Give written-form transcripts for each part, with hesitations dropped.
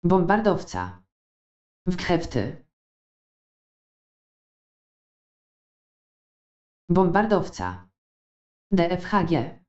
Bombardowca. Wkräfty. Bombardowca. DFHG.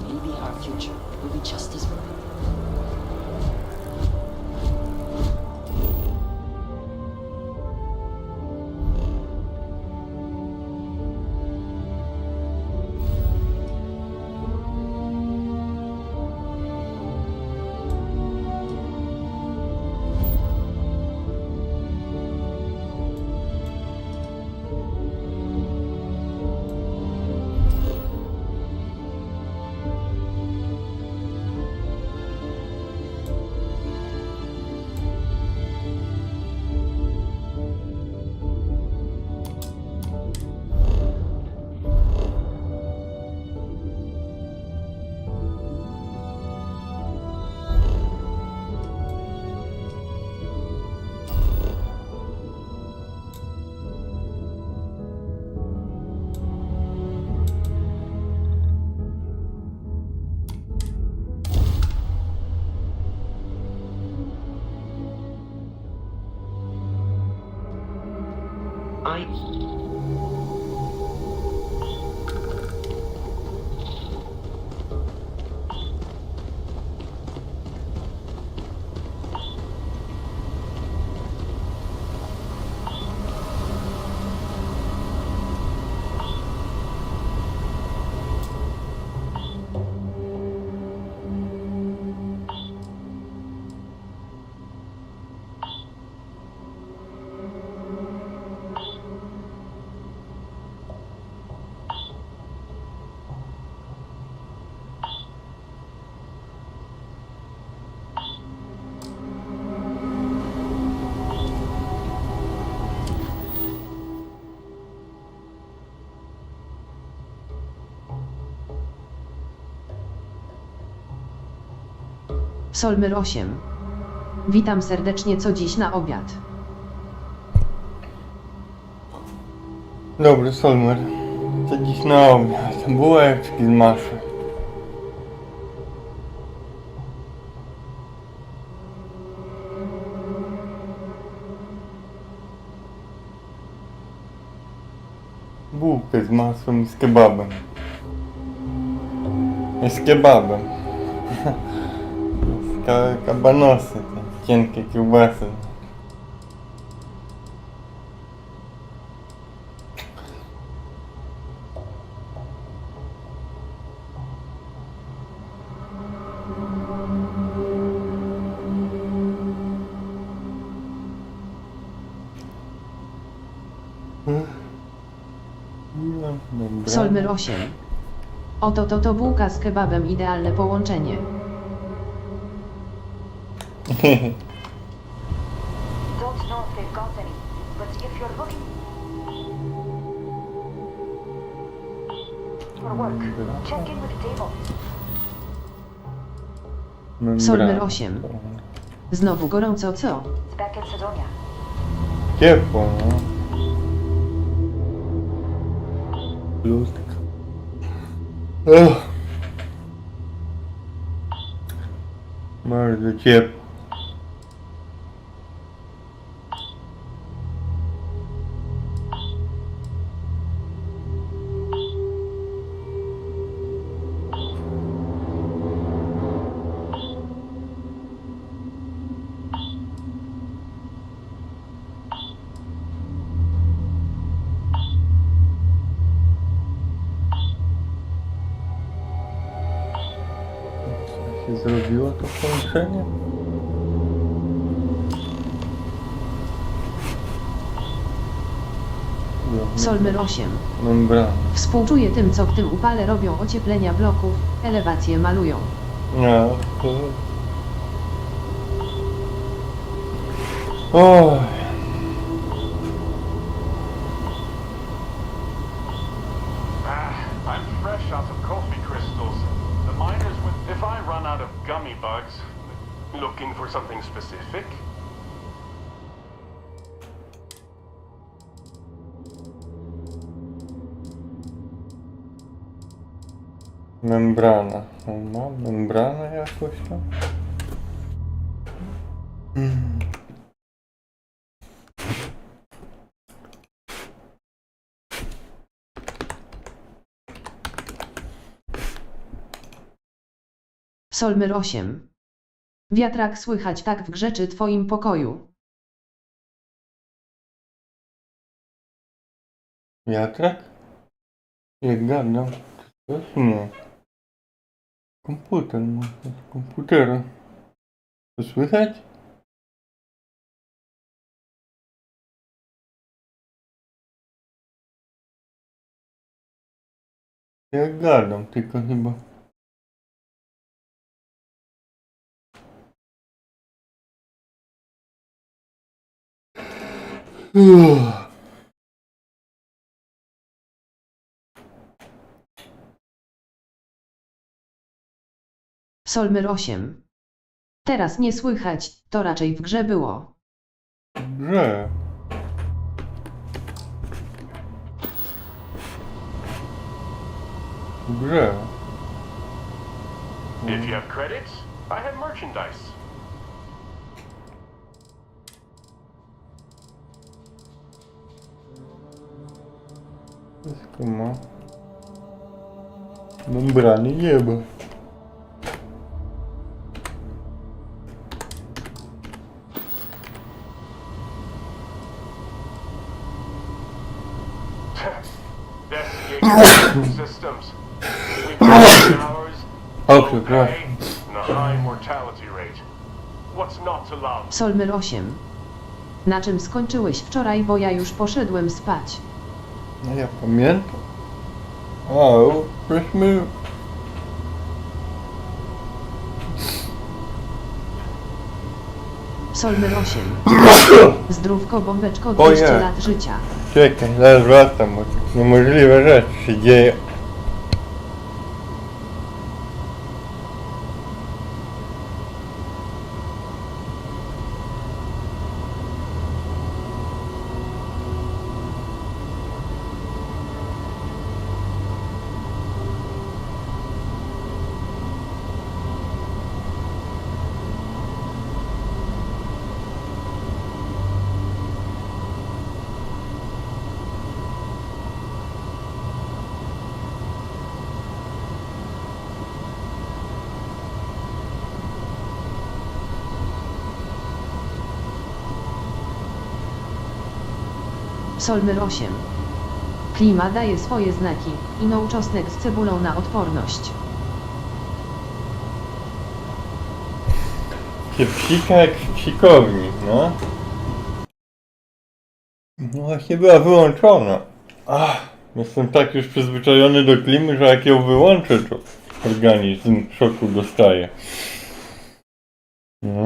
Maybe our future will be just as bright. Solmer 8. Witam serdecznie, co dziś na obiad? Dobry, Solmer. Co dziś na obiad? Bułeczki z masłem. Bułkę z masłem i z kebabem. I z kebabem. Z kabanosy, te cienkie kiełbasy. Dobra. Solmer 8. Oto to bułka z kebabem, idealne połączenie. Don't know if they've got any, but if you're looking for work, check in with the table. Solmer 8. Znowu gorąco, co? It's back in Sedonia. Ciepło, no. Ludzka. Bardzo ciepło. Zrobiło to połączenie? Solmer 8. Membrana. Współczuję tym, co w tym upale robią ocieplenia bloków, elewacje malują. No, to... Oj. I'm fresh out of coffee crystals. The miners would... If I run out of gummy bugs, looking for something specific? Membrana. No, membrana jakoś tam? Solmer 8. Wiatrak słychać tak w grze czy twoim pokoju? Wiatrak? Jak gadam? Coś nie. Komputer, może z komputera. To słychać? Jak gadam, tylko chyba. Solmer 8. Teraz nie słychać, to raczej w grze było. Grze. Grze. If you have credits, I have merchandise. Wszystko ma. Membrany nieba. Systems. We've got hours, O, low przepraszam. pay, and a high mortality rate. What's not to love? Solmer 8. Na czym skończyłeś wczoraj, bo ja już poszedłem spać. No ja pamiętam. A, żeśmy... Solmer 8. Zdrówko, bombeczko, Ojej. 200 lat życia. Czekaj, zaraz wracam, bo niemożliwe rzeczy się dzieje. Solmer 8. Klima daje swoje znaki, ino czosnek z cebulą na odporność. Się psika jak w psikowni, no. No właśnie była wyłączona. Jestem tak już przyzwyczajony do klimy, że jak ją wyłączę, to organizm szoku dostaje. No.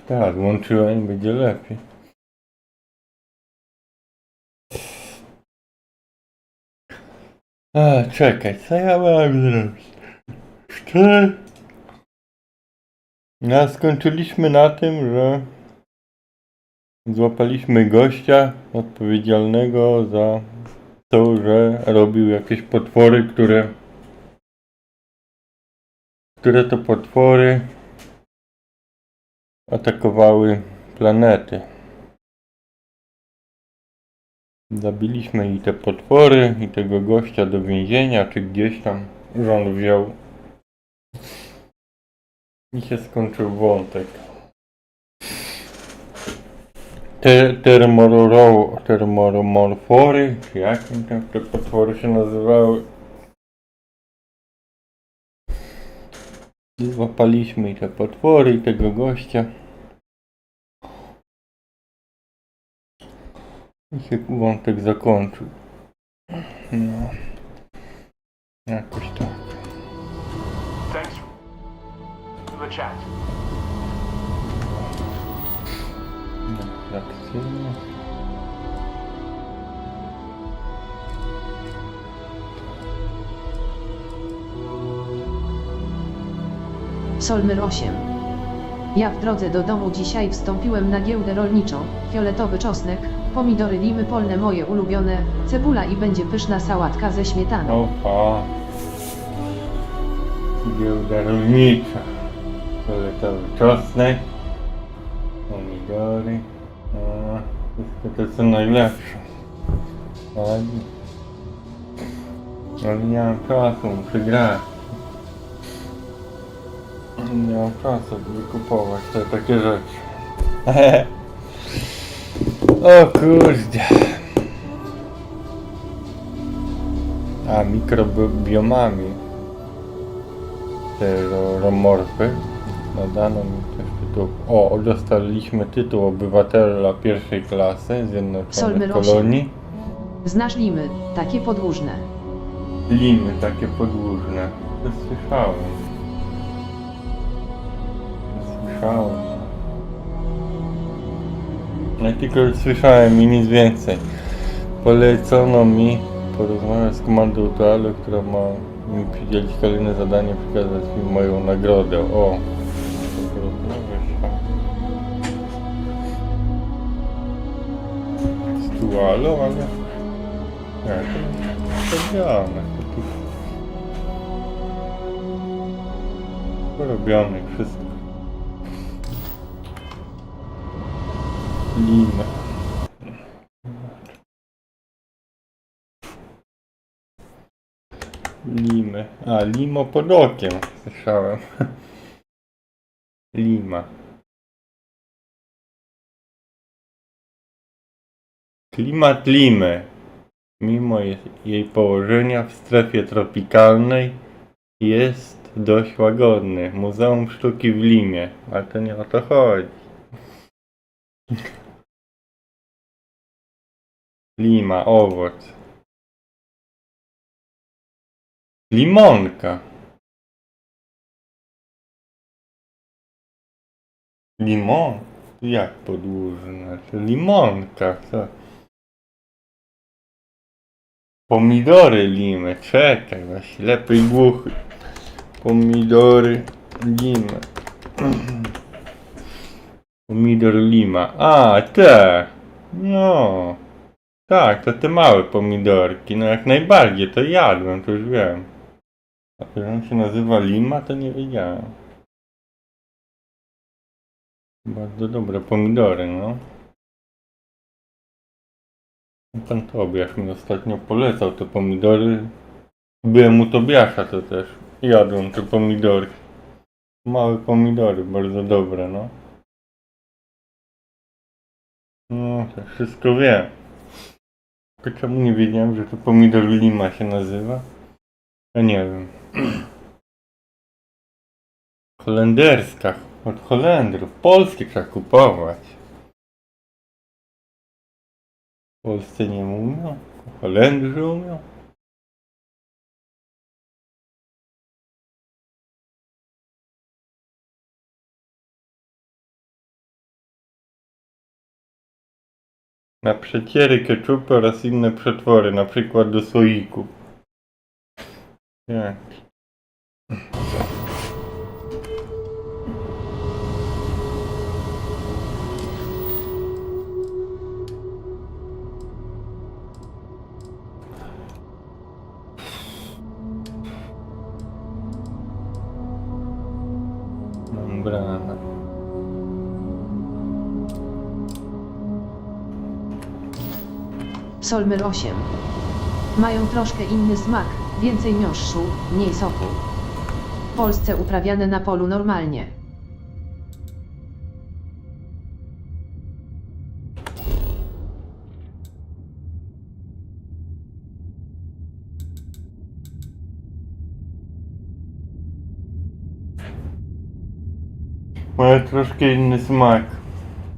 Teraz włączyłem i będzie lepiej. Czekaj, co ja mam zrobić? No, skończyliśmy na tym, że złapaliśmy gościa odpowiedzialnego za to, że robił jakieś potwory, które to potwory atakowały planety. Zabiliśmy i te potwory, i tego gościa do więzienia, czy gdzieś tam rząd wziął. I się skończył wątek. Termoromorfory, czy jak tam te potwory się nazywały. I złapaliśmy i te potwory, i tego gościa. I się wątek zakończył. No. Jakoś tak. Thanks for the chat. Atrakcyjnie. Solmer 8. Ja w drodze do domu dzisiaj wstąpiłem na giełdę rolniczą. Fioletowy czosnek, pomidory limy polne moje ulubione, cebula i będzie pyszna sałatka ze śmietaną. Opa. Giełda rolnicza. Fioletowy czosnek. Pomidory. Wszystko to co najlepsze. Ale nie mam czasu, muszę grać. Nie mam czasu, by kupować takie rzeczy. O kurde. Mikrobiomami. Te romorfy. Nadano mi też tytuł. Dostaliśmy tytuł obywatela pierwszej klasy Zjednoczonych Solmer Kolonii. Znasz limy, takie podłużne. Limy takie podłużne. To słyszałem. Ja tylko słyszałem i nic więcej. Polecono mi porozmawiać z komandą Toalu, która ma mi przydzielić kolejne zadanie, przekazać mi moją nagrodę. O! Z Toalu, ale... Nie, to działane. To tu... Porobione wszystko. Limy. Limy. Limo pod okiem. Słyszałem. Lima. Klimat Limy. Mimo jej położenia w strefie tropikalnej jest dość łagodny. Muzeum Sztuki w Limie. Ale to nie o to chodzi. Lima, owoc. Limonka. Limon? Jak podłużne? Znaczy limonka, co? Pomidory limy. Czekaj, właśnie lepiej głuchy. Pomidory limy. Pomidor lima. Te! No. Tak, to te małe pomidorki. No jak najbardziej, to jadłem, to już wiem. A to, że on się nazywa lima, to nie wiedziałem. Bardzo dobre pomidory, no. Pan Tobiasz mi ostatnio polecał te pomidory. Byłem u Tobiasza, to też jadłem te pomidory. Małe pomidory, bardzo dobre, no. No, to wszystko wiem. Tylko czemu nie wiedziałem, że to pomidor lima się nazywa? Ja nie wiem. Holenderska. Od Holendrów. Polskie trzeba kupować. W Polsce nie umią? Holendrzy umią? Na przeciery, keczupy oraz inne przetwory, na przykład do słoików. Tak. Membrana. Solmer 8. Mają troszkę inny smak, więcej miąższu, mniej soku. W Polsce uprawiane na polu normalnie. Mają troszkę inny smak.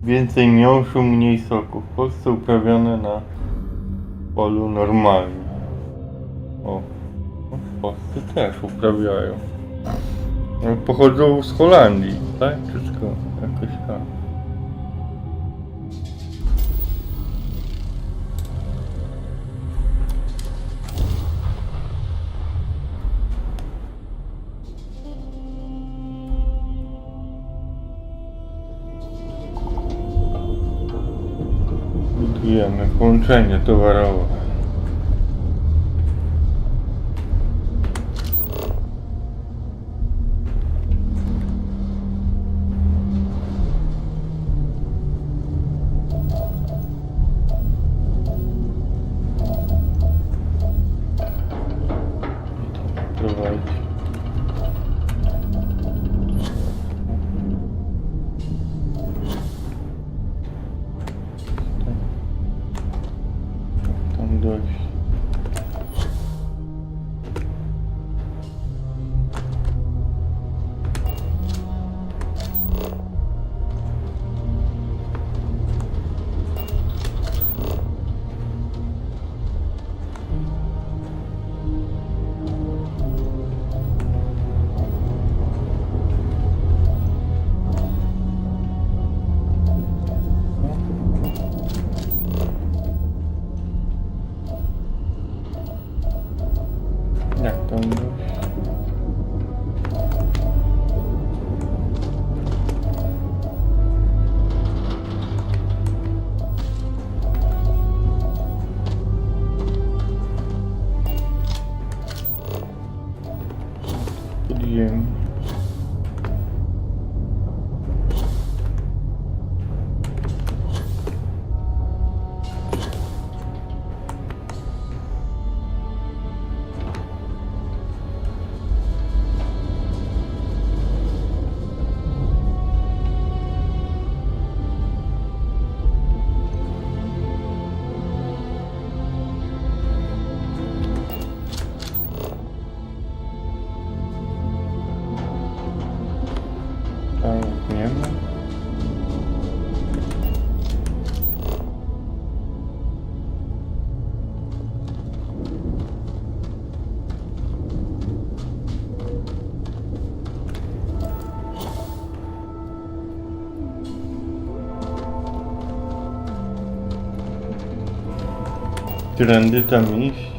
Więcej miąższu, mniej soku. W Polsce uprawiane na polu normalnie. O, w Polsce też uprawiają. No, pochodzą z Holandii, tak? Wszystko jakoś tak. Budujemy połączenie towarowe. Prowadzi. Tam dojść. Jak tam dojść? Pod ziemią. Tam nie ma. Którędy tam iść?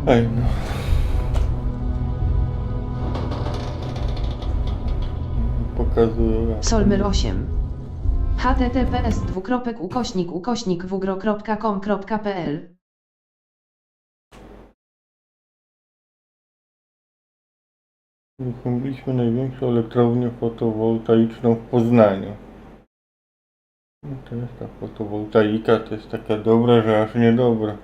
Ej, no. Pokazuję. Solmer 8. https://wugro.com.pl Uruchomiliśmy największą elektrownię fotowoltaiczną w Poznaniu. No to jest ta fotowoltaika, to jest taka dobra, że aż niedobra.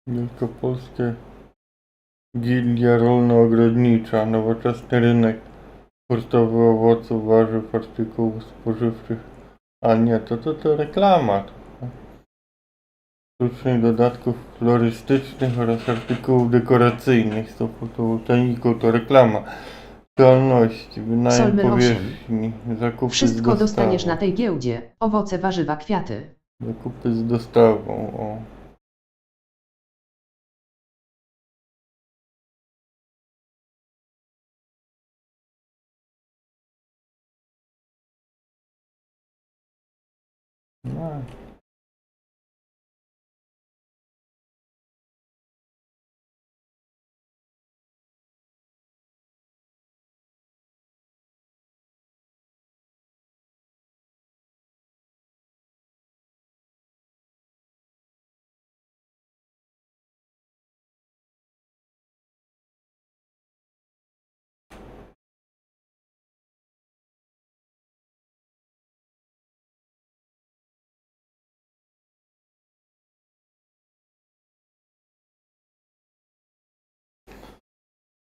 Wielkopolskie Gildia Rolno-Ogrodnicza, nowoczesny rynek hurtowy owoców, warzyw, artykułów spożywczych. A nie, to reklama. Sztucznych dodatków florystycznych oraz artykułów dekoracyjnych z tą fotowoltaiką to reklama. Działalności, wynajem Solmer 8. powierzchni, zakupy z Wszystko dostaniesz dostawą. na tej giełdzie. Owoce, warzywa, kwiaty. Zakupy z dostawą, o. No.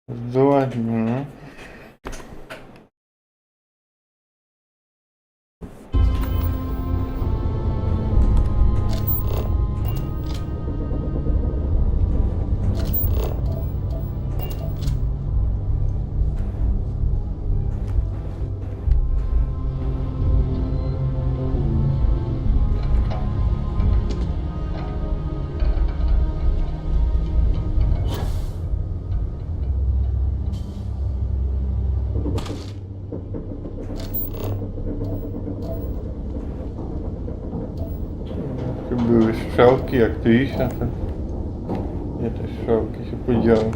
Bardzo ładnie, no. Tu były strzałki, jak tu iść, a to... Nie, te strzałki się podziały.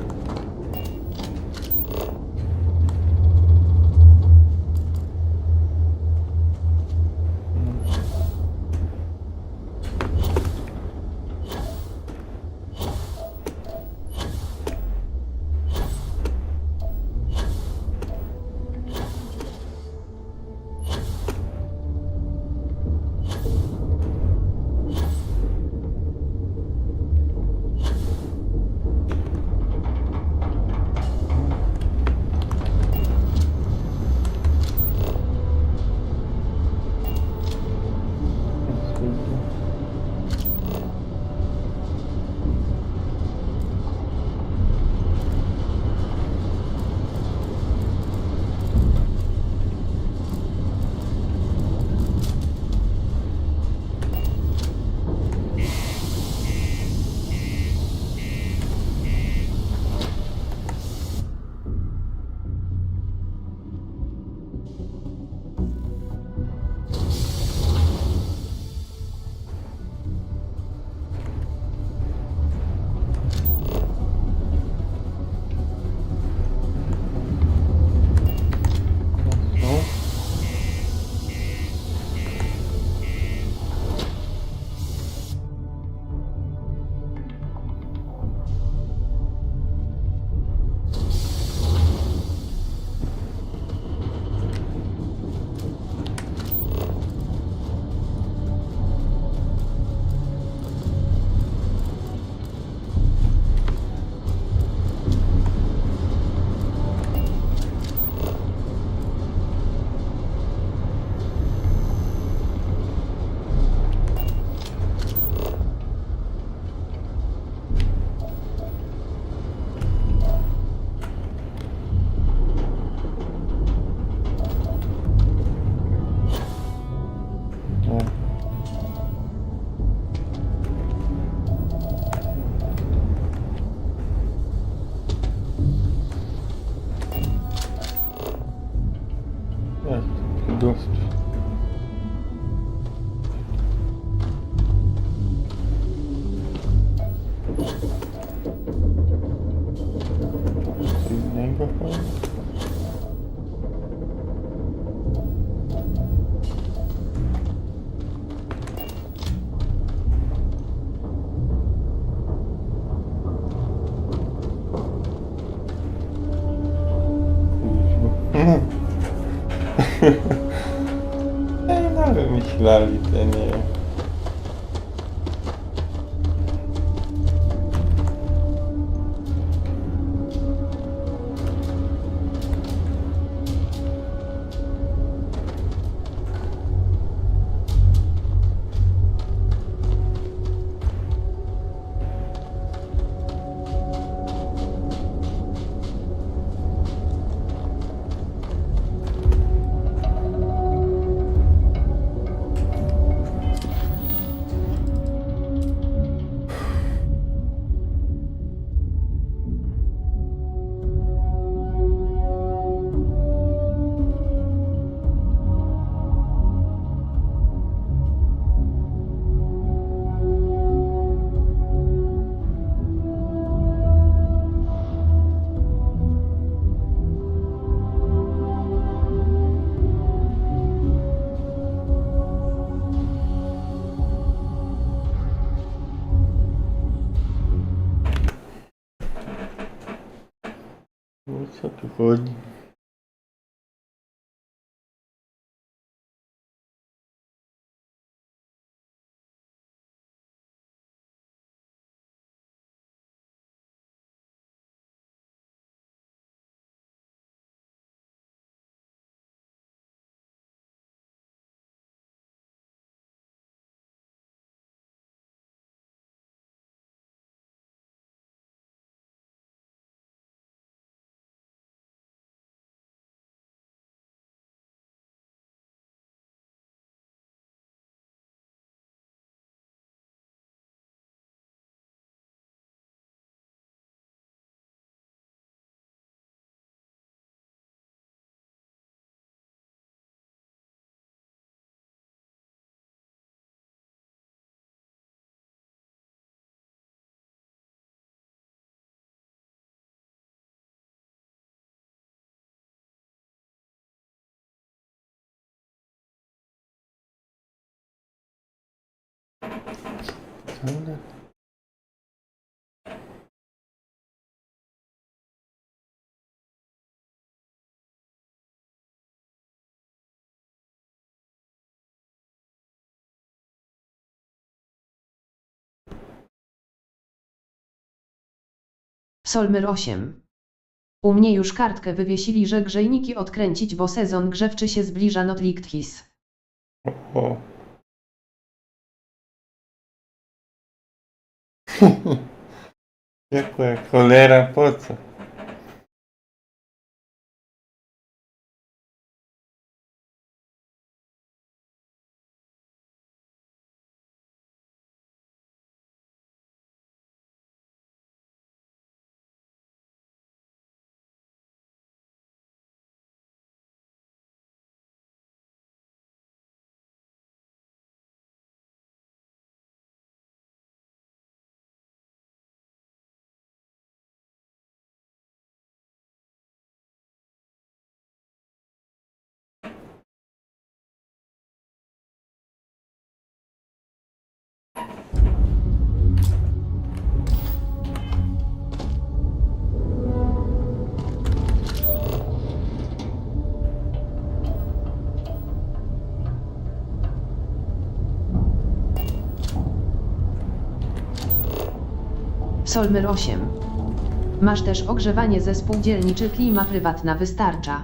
wymyślali, to ja nie wiem. O co tu chodzi? Dobra. Solmer 8. U mnie już kartkę wywiesili, że grzejniki odkręcić, bo sezon grzewczy się zbliża, not likt his. O. Jaka cholera, po co? Solmer 8. Masz też ogrzewanie ze spółdzielni, czy klima prywatna wystarcza?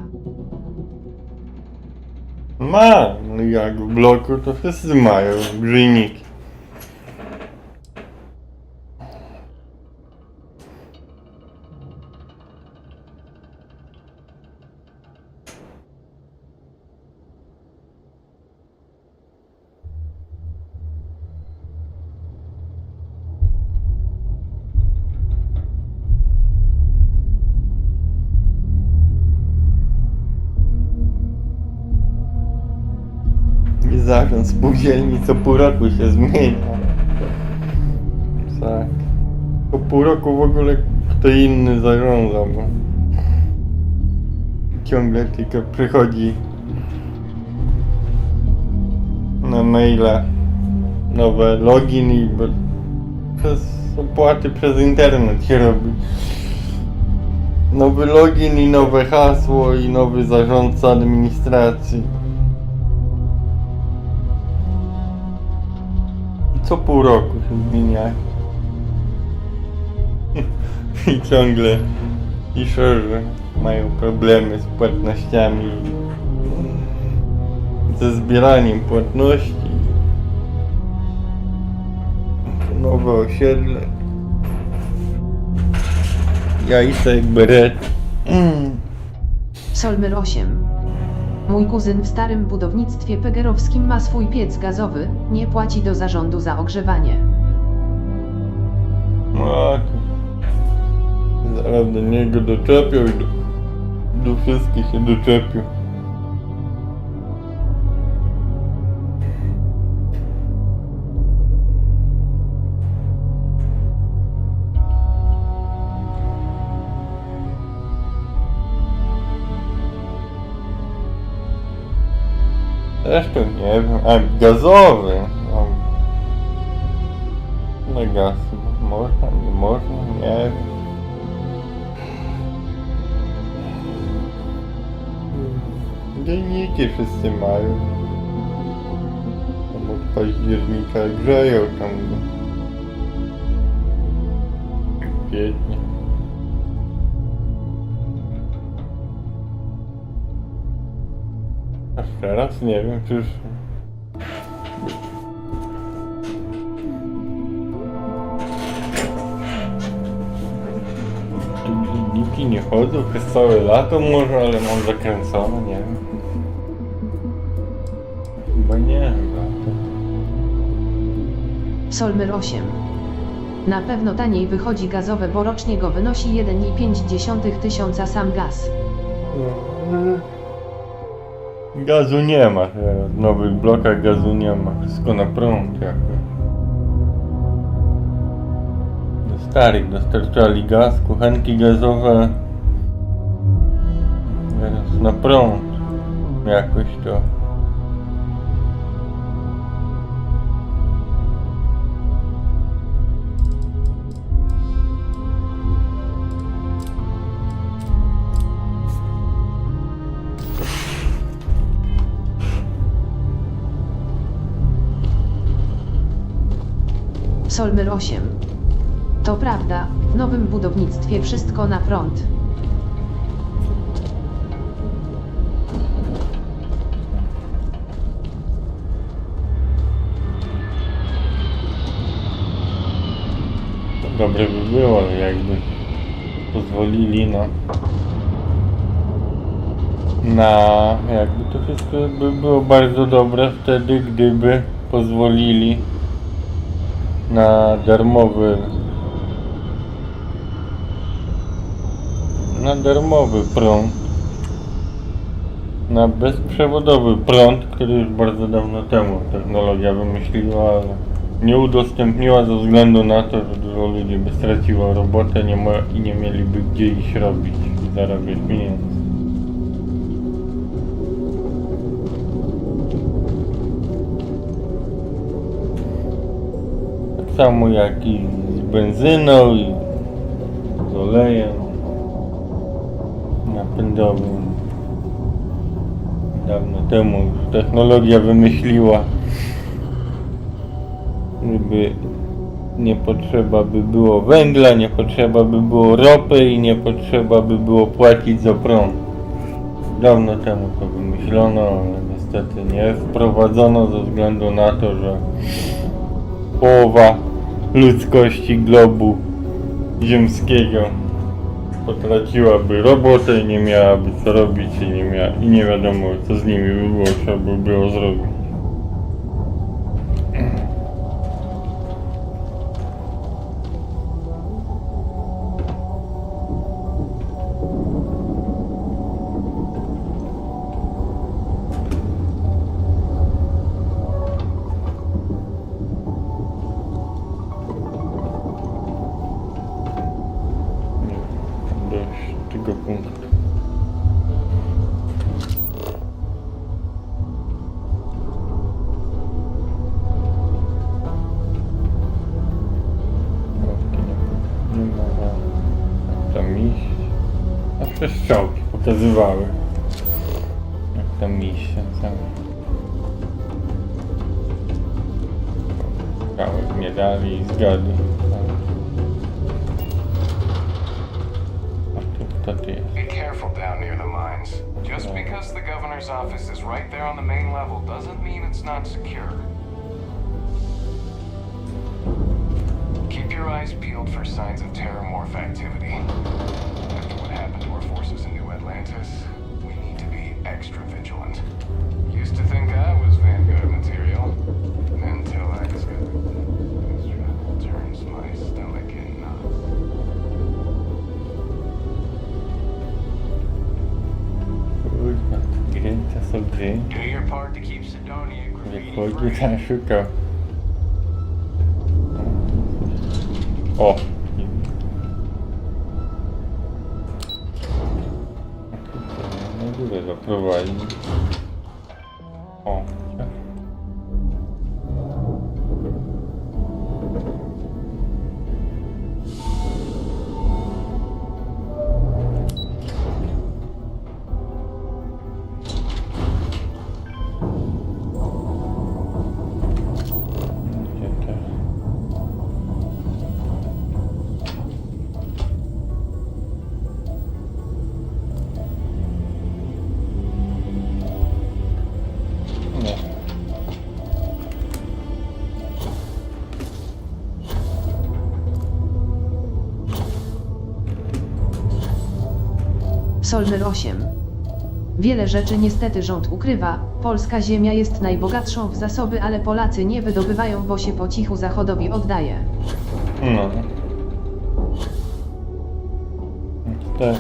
Mam, no jak w bloku to wszyscy mają grzejniki. I zarząd spółdzielni co pół roku się zmienia. Tak. Po pół roku w ogóle kto inny zarządza, bo ciągle tylko przychodzi na maila nowe login i przez opłaty przez internet się robi. Nowy login i nowe hasło i nowy zarządca administracji. co pół roku się zmieniają. I ciągle pisze, że mają problemy z płatnościami, ze zbieraniem płatności. Nowe osiedle. Ja idę jak beret. Solmer 8. Mój kuzyn w starym budownictwie pegerowskim ma swój piec gazowy, nie płaci do zarządu za ogrzewanie. No, zaraz do niego doczepią i do wszystkich się doczepią. Zresztą nie wiem, gazowy. Na gaz można, nie można, nie wiem. Gejniki wszyscy mają. Tam od października grzeją tam do kwietnia. Aż teraz nie wiem, czyż... Niki nie chodzą przez całe lato może, ale mam zakręcone, nie wiem. Chyba nie, Solmer 8. Na pewno taniej wychodzi gazowe, bo rocznie go wynosi 1,5 tysiąca sam gaz. Gazu nie ma teraz, w nowych blokach gazu nie ma, wszystko na prąd jakby. Do starych dostarczali gaz, kuchenki gazowe teraz na prąd jakoś to. Solmer 8. To prawda, w nowym budownictwie wszystko na prąd. Dobre by było, jakby pozwolili jakby to wszystko by było bardzo dobre wtedy, gdyby pozwolili na darmowy prąd, na bezprzewodowy prąd, który już bardzo dawno temu technologia wymyśliła, ale nie udostępniła ze względu na to, że dużo ludzi by straciło robotę i nie mieliby gdzie iść robić i zarabiać pieniędzy. Tak samo jak i z benzyną i z olejem napędowym. Dawno temu już technologia wymyśliła, żeby nie potrzeba by było węgla, nie potrzeba by było ropy i nie potrzeba by było płacić za prąd. Dawno temu to wymyślono, ale niestety nie wprowadzono ze względu na to, że połowa ludzkości globu ziemskiego potraciłaby robotę i nie miałaby co robić i nie wiadomo co z nimi by było, trzeba by było zrobić. Tego punktu. Nie ma jak tam iść. Zawsze strzałki pokazywały jak tam iść. Kawałek nie dali i zgadli. A tu kto ty jest? Be careful down near the mines. Just because the governor's office is right there on the main level doesn't mean it's not secure. Keep your eyes peeled for signs of terramorph activity. After what happened to our forces in New Atlantis, we need to be extra vigilant. Used to think I was Vanguard material, until I discovered this travel turns my stomach in knots. Kurwa, gry to są gry. Do your part to keep Sidonia Nie graffiti chodzi, free. tam szukał. O! Na górę zaprowadzi. O! Gdzie to? Nie. Solmer 8. Wiele rzeczy niestety rząd ukrywa. Polska ziemia jest najbogatszą w zasoby, ale Polacy nie wydobywają, bo się po cichu Zachodowi oddaje. No. Tak.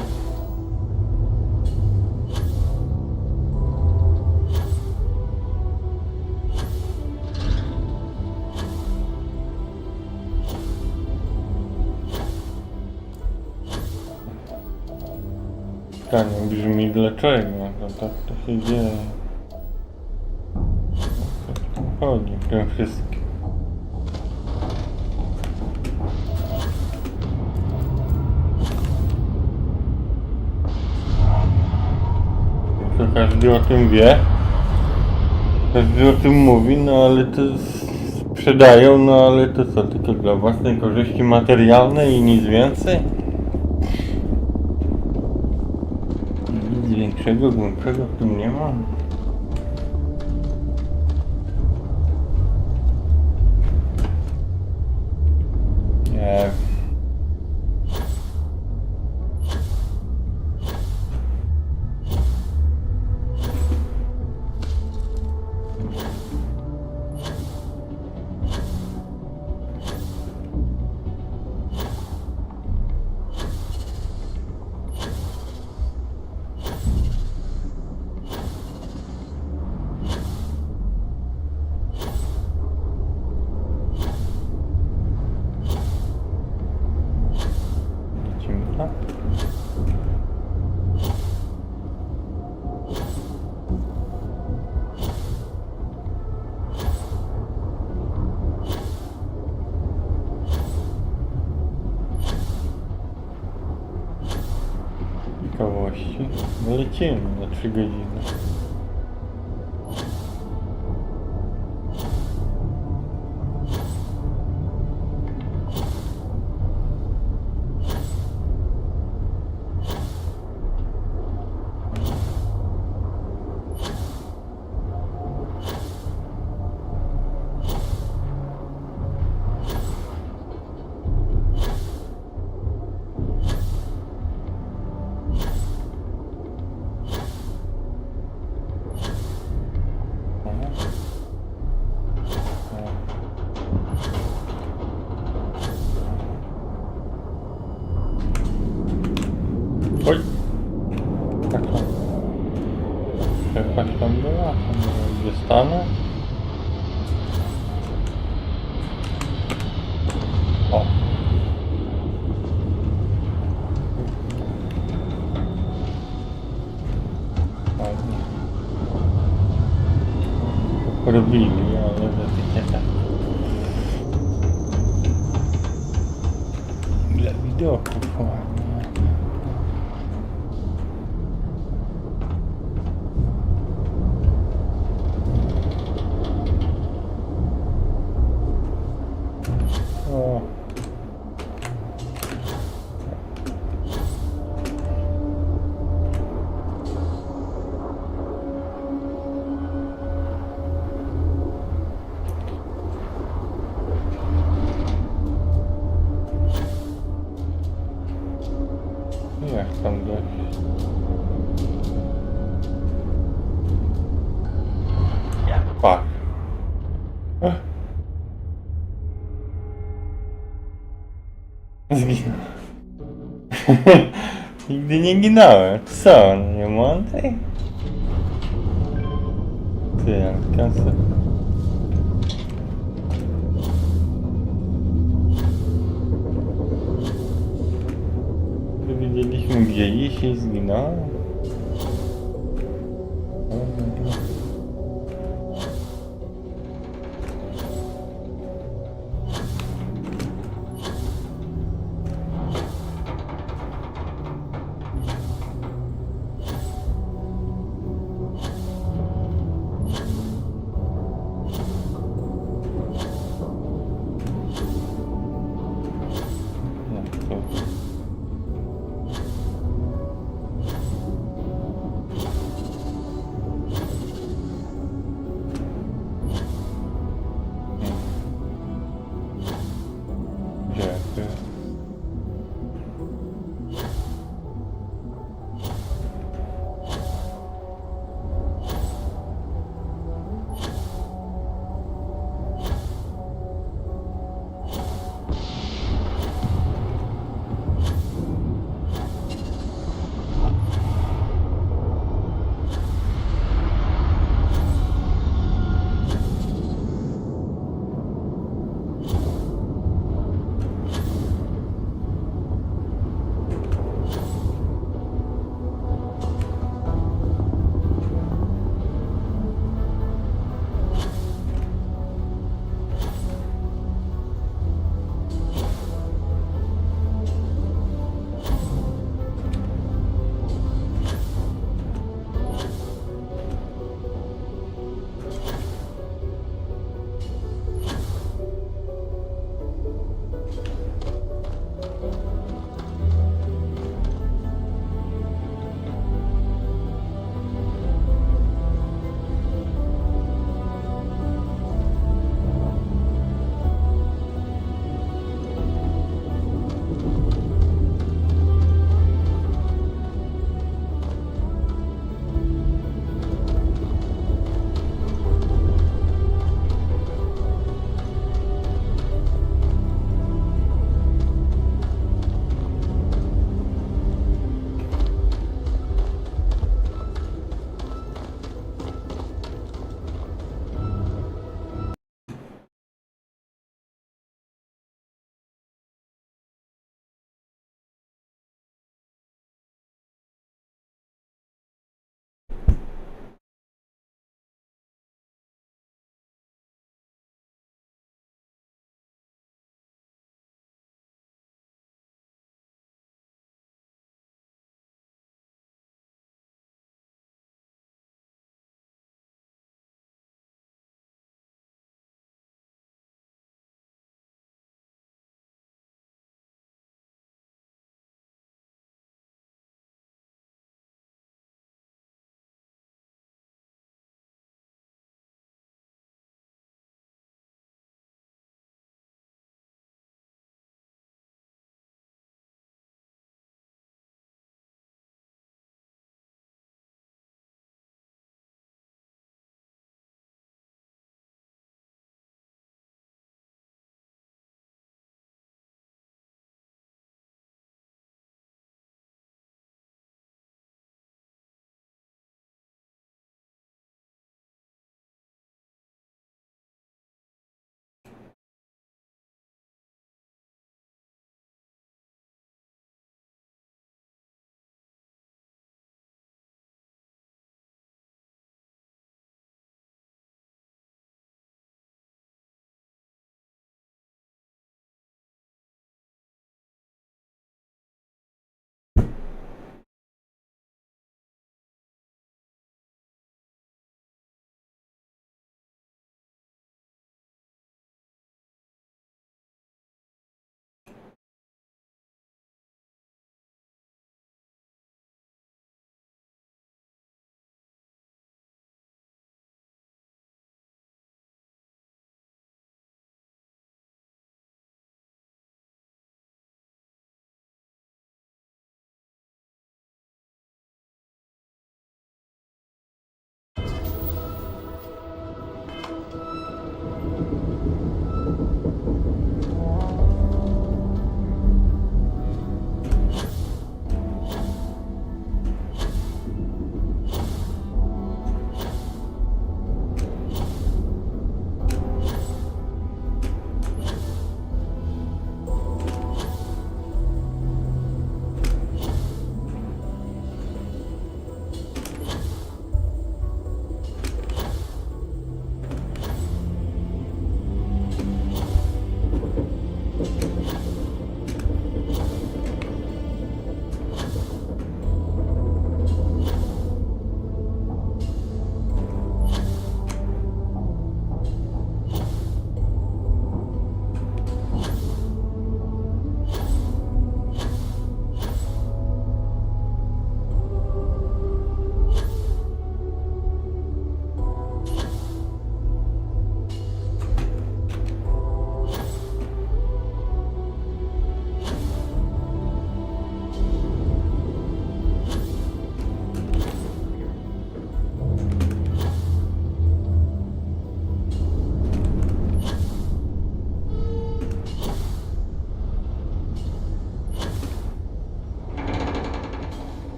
Pytanie brzmi dlaczego, no tak to się dzieje. O co tu chodzi w tym wszystkim? To każdy o tym wie, każdy o tym mówi, no ale to sprzedają, no ale to co, tylko dla własnej korzyści materialnej i nic więcej? Nic większego, głębszego w tym nie ma. Nie wiem. Lecimy tak? Ciekawości. No lecimy na 3 godziny. Oj! Tak tam. Jakaś tam była, tam gdzie stanę. O! Ładnie. Robili, ale nie tak. Dla widoków ładnie. O. Jak tam dojść? Fuck. Zginąłem. Nigdy nie ginąłem. Co? Nie mądrej? Ty, jak kasę. Widzieliśmy gdzie iść i zginąłem.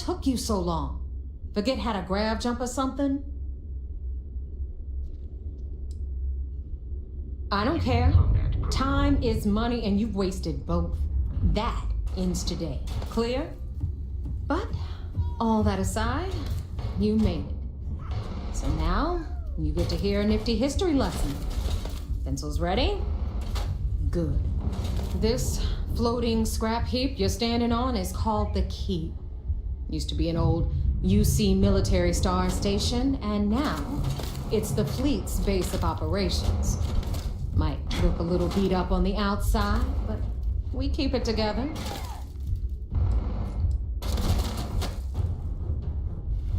took you so long? Forget how to grab jump or something? I don't care. Time is money and you've wasted both. That ends today. Clear? But all that aside, you made it. So now you get to hear a nifty history lesson. Pencils ready? Good. This floating scrap heap you're standing on is called the Key. Used to be an old UC military star station, and now it's the fleet's base of operations. Might look a little beat up on the outside, but we keep it together.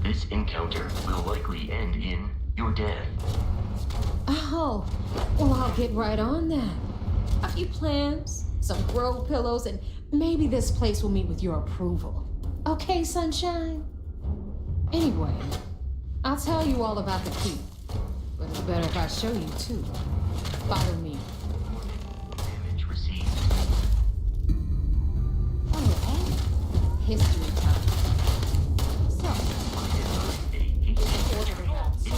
This encounter will likely end in your death. Oh, well, I'll get right on that. A few plans, some grow pillows, and maybe this place will meet with your approval. Okay, sunshine? Anyway, I'll tell you all about the Key, but it's better if I show you too. Follow me. Damage received. Alright, history time. So, order around. So,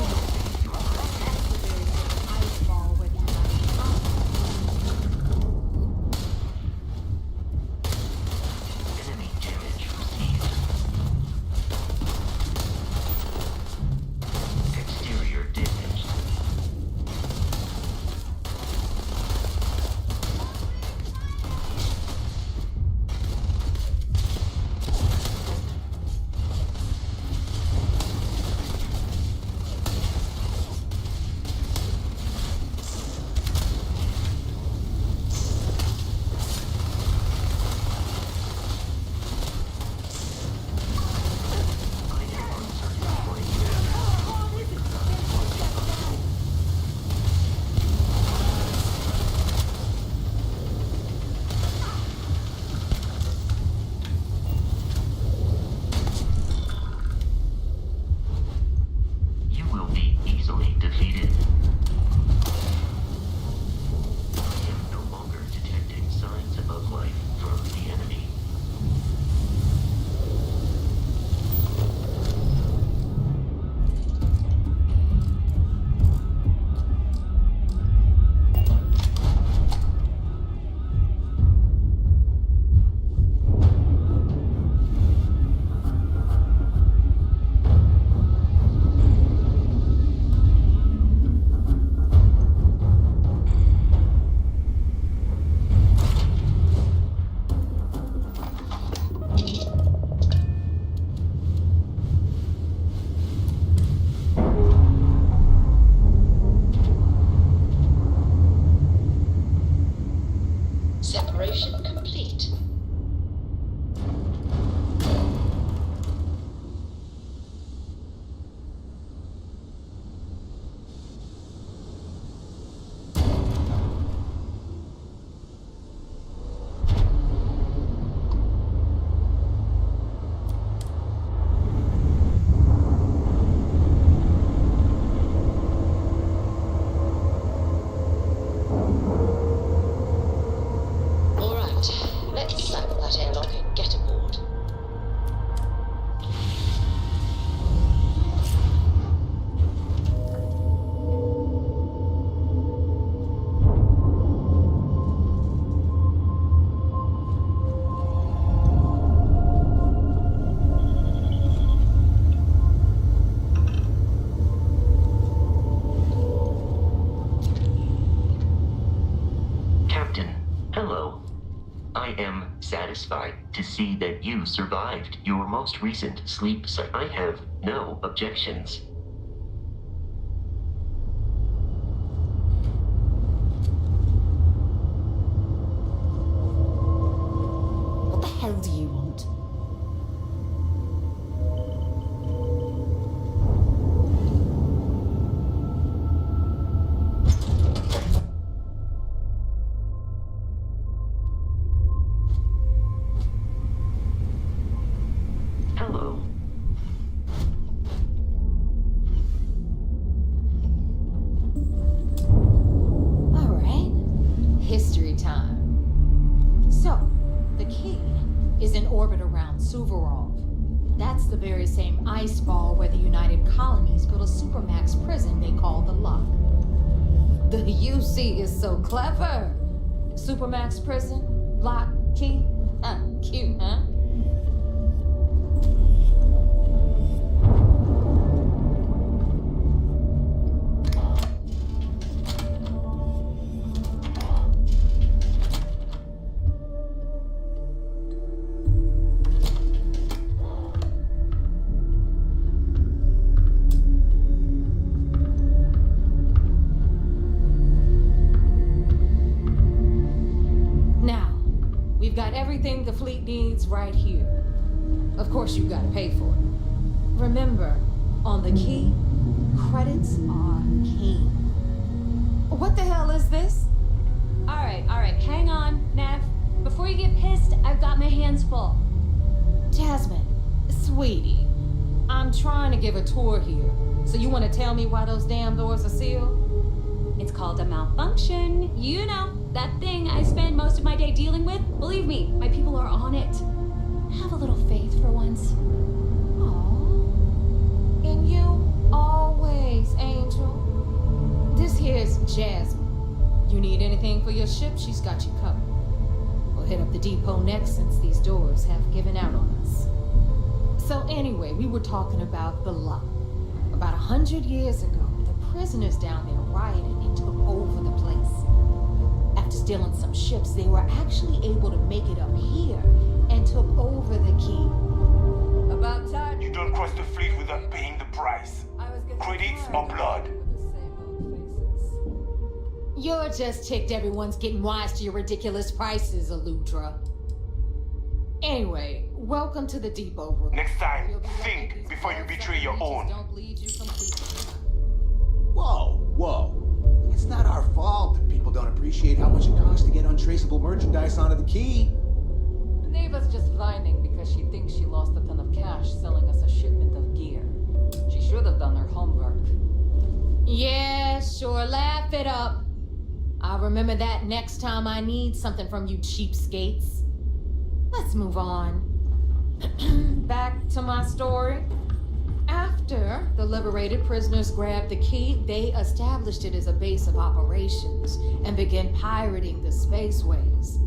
ice ball with Enemy damage received. Exterior damage. You will be easily defeated. I am no longer detecting signs of life from the enemy. Separation complete. All right, let's sample that airlock and get aboard. Captain, hello. I am satisfied to see that you survived your most recent sleep cycle. I have no objections. what the hell do you want? Hello. Alright, history time. So, the Key is in orbit around Suvorov. That's the very same ice ball where the United Colonies built a supermax prison they call the Lock. The UC is so clever. Supermax prison, lock, key. Cute, huh? Everything the fleet needs right here. Of course, you gotta pay for it. Remember, on the key, credits are king. What the hell is this? All right, hang on, Nev. Before you get pissed, I've got my hands full. Jasmine, sweetie, I'm trying to give a tour here. So you want to tell me why those damn doors are sealed? It's called a malfunction. You know, that thing I spend most of my day dealing with. Believe me, my people are on it. Have a little faith for once. Aww. And you always, Angel. This here's Jasmine. You need anything for your ship, she's got you covered. We'll hit up the depot next since these doors have given out on us. So anyway, we were talking about the Lock. About 100 years ago, the prisoners down there rioted and took over the place. After stealing some ships, they were actually able to make it up here and took over the key. About time. You don't cross the fleet without paying the price. Credits or blood. You're just ticked everyone's getting wise to your ridiculous prices, Aludra. Anyway, welcome to the depot room. Next time, think before you betray your own. Don't bleed you completely. Whoa. It's not our fault that people don't appreciate how much it costs to get untraceable merchandise onto the key. Neva's just whining because she thinks she lost a ton of cash selling us a shipment of gear. She should have done her homework. Yeah, sure, laugh it up. I'll remember that next time I need something from you cheapskates. Let's move on. Back to my story. After the liberated prisoners grabbed the key, they established it as a base of operations and began pirating the spaceways.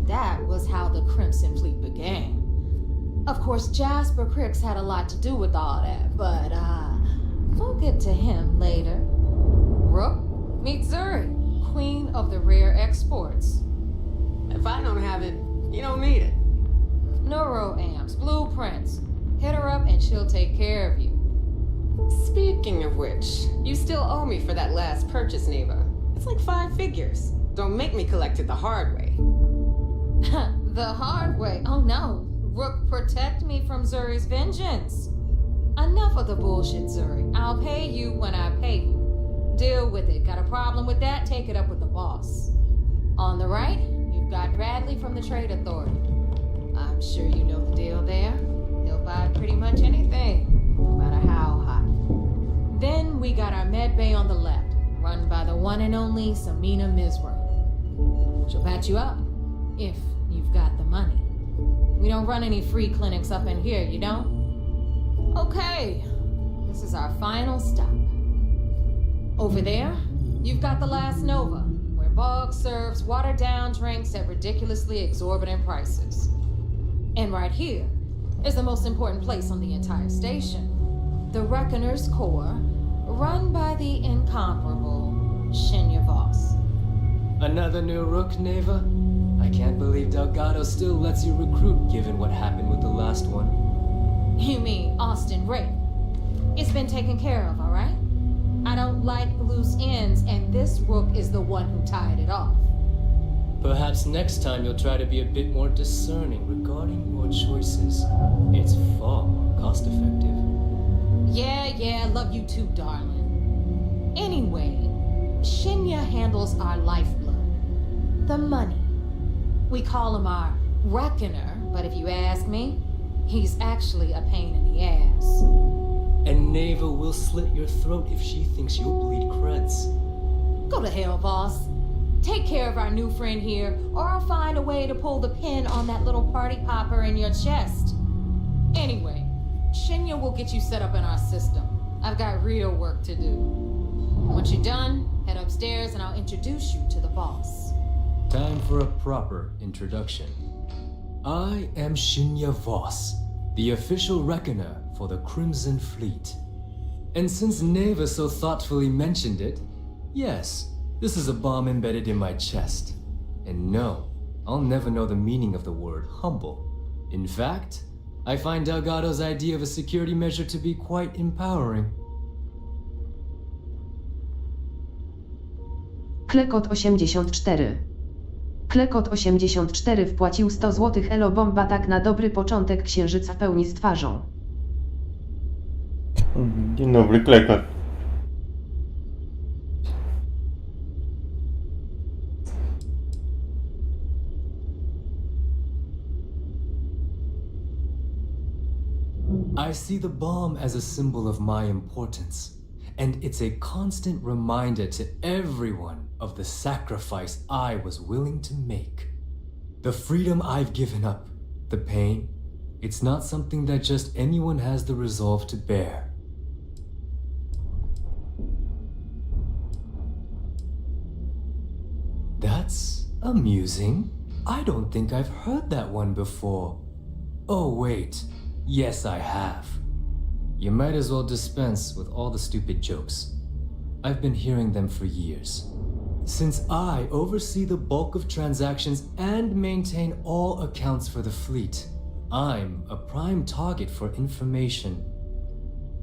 That was how the Crimson Fleet began. Of course, Jasper Crix had a lot to do with all that, but we'll get to him later. Rook, meet Zuri, Queen of the Rare Exports. If I don't have it, you don't need it. Neuroamps, blueprints. Hit her up and she'll take care of you. Speaking of which, you still owe me for that last purchase, Neva. It's like 5 figures. Don't make me collect it the hard way. The hard way? Oh no. Rook, protect me from Zuri's vengeance. Enough of the bullshit, Zuri. I'll pay you when I pay you. Deal with it. Got a problem with that? Take it up with the boss. On the right, you've got Bradley from the Trade Authority. I'm sure you know the deal there. He'll buy pretty much anything, no matter how hot. Then we got our med bay on the left, run by the one and only Samina Mizra. She'll patch you up, if you've got the money. We don't run any free clinics up in here, you don't? Okay, this is our final stop. Over there, you've got the last Nova, where Bog serves watered-down drinks at ridiculously exorbitant prices. And right here is the most important place on the entire station, the Reckoner's Core, run by the incomparable Shinya Voss. Another new Rook, Neva? I can't believe Delgado still lets you recruit given what happened with the last one. You mean Austin Ray? It's been taken care of, all right? I don't like loose ends, and this Rook is the one who tied it off. Perhaps next time you'll try to be a bit more discerning regarding your choices. It's far more cost-effective. Yeah, love you too, darling. Anyway, Shinya handles our lifeblood, the money. We call him our Reckoner, but if you ask me, he's actually a pain in the ass. And Neva will slit your throat if she thinks you'll bleed creds. Go to hell, boss. Take care of our new friend here, or I'll find a way to pull the pin on that little party popper in your chest. Anyway, Shinya will get you set up in our system. I've got real work to do. Once you're done, head upstairs and I'll introduce you to the boss. Time for a proper introduction. I am Shinya Voss, the official reckoner for the Crimson Fleet. And since Neva so thoughtfully mentioned it, yes, this is a bomb embedded in my chest. And no, I'll never know the meaning of the word humble. In fact, I find Delgado's idea of a security measure to be quite empowering. Klekot 84. Klekot 84 wpłacił 100 zł. Elo bomba, tak na dobry początek księżyc w pełni z twarzą. Dzień dobry, Klekot. I see the bomb as a symbol of my importance, and it's a constant reminder to everyone of the sacrifice I was willing to make. The freedom I've given up, the pain, it's not something that just anyone has the resolve to bear. That's amusing. I don't think I've heard that one before. Oh wait, yes I have. You might as well dispense with all the stupid jokes. I've been hearing them for years. Since I oversee the bulk of transactions and maintain all accounts for the fleet, I'm a prime target for information.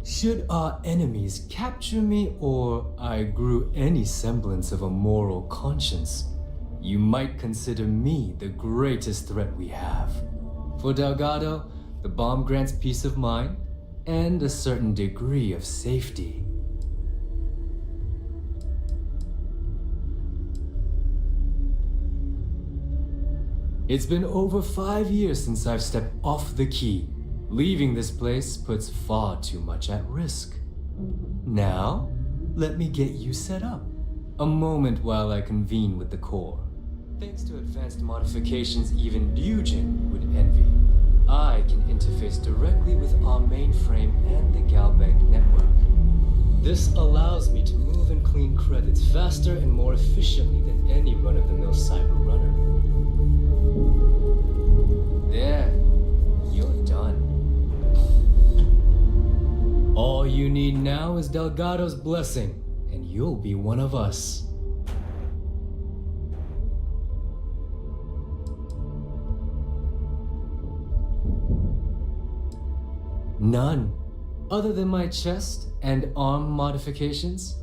Should our enemies capture me or I grew any semblance of a moral conscience, you might consider me the greatest threat we have. For Delgado, the bomb grants peace of mind and a certain degree of safety. It's been over 5 years since I've stepped off the key. Leaving this place puts far too much at risk. Now, let me get you set up. A moment while I convene with the core. Thanks to advanced modifications even Bujin would envy, I can interface directly with our mainframe and the Galbank network. This allows me to move and clean credits faster and more efficiently than any run-of-the-mill cyber runner. There, you're done. All you need now is Delgado's blessing, and you'll be one of us. None. Other than my chest and arm modifications,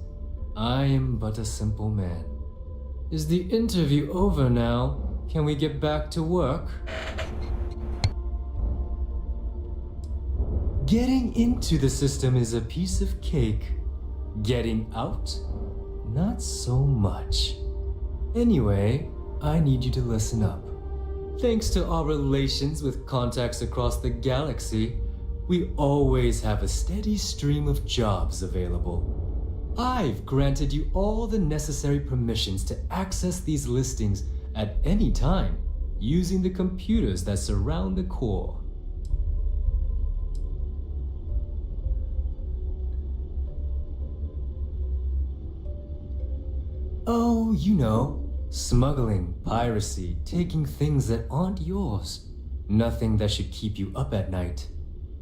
I am but a simple man. Is the interview over now? Can we get back to work? Getting into the system is a piece of cake. Getting out? Not so much. Anyway, I need you to listen up. Thanks to our relations with contacts across the galaxy, we always have a steady stream of jobs available. I've granted you all the necessary permissions to access these listings at any time, using the computers that surround the core. Oh, you know, smuggling, piracy, taking things that aren't yours. Nothing that should keep you up at night.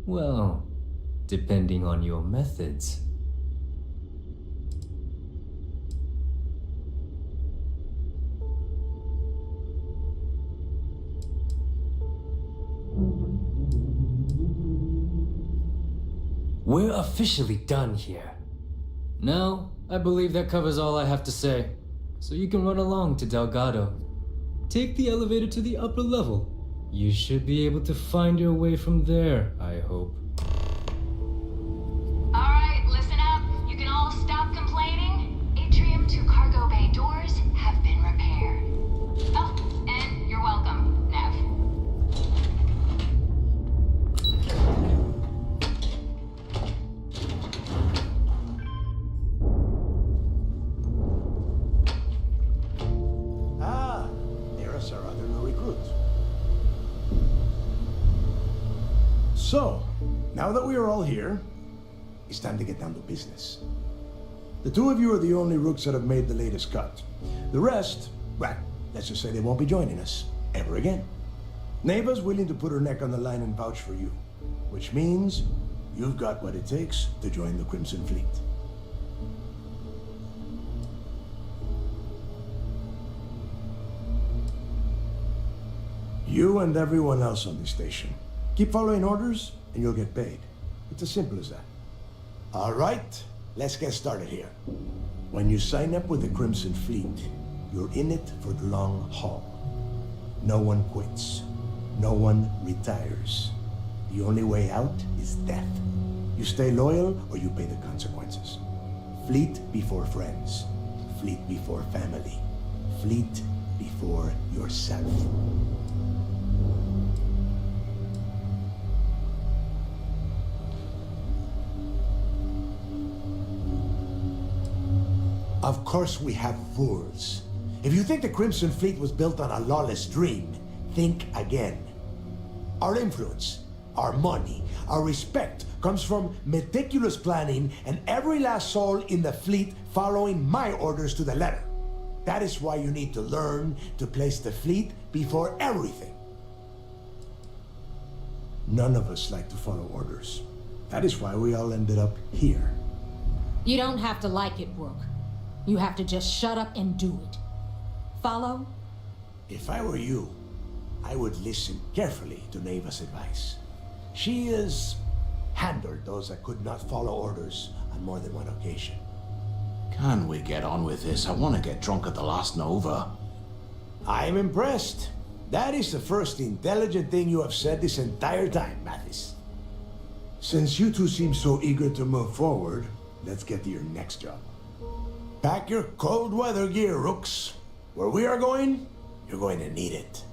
Well, depending on your methods. We're officially done here. Now, I believe that covers all I have to say, so you can run along to Delgado. Take the elevator to the upper level. You should be able to find your way from there, I hope. Alright, listen up. You can all stop complaining. Atrium to cargo bay doors have been repaired. Oh, and you're welcome, Nev. Ah, there's our other new recruit. So, now that we are all here, it's time to get down to business. The two of you are the only rooks that have made the latest cut. The rest, well, let's just say they won't be joining us ever again. Neva's willing to put her neck on the line and vouch for you, which means you've got what it takes to join the Crimson Fleet. You and everyone else on this station. Keep following orders, and you'll get paid. It's as simple as that. All right, let's get started here. When you sign up with the Crimson Fleet, you're in it for the long haul. No one quits. No one retires. The only way out is death. You stay loyal, or you pay the consequences. Fleet before friends. Fleet before family. Fleet before yourself. Of course we have rules. If you think the Crimson Fleet was built on a lawless dream, think again. Our influence, our money, our respect comes from meticulous planning and every last soul in the fleet following my orders to the letter. That is why you need to learn to place the fleet before everything. None of us like to follow orders. That is why we all ended up here. You don't have to like it, Rook. You have to just shut up and do it. Follow? If I were you, I would listen carefully to Neva's advice. She has handled those that could not follow orders on more than one occasion. Can we get on with this? I want to get drunk at the last Nova. I'm impressed. That is the first intelligent thing you have said this entire time, Mathis. Since you two seem so eager to move forward, let's get to your next job. Pack your cold weather gear, Rooks. Where we are going, you're going to need it.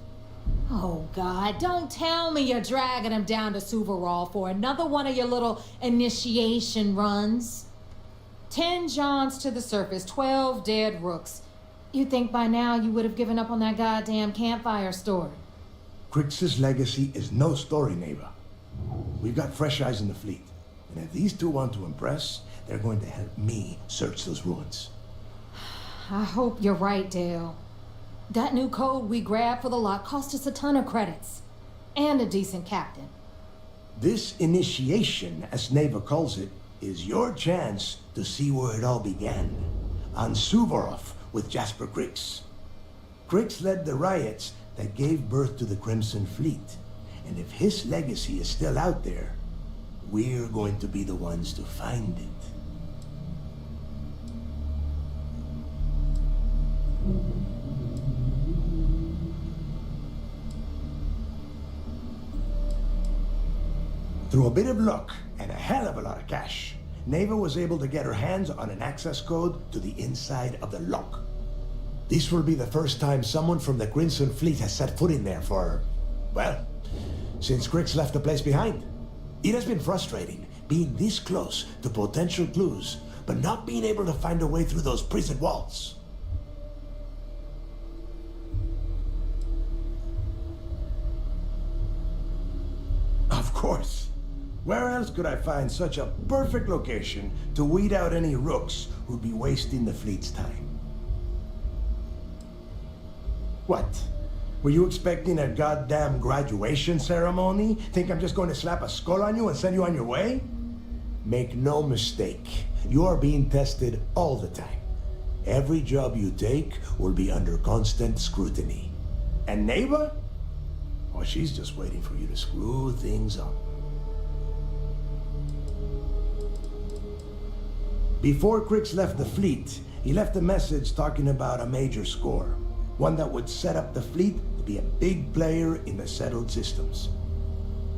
Oh, God, don't tell me you're dragging him down to Suvarol for another one of your little initiation runs. 10 Johns to the surface, 12 dead Rooks. You'd think by now you would have given up on that goddamn campfire story. Crix's legacy is no story, Neva. We've got fresh eyes in the fleet. And if these two want to impress, they're going to help me search those ruins. I hope you're right, Dale. That new code we grabbed for the lot cost us a ton of credits. And a decent captain. This initiation, as Neva calls it, is your chance to see where it all began. On Suvorov with Jasper Crix. Crix led the riots that gave birth to the Crimson Fleet. And if his legacy is still out there, we're going to be the ones to find it. Through a bit of luck and a hell of a lot of cash, Neva was able to get her hands on an access code to the inside of the lock. This will be the first time someone from the Crimson Fleet has set foot in there for, well, since Crix left the place behind. It has been frustrating being this close to potential clues, but not being able to find a way through those prison walls. Of course. Where else could I find such a perfect location to weed out any rooks who'd be wasting the fleet's time? What? Were you expecting a goddamn graduation ceremony? Think I'm just going to slap a skull on you and send you on your way? Make no mistake, you are being tested all the time. Every job you take will be under constant scrutiny. And Neva? Oh, she's just waiting for you to screw things up. Before Crix left the fleet, he left a message talking about a major score. One that would set up the fleet to be a big player in the settled systems.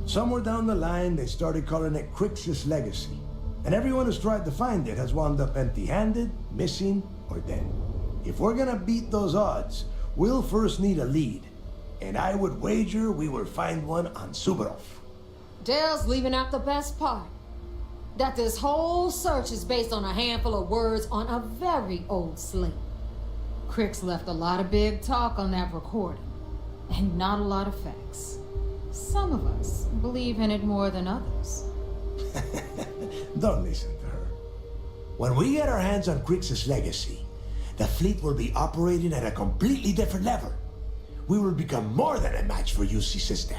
Somewhere down the line, they started calling it Crix's legacy. And everyone who's tried to find it has wound up empty-handed, missing, or dead. If we're gonna beat those odds, we'll first need a lead. And I would wager we will find one on Suvorov. Dale's leaving out the best part. That this whole search is based on a handful of words on a very old slate. Crix left a lot of big talk on that recording, and not a lot of facts. Some of us believe in it more than others. Don't listen to her. When we get our hands on Crix's legacy, the fleet will be operating at a completely different level. We will become more than a match for UC System.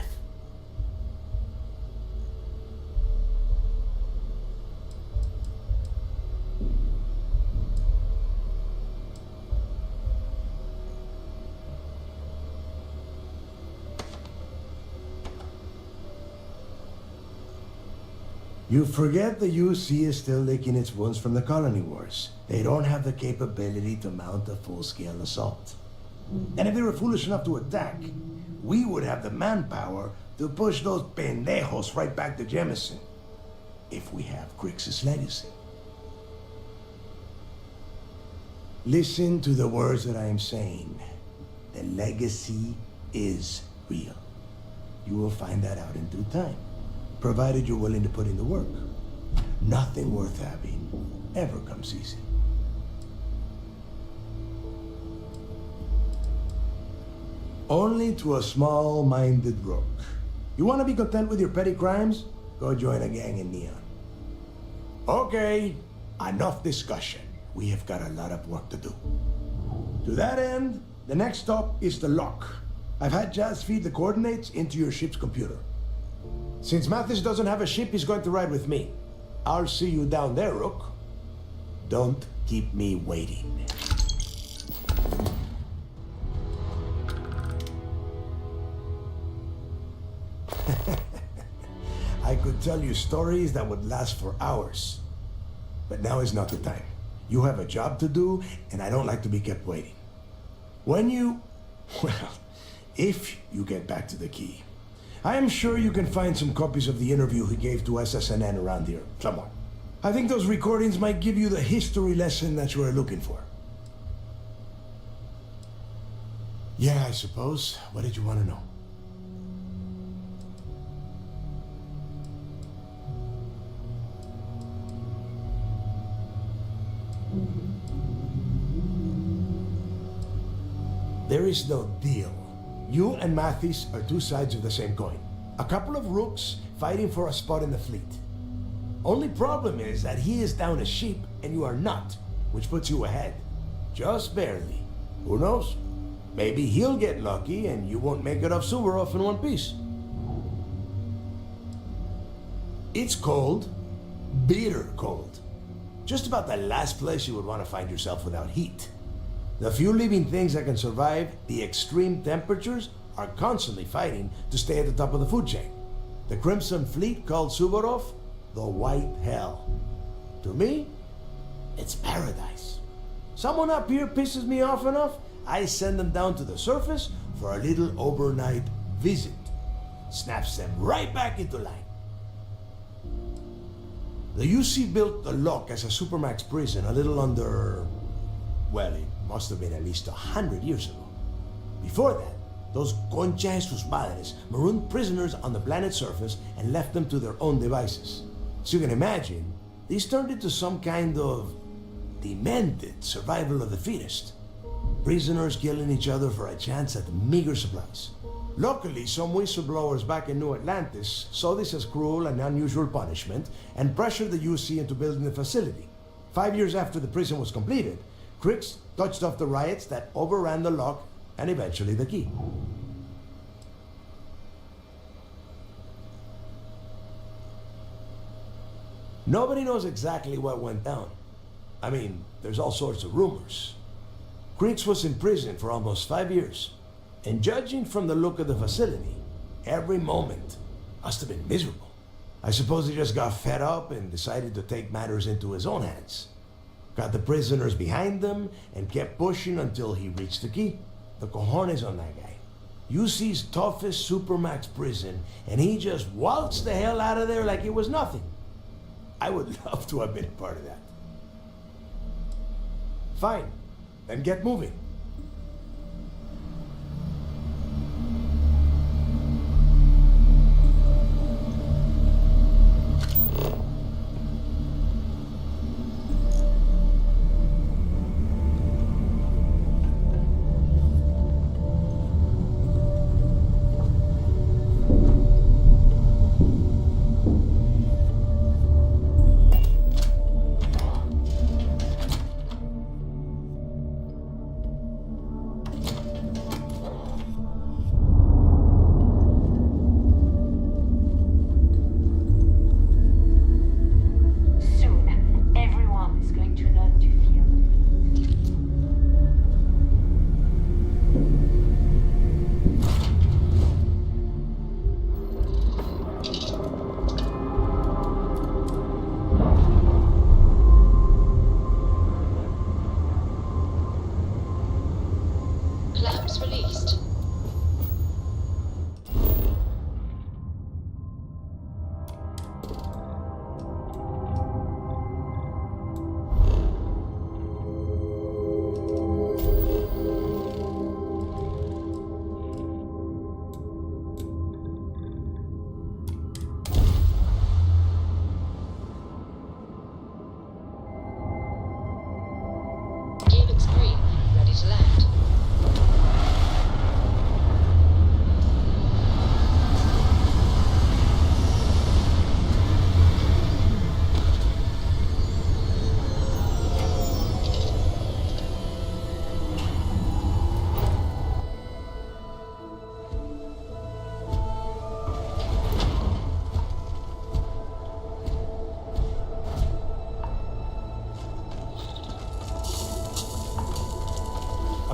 You forget the UC is still licking its wounds from the colony wars. They don't have the capability to mount a full-scale assault. And if they were foolish enough to attack, we would have the manpower to push those pendejos right back to Jemison. If we have Crix's legacy. Listen to the words that I am saying. The legacy is real. You will find that out in due time, provided you're willing to put in the work. Nothing worth having ever comes easy. Only to a small-minded rook. You want to be content with your petty crimes? Go join a gang in Neon. Okay, enough discussion. We have got a lot of work to do. To that end, the next stop is the lock. I've had Jazz feed the coordinates into your ship's computer. Since Mathis doesn't have a ship, he's going to ride with me. I'll see you down there, Rook. Don't keep me waiting. I could tell you stories that would last for hours. But now is not the time. You have a job to do, and I don't like to be kept waiting. If you get back to the key, I am sure you can find some copies of the interview he gave to SSNN around here, somewhere. I think those recordings might give you the history lesson that you are looking for. Yeah, I suppose. What did you want to know? There is no deal. You and Mathis are two sides of the same coin. A couple of rooks fighting for a spot in the fleet. Only problem is that he is down a sheep and you are not, which puts you ahead. Just barely. Who knows? Maybe he'll get lucky and you won't make it off Suvorov in one piece. It's cold. Bitter cold. Just about the last place you would want to find yourself without heat. The few living things that can survive the extreme temperatures are constantly fighting to stay at the top of the food chain. The Crimson Fleet called Suvorov the White Hell. To me, it's paradise. Someone up here pisses me off enough, I send them down to the surface for a little overnight visit. Snaps them right back into line. The UC built the Lock as a supermax prison a little under... well, it must have been at least 100 years ago. Before that, those concha de sus madres marooned prisoners on the planet's surface and left them to their own devices. So you can imagine, these turned into some kind of demented survival of the fittest. Prisoners killing each other for a chance at meager supplies. Luckily, some whistleblowers back in New Atlantis saw this as cruel and unusual punishment and pressured the UC into building the facility. 5 years after the prison was completed, Crix touched off the riots that overran the Lock and eventually the key. Nobody knows exactly what went down. I mean, there's all sorts of rumors. Crix was in prison for almost 5 years, and judging from the look of the facility, every moment must have been miserable. I suppose he just got fed up and decided to take matters into his own hands. Got the prisoners behind them and kept pushing until he reached the key. The cojones on that guy. UC's toughest supermax prison, and he just waltzed the hell out of there like it was nothing. I would love to have been a part of that. Fine, then get moving.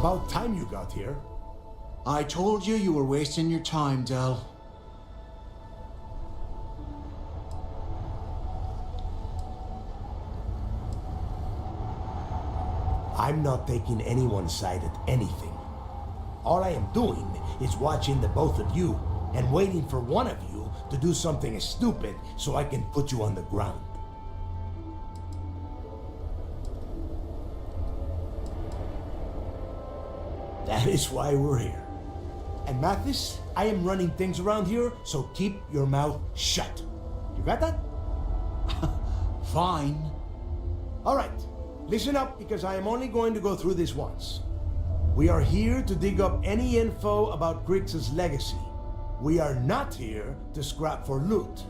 About time you got here. I told you you were wasting your time, Del. I'm not taking anyone's side at anything. All I am doing is watching the both of you and waiting for one of you to do something stupid so I can put you on the ground. That is why we're here. And Mathis, I am running things around here, so keep your mouth shut. You got that? Fine. All right, listen up because I am only going to go through this once. We are here to dig up any info about Grix's legacy. We are not here to scrap for loot.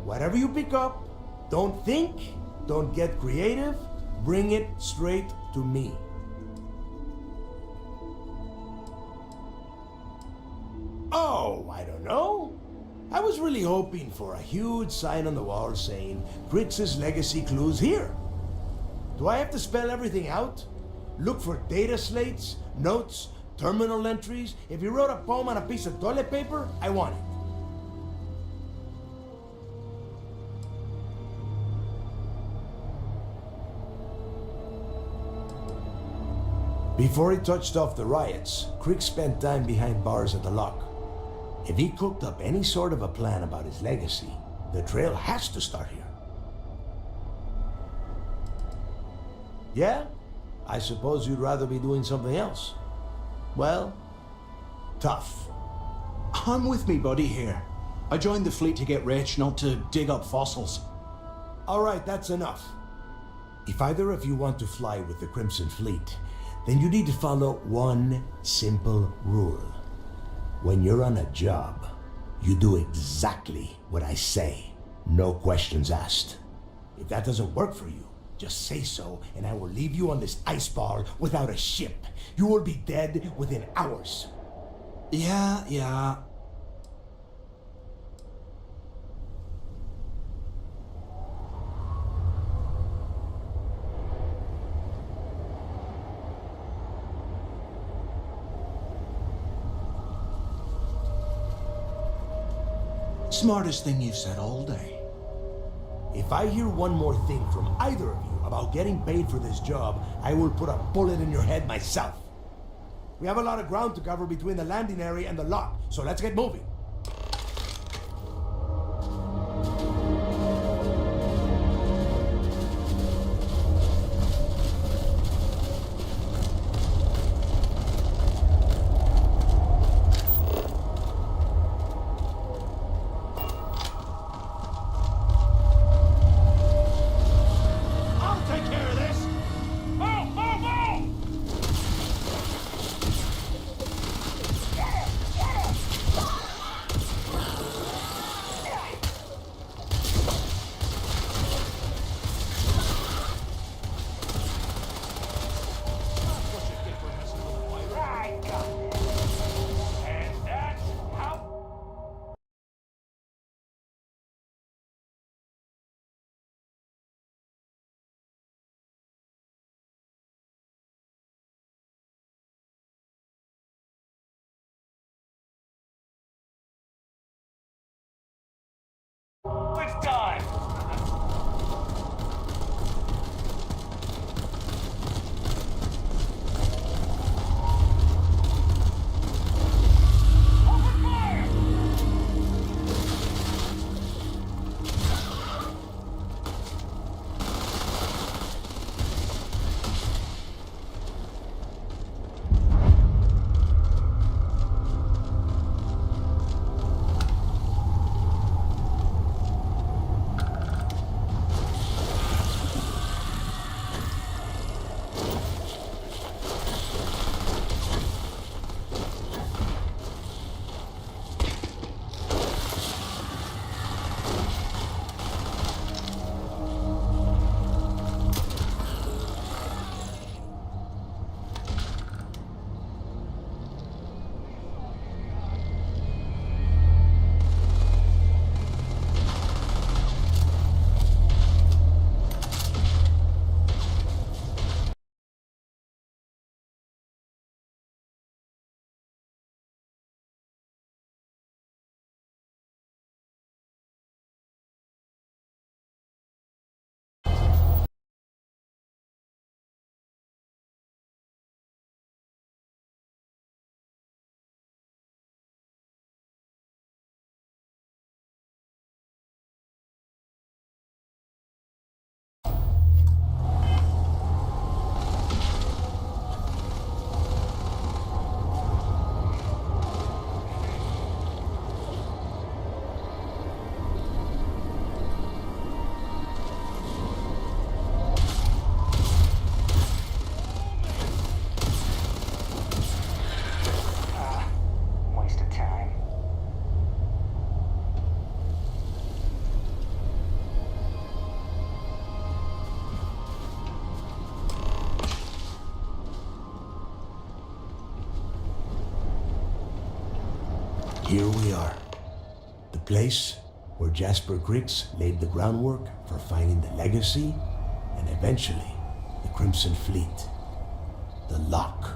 Whatever you pick up, don't think, don't get creative, bring it straight to me. Oh, I don't know. I was really hoping for a huge sign on the wall saying, Grix's legacy clues here. Do I have to spell everything out? Look for data slates, notes, terminal entries? If you wrote a poem on a piece of toilet paper, I want it. Before he touched off the riots, Crick spent time behind bars at the lock. If he cooked up any sort of a plan about his legacy, the trail has to start here. Yeah? I suppose you'd rather be doing something else. Well, tough. I'm with me, buddy, here. I joined the fleet to get rich, not to dig up fossils. All right, that's enough. If either of you want to fly with the Crimson Fleet, then you need to follow one simple rule. When you're on a job, you do exactly what I say. No questions asked. If that doesn't work for you, just say so, and I will leave you on this ice ball without a ship. You will be dead within hours. Yeah. Smartest thing you've said all day. If I hear one more thing from either of you about getting paid for this job, I will put a bullet in your head myself. We have a lot of ground to cover between the landing area and the lock, so let's get moving. Here we are. The place where Jasper Griggs laid the groundwork for finding the legacy and eventually the Crimson Fleet. The lock.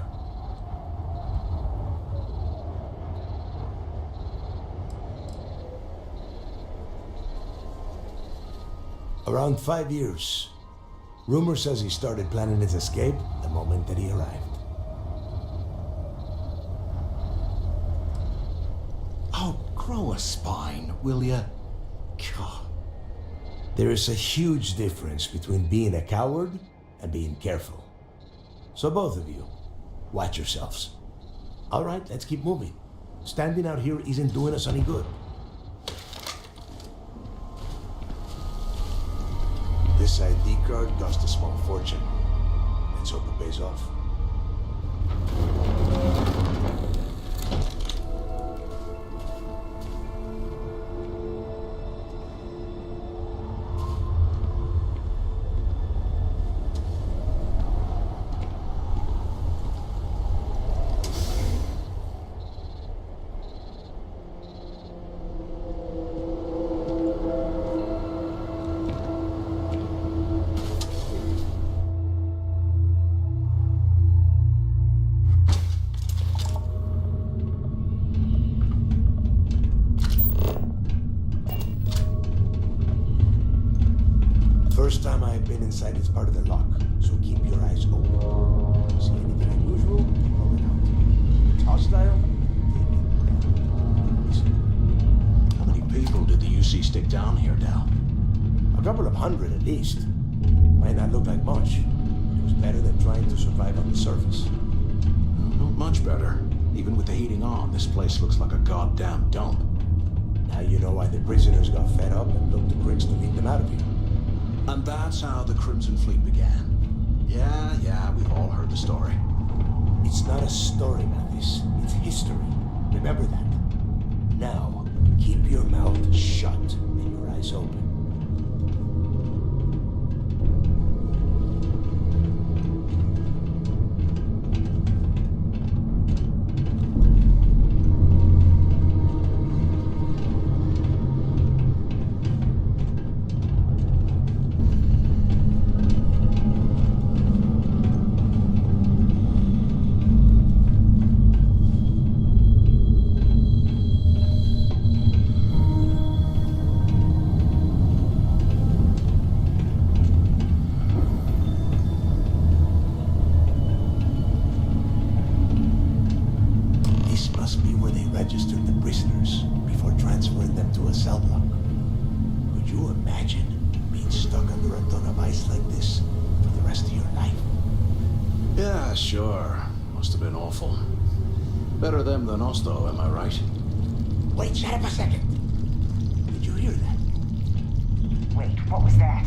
Around 5 years. Rumor says he started planning his escape the moment that he arrived. Oh, grow a spine, will ya? God. There is a huge difference between being a coward and being careful. So both of you, watch yourselves. All right, let's keep moving. Standing out here isn't doing us any good. This ID card cost a small fortune. Let's hope it pays off. First time I've been inside this part of the lock, so keep your eyes open. See anything unusual? Roll it out. It's hostile? How many people did the UC stick down here, Dal? A couple of hundred at least. Might not look like much, but it was better than trying to survive on the surface. Not much better. Even with the heating on, this place looks like a goddamn dump. Now you know why the prisoners got fed up and looked to Griggs to lead them out of here. And that's how the Crimson Fleet began. Yeah, we've all heard the story. It's not a story, Mathis. It's history. Remember that. Now, keep your mouth shut and your eyes open. Registered the prisoners before transferring them to a cell block. Could you imagine being stuck under a ton of ice like this for the rest of your life? Yeah, sure. Must have been awful. Better them than us, though, am I right? Wait, shut up a second. Did you hear that? Wait, what was that?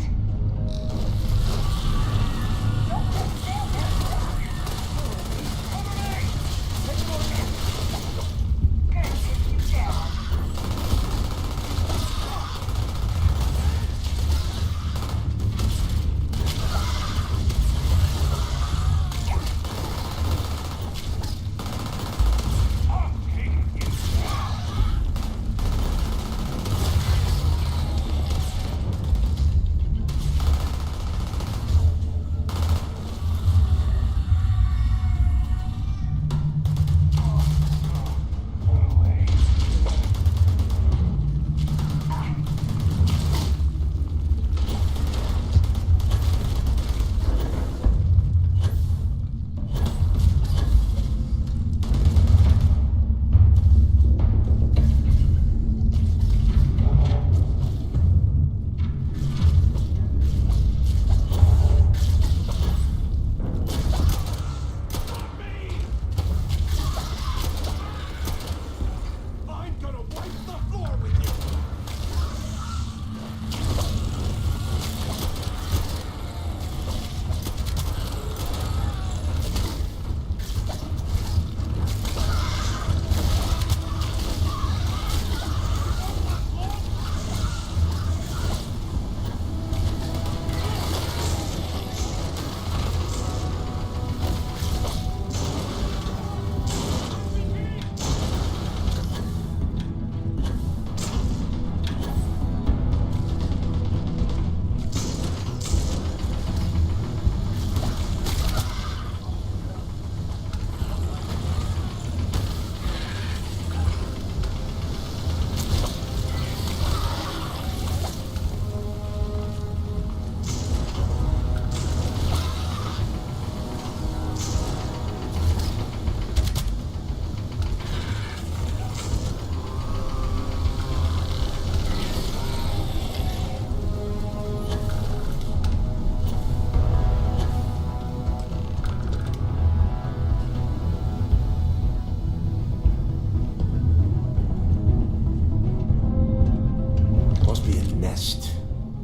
nest.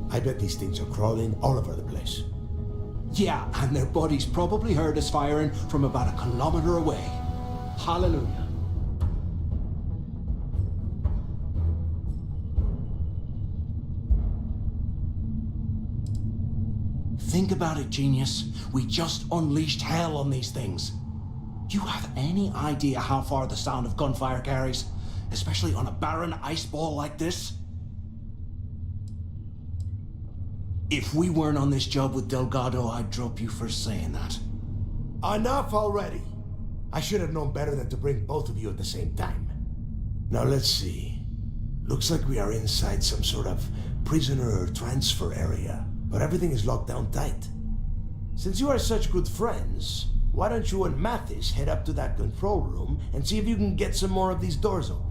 I bet these things are crawling all over the place. Yeah, and their buddies probably heard us firing from about 1 kilometer away. Hallelujah. Think about it, genius. We just unleashed hell on these things. You have any idea how far the sound of gunfire carries? Especially on a barren ice ball like this? If we weren't on this job with Delgado, I'd drop you for saying that. Enough already! I should have known better than to bring both of you at the same time. Now let's see. Looks like we are inside some sort of prisoner transfer area, but everything is locked down tight. Since you are such good friends, why don't you and Mathis head up to that control room and see if you can get some more of these doors open?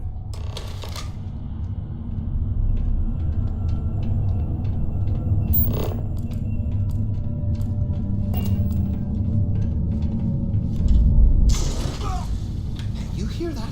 You hear that?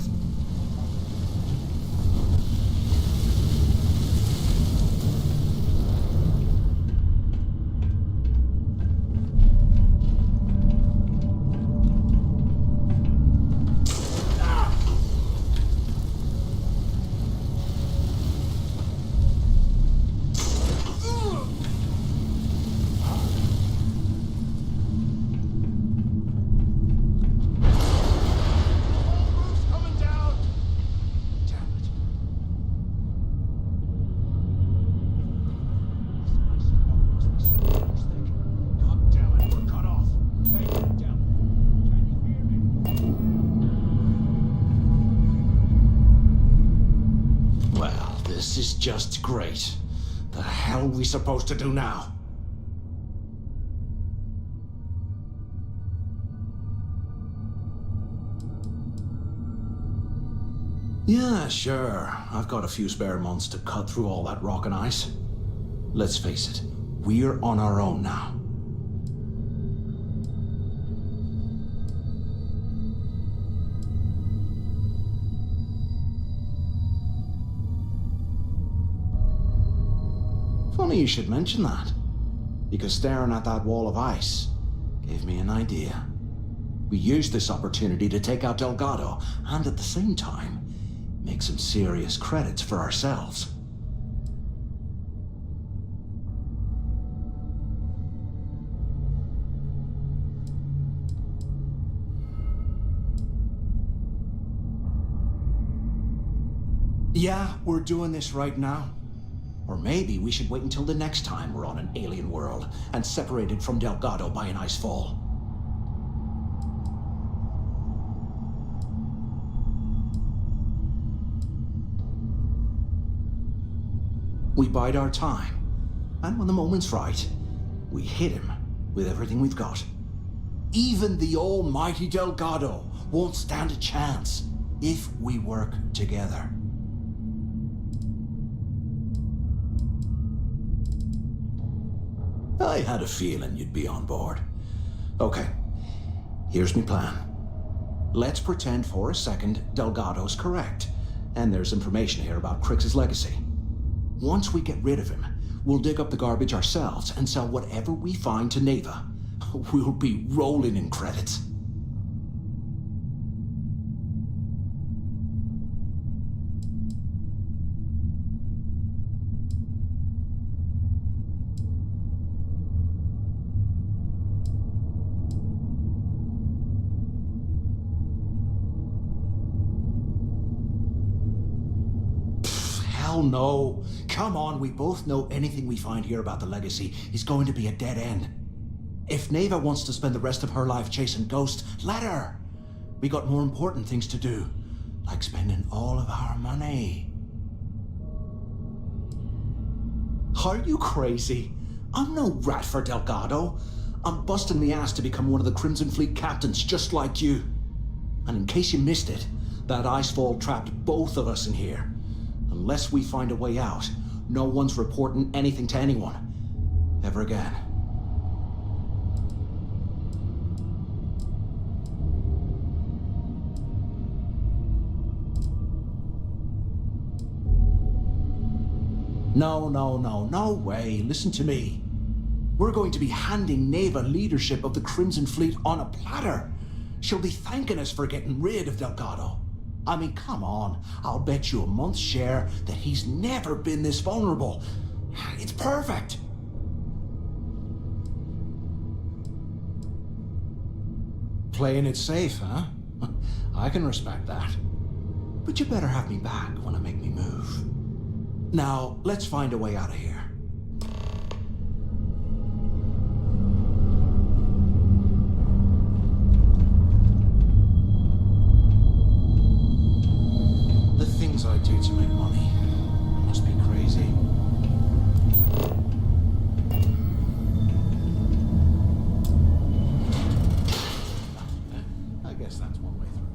This is just great. The hell are we supposed to do now? Yeah, sure. I've got a few spare months to cut through all that rock and ice. Let's face it, we're on our own now. Funny you should mention that, because staring at that wall of ice gave me an idea. We used this opportunity to take out Delgado, and at the same time, make some serious credits for ourselves. Yeah, we're doing this right now. Or maybe we should wait until the next time we're on an alien world and separated from Delgado by an ice fall. We bide our time, and when the moment's right, we hit him with everything we've got. Even the almighty Delgado won't stand a chance if we work together. I had a feeling you'd be on board. Okay, here's my plan. Let's pretend for a second Delgado's correct, and there's information here about Crix's legacy. Once we get rid of him, we'll dig up the garbage ourselves and sell whatever we find to Neva. We'll be rolling in credits. Hell no. Come on, we both know anything we find here about the legacy is going to be a dead end. If Neva wants to spend the rest of her life chasing ghosts, let her. We got more important things to do, like spending all of our money. Are you crazy? I'm no rat for Delgado. I'm busting the ass to become one of the Crimson Fleet captains just like you. And in case you missed it, that icefall trapped both of us in here. Unless we find a way out, no one's reporting anything to anyone. Ever again. No way. Listen to me. We're going to be handing Neva leadership of the Crimson Fleet on a platter. She'll be thanking us for getting rid of Delgado. I mean, come on. I'll bet you a month's share that he's never been this vulnerable. It's perfect. Playing it safe, huh? I can respect that. But you better have me back when I make me move. Now, let's find a way out of here. The things I do to make money must be crazy. I guess that's one way through.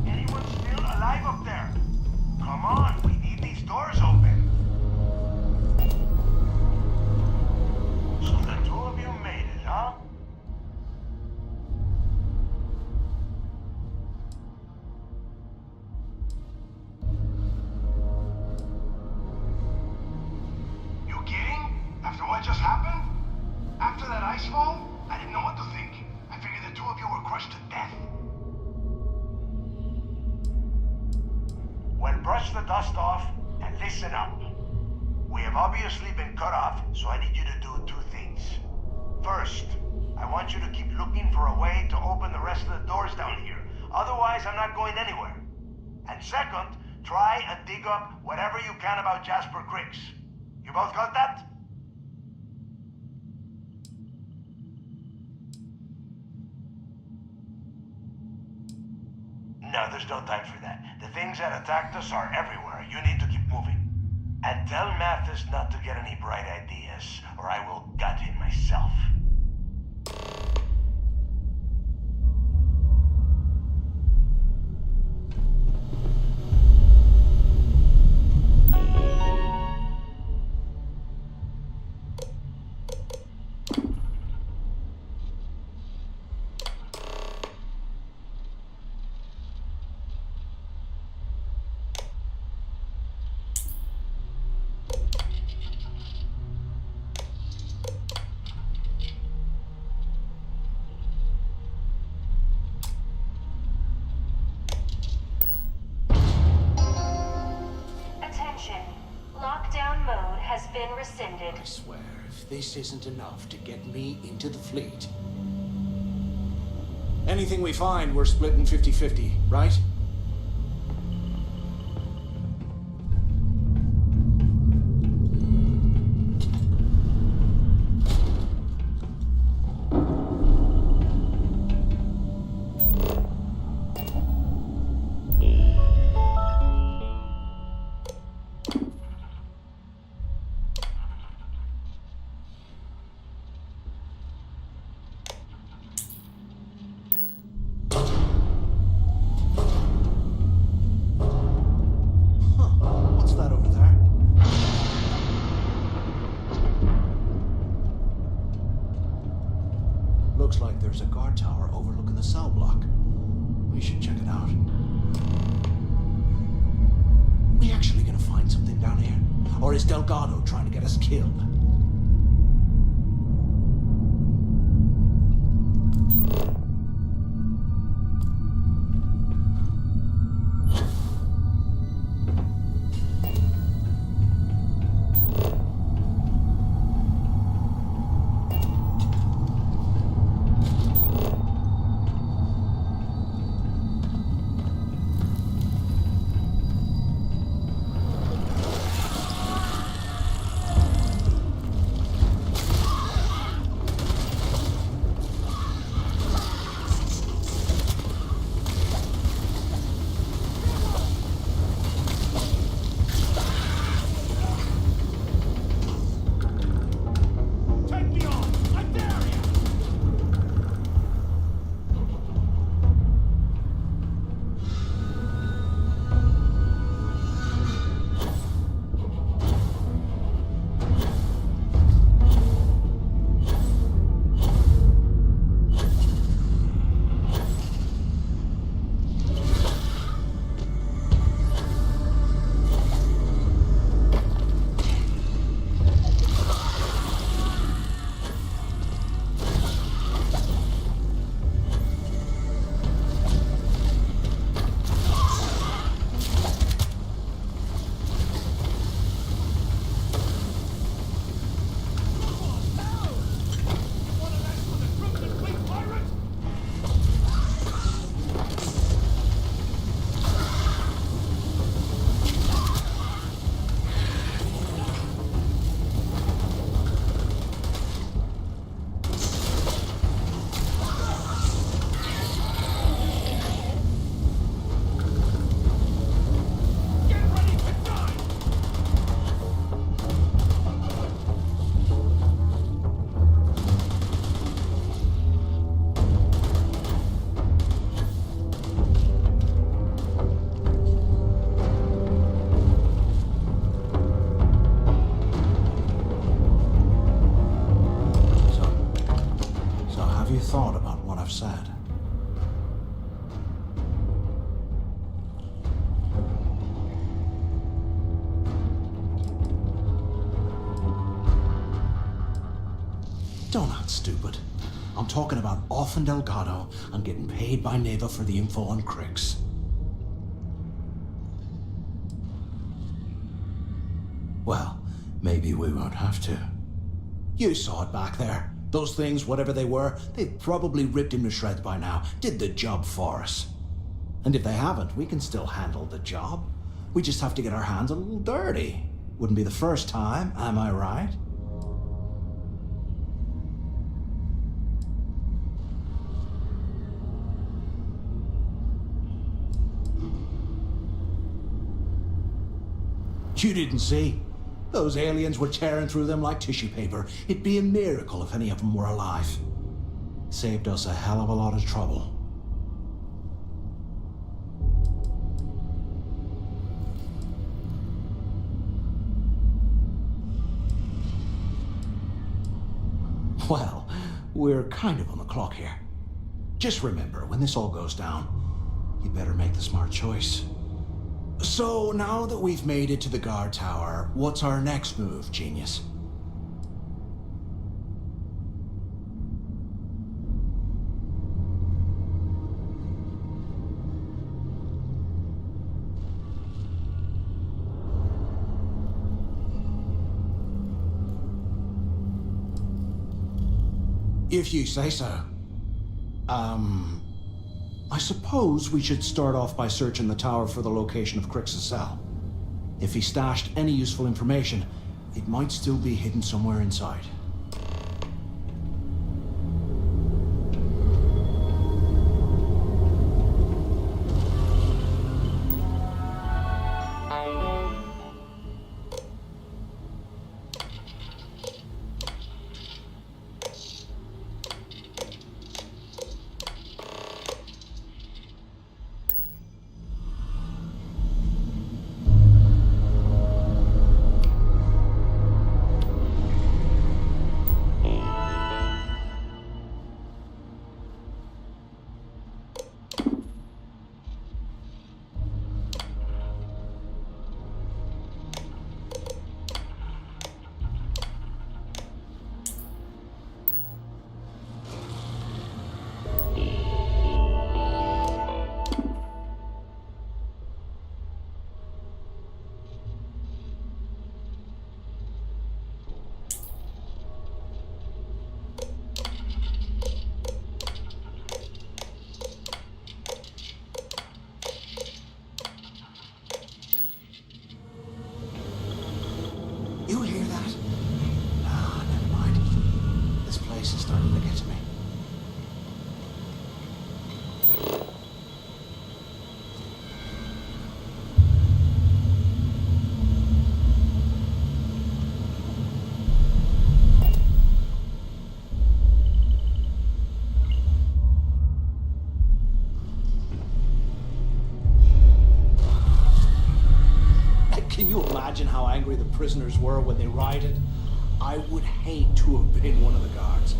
Anyone still alive up there? Come on, we need these doors open. So the two of you made it, huh? You kidding? After what just happened? After that ice fall? I didn't know what to think. I figured the two of you were crushed to death. Well, brush the dust off and listen up. We have obviously been cut off, so I need you to do two things. First, I want you to keep looking for a way to open the rest of the doors down here. Otherwise, I'm not going anywhere. And second, try and dig up whatever you can about Jasper Cricks. You both got that? No, there's no time for that. The things that attacked us are everywhere. You need to keep moving. And tell Mathis not to get any bright ideas, or I will gut him myself. Attention. Lockdown mode has been rescinded. I swear, if this isn't enough to get me into the fleet. Anything we find, we're splitting 50-50, right? What's that over there? Looks like there's a guard tower overlooking the cell block. We should check it out. We actually gonna find something down here? Or is Delgado trying to get us killed? Don't act stupid. I'm talking about off in Delgado and getting paid by Neva for the info on Crix. Well, maybe we won't have to. You saw it back there. Those things, whatever they were, they've probably ripped him to shreds by now. Did the job for us. And if they haven't, we can still handle the job. We just have to get our hands a little dirty. Wouldn't be the first time, am I right? You didn't see? Those aliens were tearing through them like tissue paper. It'd be a miracle if any of them were alive. Saved us a hell of a lot of trouble. Well, we're kind of on the clock here. Just remember, when this all goes down, you better make the smart choice. So, now that we've made it to the guard tower, what's our next move, genius? If you say so. I suppose we should start off by searching the tower for the location of Crix's cell. If he stashed any useful information, it might still be hidden somewhere inside. Can you imagine how angry the prisoners were when they rioted? I would hate to have been one of the guards.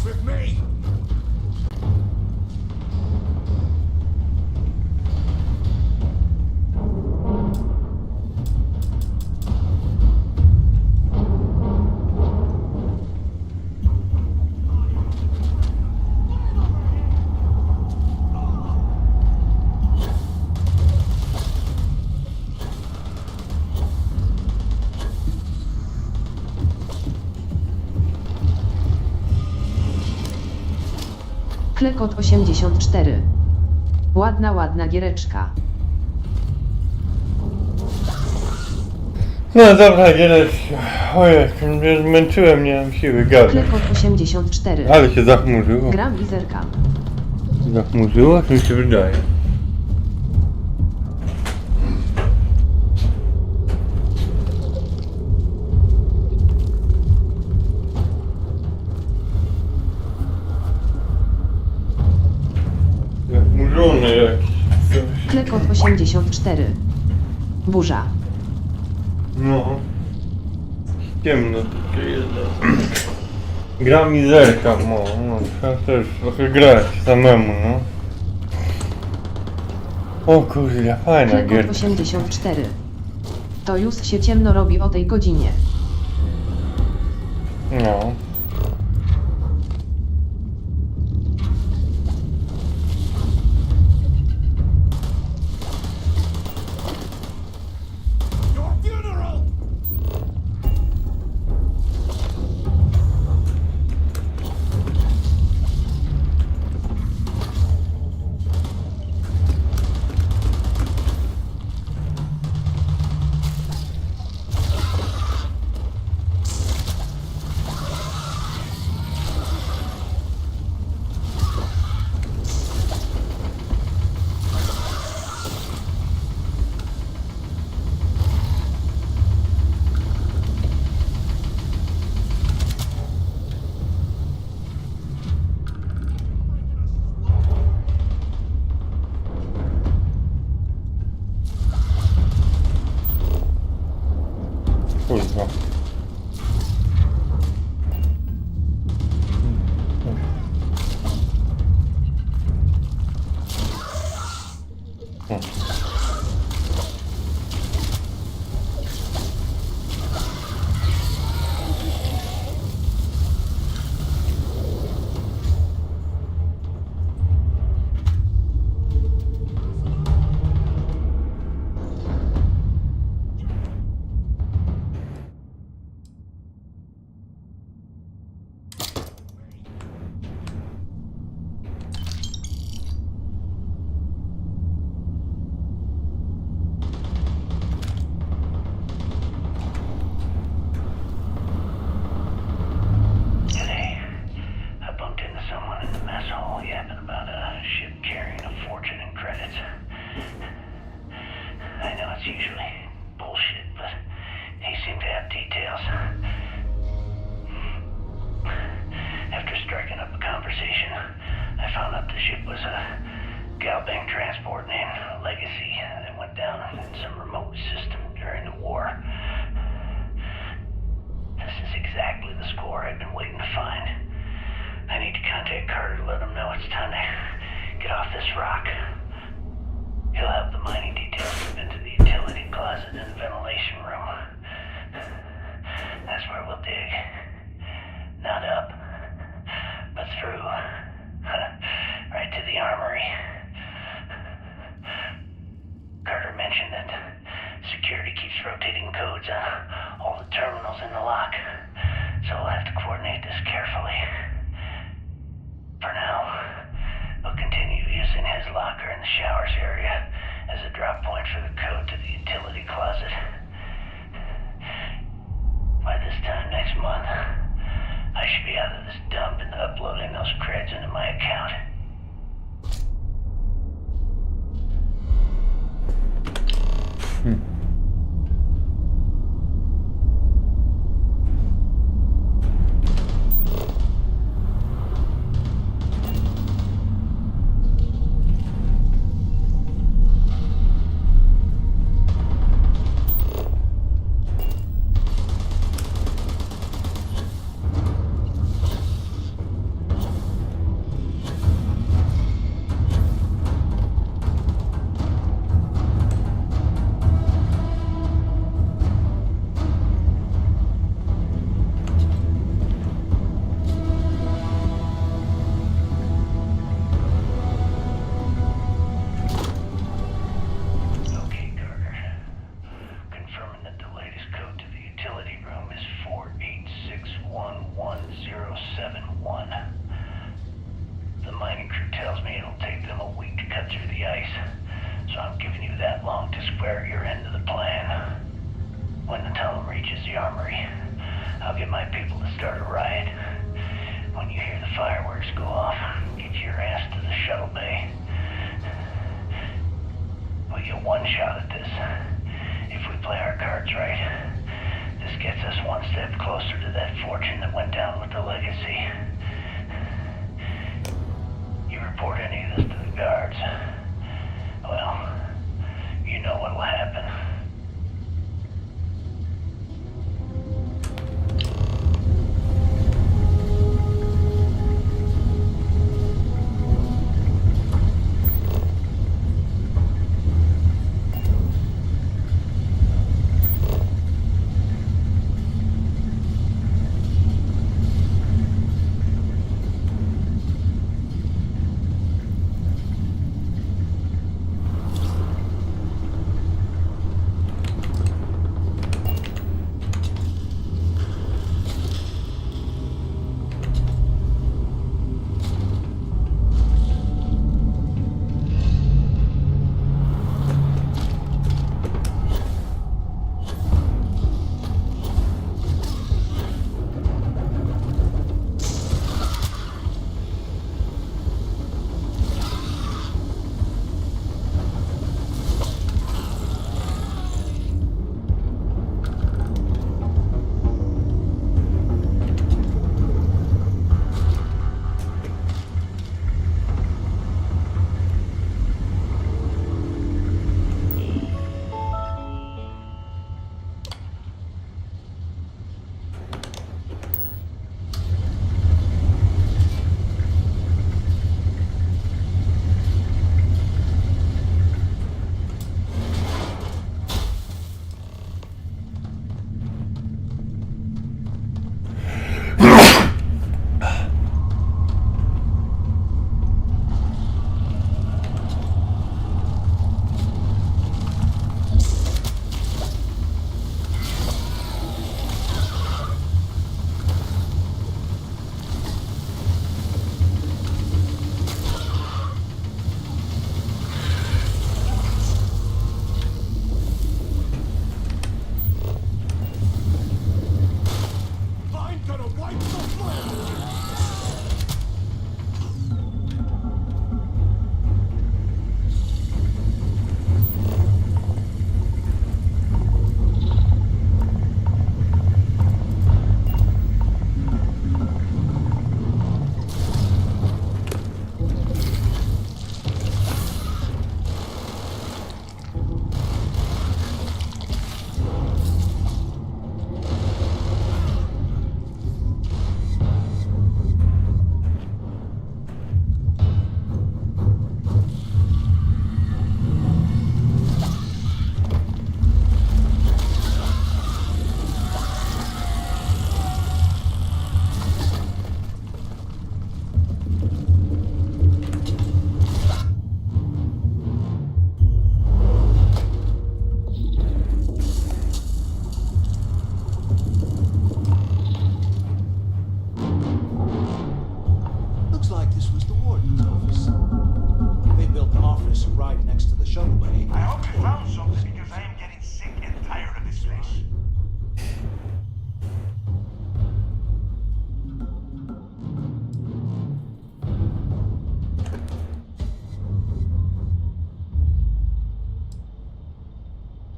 with me! Klekot 84. Ładna giereczka. No dobra, giereczka. Ojej, zmęczyłem, nie mam siły gadać. Klekot 84. Ale się zachmurzyło. Gram i zerkam. Zachmurzyło? Co mi się wydaje? Zachmurzony jakiś. Klekot 84. Burza. No. Ciemno tutaj jest. Gram i zerkam, no. Trzeba też trochę grać samemu, no. O kurde, fajna Klekot gierka. 84. To już się ciemno robi o tej godzinie. No. Kurwa. I should be out of ice, so I'm giving you that long to square your end of the plan. When the tunnel reaches the armory, I'll get my people to start a riot. When you hear the fireworks go off, get your ass to the shuttle bay. We get one shot at this. If we play our cards right, this gets us one step closer to that fortune that went down with the legacy. You report any of this to the guards, well, you know what'll happen.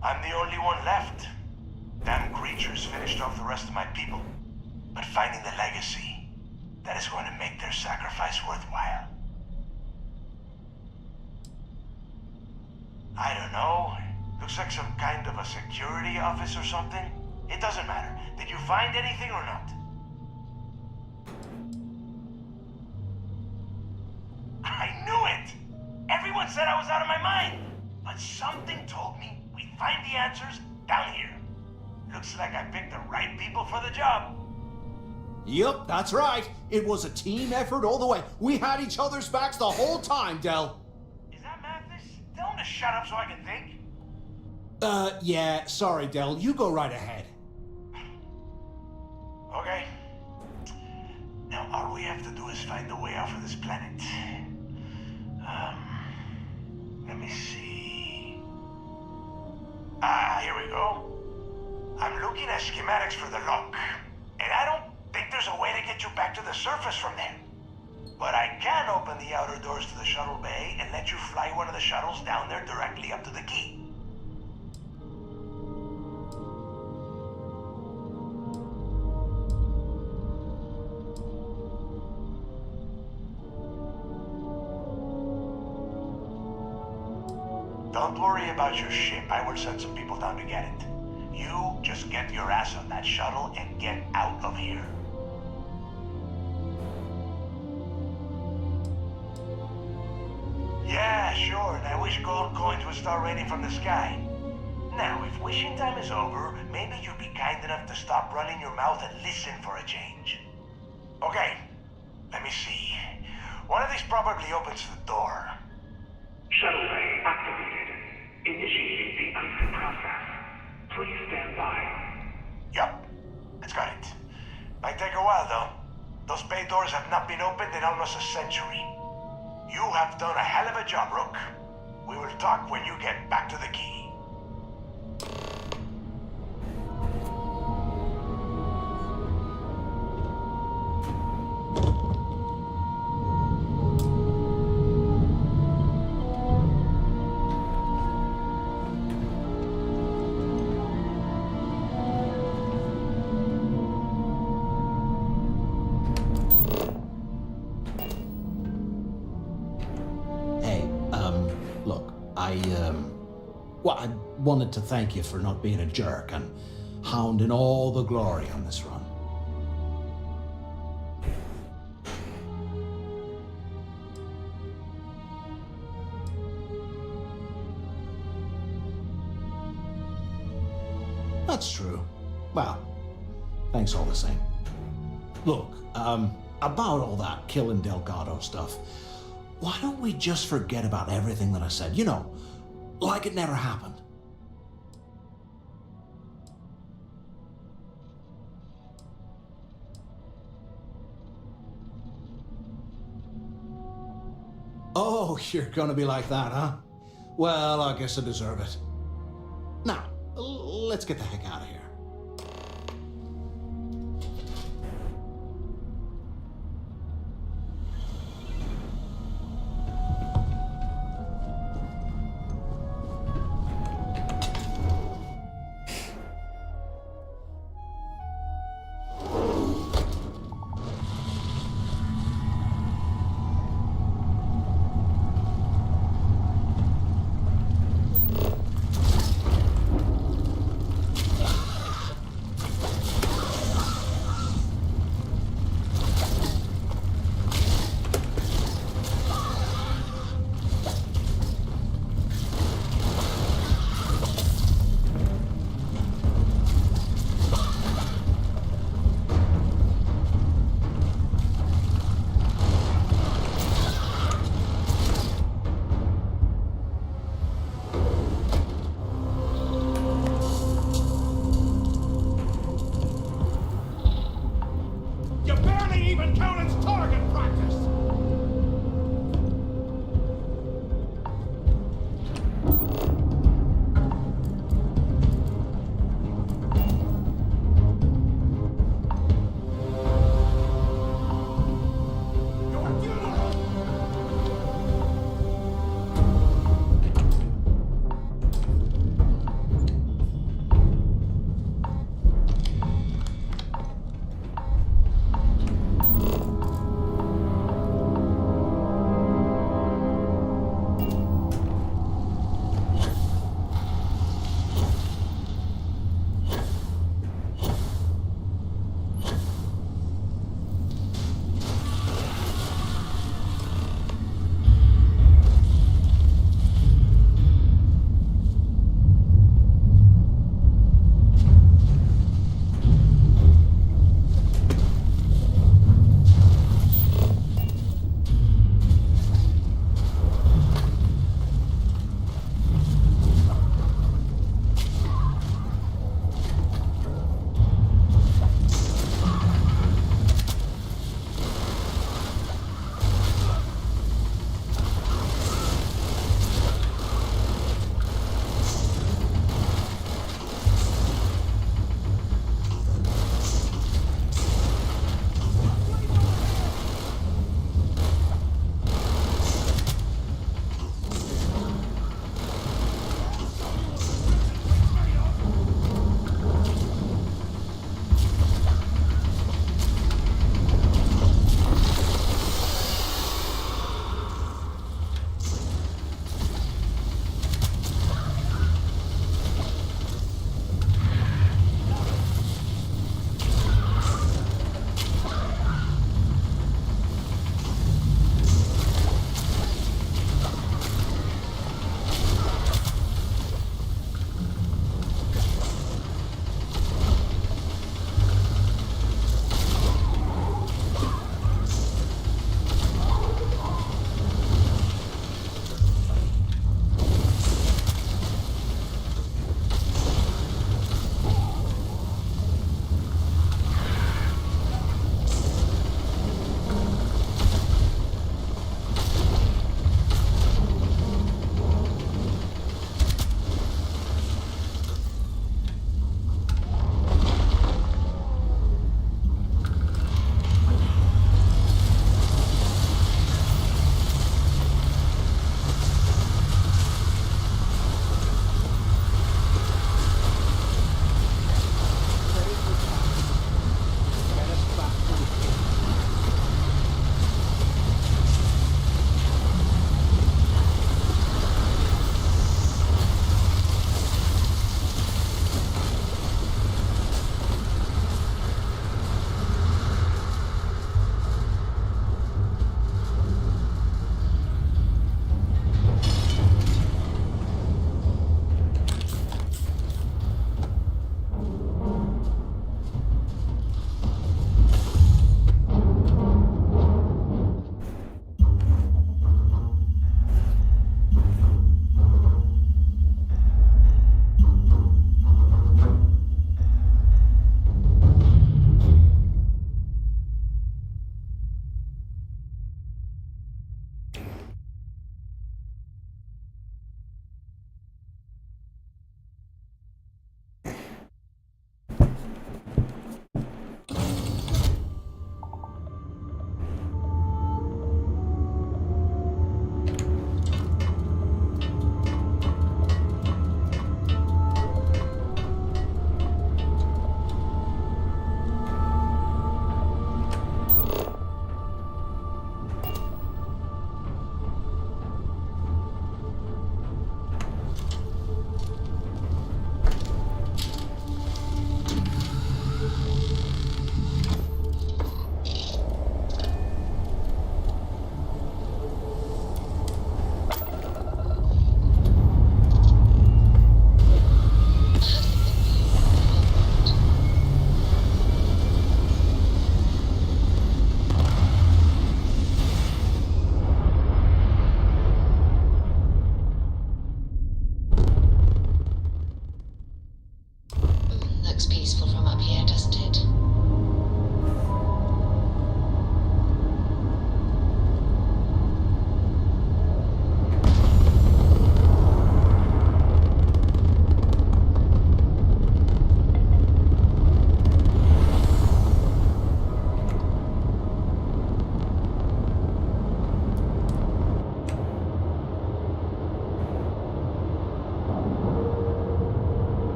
I'm the only one left. Damn creatures finished off the rest of my people. But finding the legacy, that is going to make their sacrifice worthwhile. I don't know. Looks like some kind of a security office or something. It doesn't matter. Did you find anything or not? I knew it! Everyone said I was out of my mind. But something told me we'd find the answers down here. Looks like I picked the right people for the job. Yep, that's right. It was a team effort all the way. We had each other's backs the whole time, Del. Is that Mathis? Tell him to shut up so I can think. Yeah, sorry, Del. You go right ahead. Okay. Now all we have to do is find a way off of this planet. Let me see. Here we go. I'm looking at schematics for the lock, and I don't think there's a way to get you back to the surface from there. But I can open the outer doors to the shuttle bay and let you fly one of the shuttles down there directly up to the key. Don't worry about your ship. I will send some people down to get it. You just get your ass on that shuttle and get out of here. Yeah, sure, and I wish gold coins would start raining from the sky. Now, if wishing time is over, maybe you'd be kind enough to stop running your mouth and listen for a change. Okay, let me see. One of these probably opens the door. Shuttle bay activated. Initiating the icing process. Please stand by. Yup, it's got it. Might take a while, though. Those bay doors have not been opened in almost a century. You have done a hell of a job, Rook. We will talk when you get back to the key. Well, I wanted to thank you for not being a jerk and hounding all the glory on this run. That's true. Well, thanks all the same. Look, about all that killing Delgado stuff, why don't we just forget about everything that I said? You know, like it never happened. Oh, you're gonna be like that, huh? Well, I guess I deserve it. Now, let's get the heck out of here.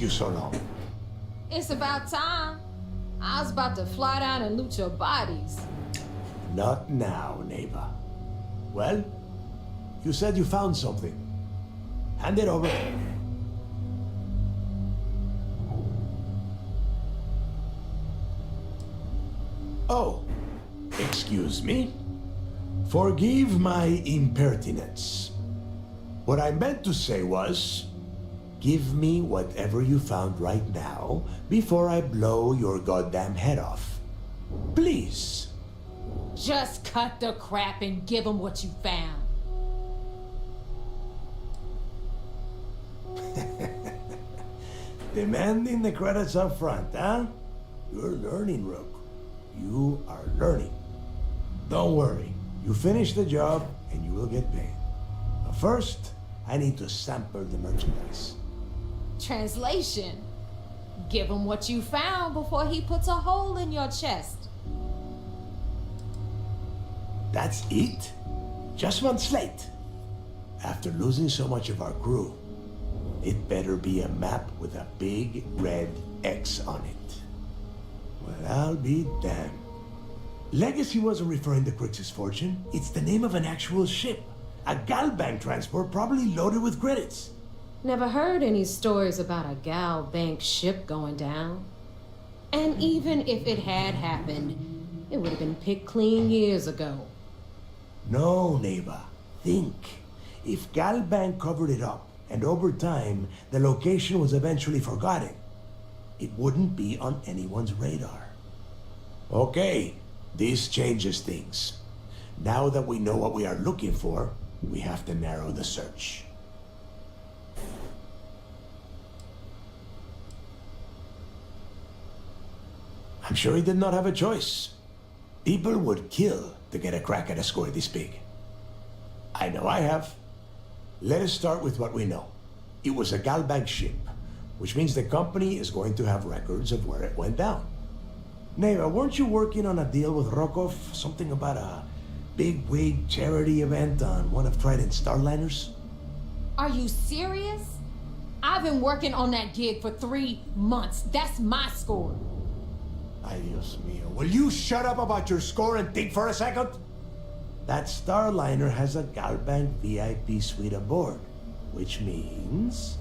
you so long? It's about time. I was about to fly down and loot your bodies. Not now, neighbor. Well, you said you found something. Hand it over. Oh, excuse me. Forgive my impertinence. What I meant to say was, give me whatever you found right now before I blow your goddamn head off. Please. Just cut the crap and give them what you found. Demanding the credits up front, huh? You're learning, Rook. You are learning. Don't worry. You finish the job and you will get paid. But first, I need to sample the merchandise. Translation. Give him what you found before he puts a hole in your chest. That's it? Just one slate? After losing so much of our crew, it better be a map with a big red X on it. Well, I'll be damned. Legacy wasn't referring to Crix's fortune. It's the name of an actual ship. A Galbank transport probably loaded with credits. Never heard any stories about a Gal Bank ship going down. And even if it had happened, it would have been picked clean years ago. No, neighbor. Think. If Galbank covered it up, and over time, the location was eventually forgotten, it wouldn't be on anyone's radar. Okay, this changes things. Now that we know what we are looking for, we have to narrow the search. I'm sure he did not have a choice. People would kill to get a crack at a score this big. I know I have. Let us start with what we know. It was a Galbank ship, which means the company is going to have records of where it went down. Neva, weren't you working on a deal with Rokov? Something about a big wig charity event on one of Trident's starliners? Are you serious? I've been working on that gig for 3 months. That's my score. Ay, Dios mío. Will you shut up about your score and think for a second? That starliner has a Galbank VIP suite aboard, which means...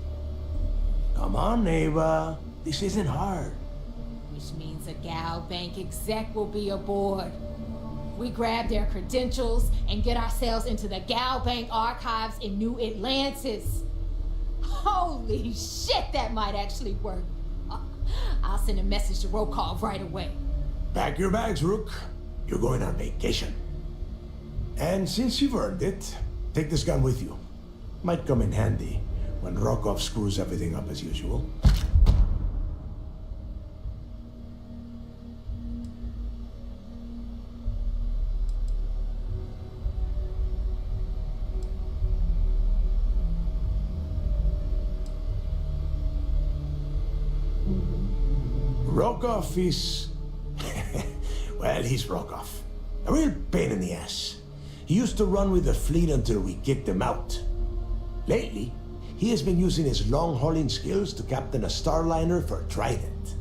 Come on, Neva. This isn't hard. Which means a Gal Bank exec will be aboard. We grab their credentials and get ourselves into the Gal Bank archives in New Atlantis. Holy shit, that might actually work. I'll send a message to Rokov right away. Pack your bags, Rook. You're going on vacation. And since you've earned it, take this gun with you. Might come in handy when Rokov screws everything up as usual. Rokov is... well, he's Rokov. A real pain in the ass. He used to run with the fleet until we kicked him out. Lately, he has been using his long-hauling skills to captain a starliner for Trident.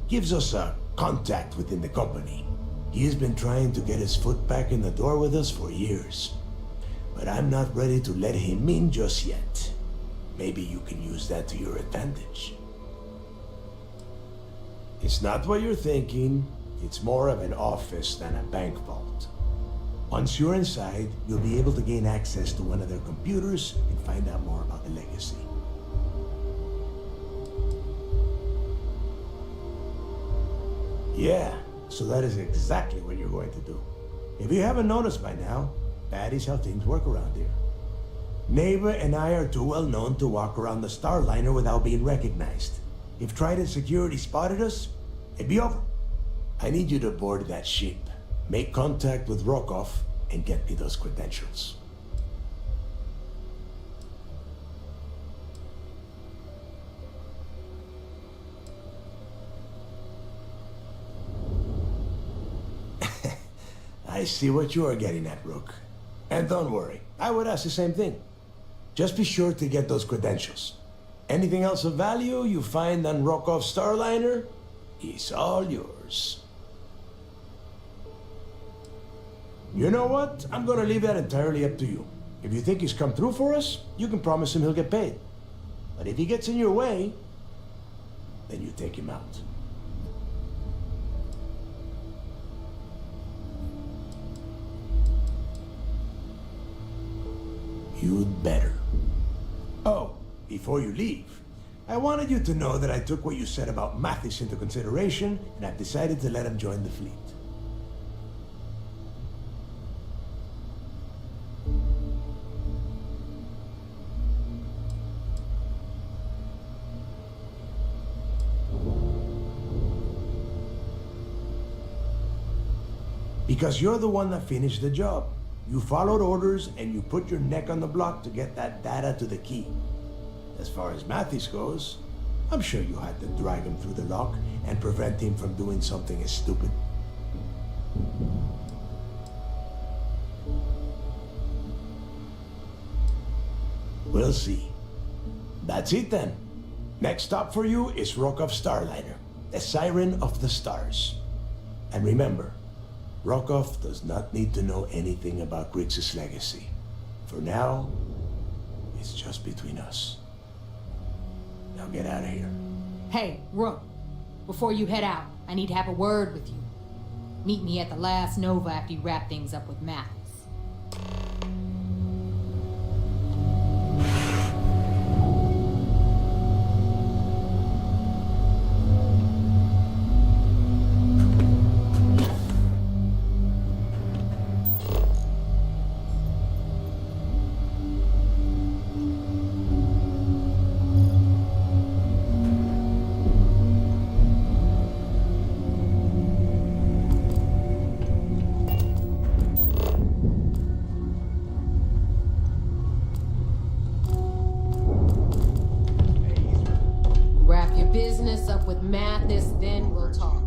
Gives us a contact within the company. He has been trying to get his foot back in the door with us for years. But I'm not ready to let him in just yet. Maybe you can use that to your advantage. It's not what you're thinking. It's more of an office than a bank vault. Once you're inside, you'll be able to gain access to one of their computers and find out more about the legacy. Yeah, so that is exactly what you're going to do. If you haven't noticed by now, that is how things work around here. Neva and I are too well known to walk around the starliner without being recognized. If Trident Security spotted us, it'd be over. I need you to board that ship, make contact with Rokov, and get me those credentials. I see what you are getting at, Rook. And don't worry, I would ask the same thing. Just be sure to get those credentials. Anything else of value you find on Rokoff's Starliner is all yours. You know what? I'm gonna leave that entirely up to you. If you think he's come through for us, you can promise him he'll get paid. But if he gets in your way, then you take him out. You'd better. Oh, before you leave, I wanted you to know that I took what you said about Mathis into consideration, and I've decided to let him join the fleet. Because you're the one that finished the job. You followed orders and you put your neck on the block to get that data to the key. As far as Mathis goes, I'm sure you had to drag him through the lock and prevent him from doing something as stupid. We'll see. That's it then. Next stop for you is Rokoff's Starliner, the Siren of the Stars. And remember, Rokoff does not need to know anything about Griggs' legacy. For now, it's just between us. Now get out of here. Hey, Rook, before you head out, I need to have a word with you. Meet me at the last Nova after you wrap things up with Mathis. Business up with Mathis, then we'll talk.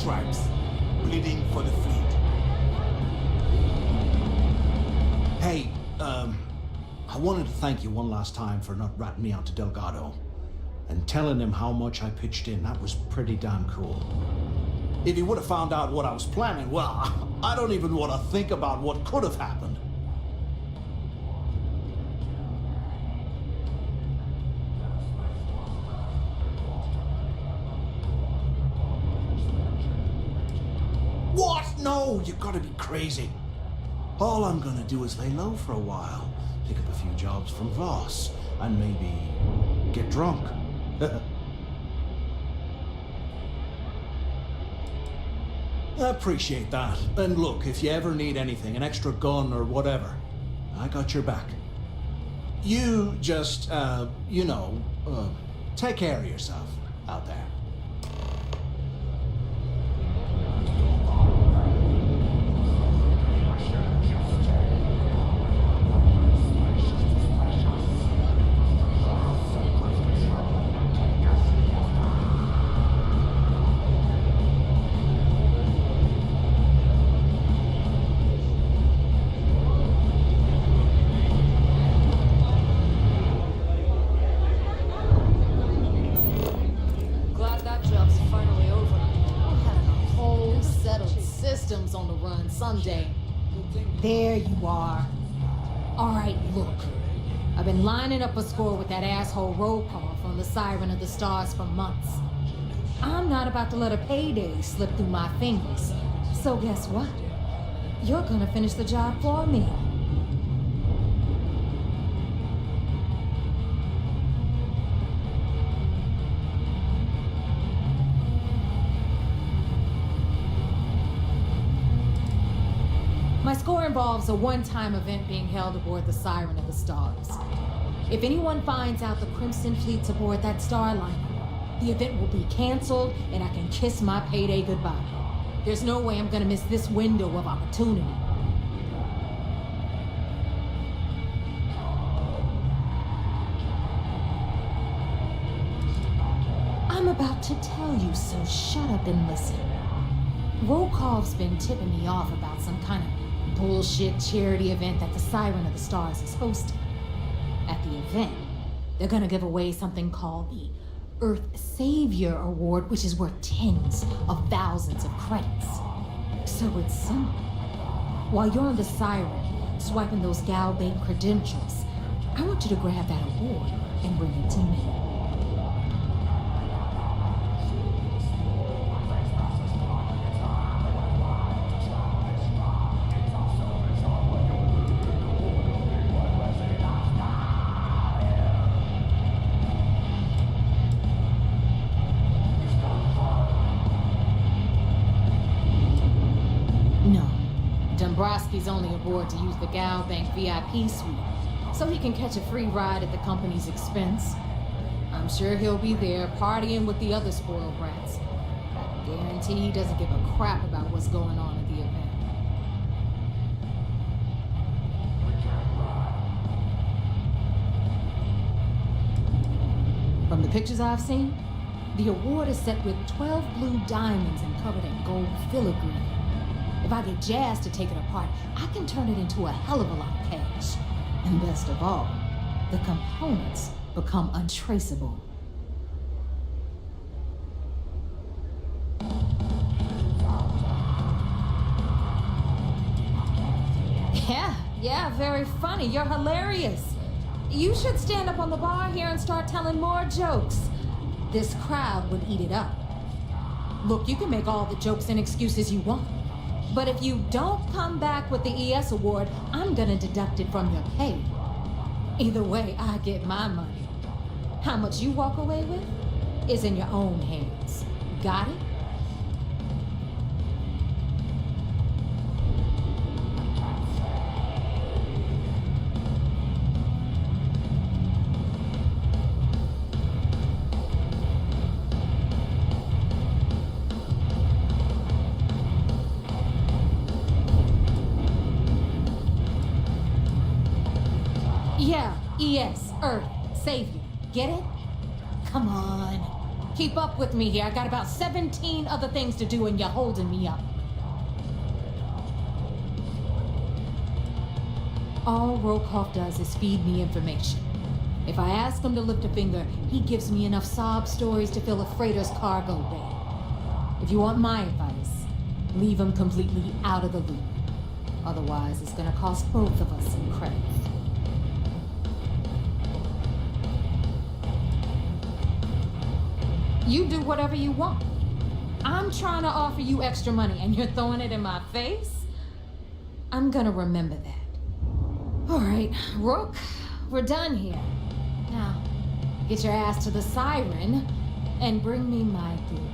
stripes, bleeding for the fleet. Hey, I wanted to thank you one last time for not ratting me out to Delgado and telling him how much I pitched in. That was pretty damn cool. If he would have found out what I was planning, well, I don't even want to think about what could have happened. What? No, you gotta be crazy. All I'm gonna do is lay low for a while, pick up a few jobs from Voss, and maybe get drunk. I appreciate that. And look, if you ever need anything, an extra gun or whatever, I got your back. You just, take care of yourself out there. On the run someday. There you are. All right, look. I've been lining up a score with that asshole roll call from the Siren of the Stars for months. I'm not about to let a payday slip through my fingers. So guess what? You're gonna finish the job for me. My score involves a one-time event being held aboard the Siren of the Stars. If anyone finds out the Crimson Fleet's aboard that starliner, the event will be canceled and I can kiss my payday goodbye. There's no way I'm gonna miss this window of opportunity. I'm about to tell you, so shut up and listen. Rokov's been tipping me off about some kind of bullshit charity event that the Siren of the Stars is hosting. At the event, they're gonna give away something called the Earth Savior Award, which is worth tens of thousands of credits. So it's simple. While you're on the Siren, swiping those gal-bait credentials, I want you to grab that award and bring it to me. Dombrowski's only aboard to use the Gal Bank VIP suite, so he can catch a free ride at the company's expense. I'm sure he'll be there partying with the other spoiled brats. I guarantee he doesn't give a crap about what's going on at the event. From the pictures I've seen, the award is set with 12 blue diamonds and covered in gold filigree. If I get jazzed to take it apart, I can turn it into a hell of a lot of cash. And best of all, the components become untraceable. Yeah, very funny. You're hilarious. You should stand up on the bar here and start telling more jokes. This crowd would eat it up. Look, you can make all the jokes and excuses you want. But if you don't come back with the ES award, I'm gonna deduct it from your pay. Either way, I get my money. How much you walk away with is in your own hands. Got it? Yeah, ES, Earth, Savior. Get it? Come on. Keep up with me here. I got about 17 other things to do and you're holding me up. All Rokoff does is feed me information. If I ask him to lift a finger, he gives me enough sob stories to fill a freighter's cargo bay. If you want my advice, leave him completely out of the loop. Otherwise, it's gonna cost both of us some credits. You do whatever you want. I'm trying to offer you extra money and you're throwing it in my face? I'm gonna remember that. All right, Rook, we're done here. Now, get your ass to the siren and bring me my goods.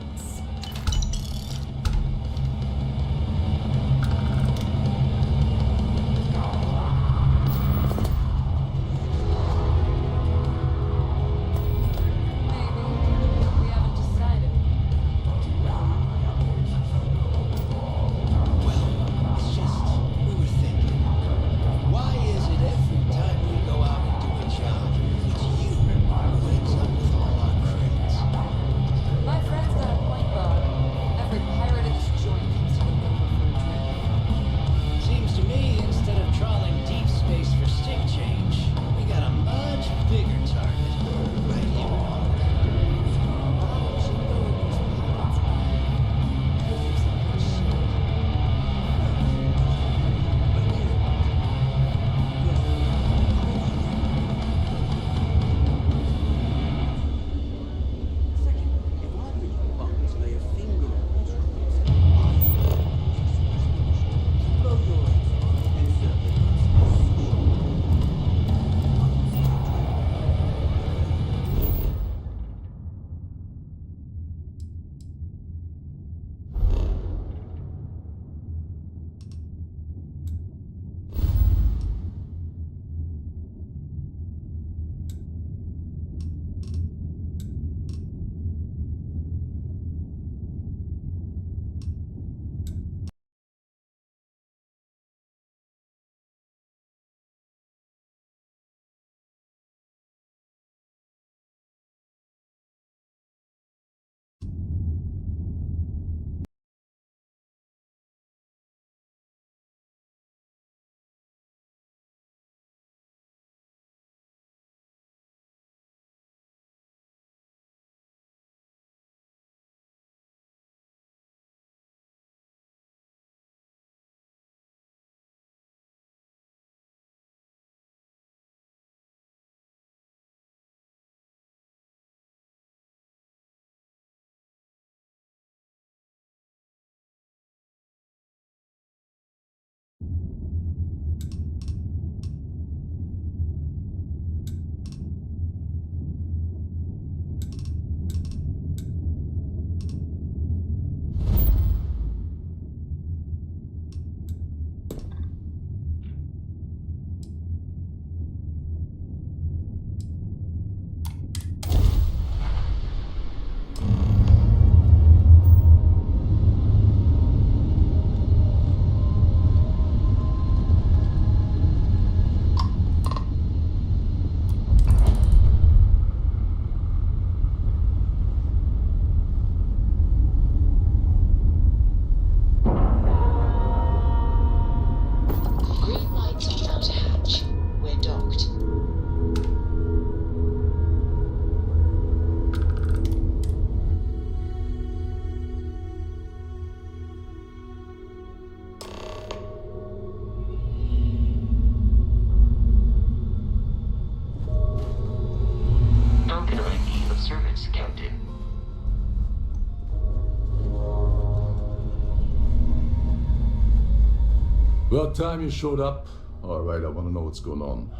About time you showed up. All right, I want to know what's going on.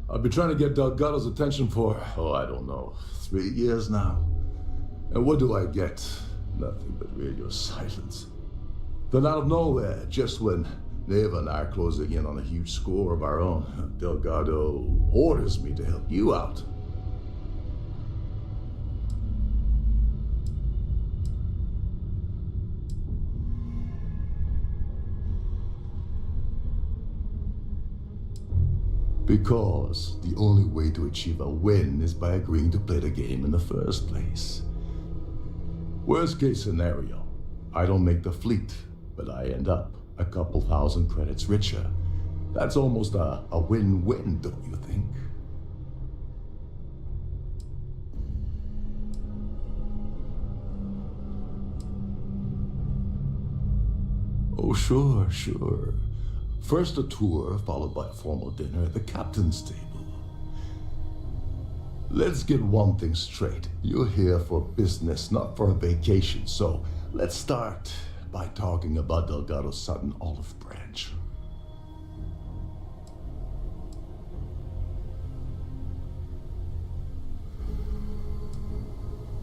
I've been trying to get Delgado's attention for, I don't know, 3 years now. And what do I get? Nothing but radio silence. Then out of nowhere, just when Neva and I are closing in on a huge score of our own, Delgado orders me to help you out. Because the only way to achieve a win is by agreeing to play the game in the first place. Worst case scenario, I don't make the fleet, but I end up a couple thousand credits richer. That's almost a win-win, don't you think? Oh, sure, sure. First a tour, followed by a formal dinner at the captain's table. Let's get one thing straight. You're here for business, not for a vacation, so let's start by talking about Delgado's Sudden Olive Branch.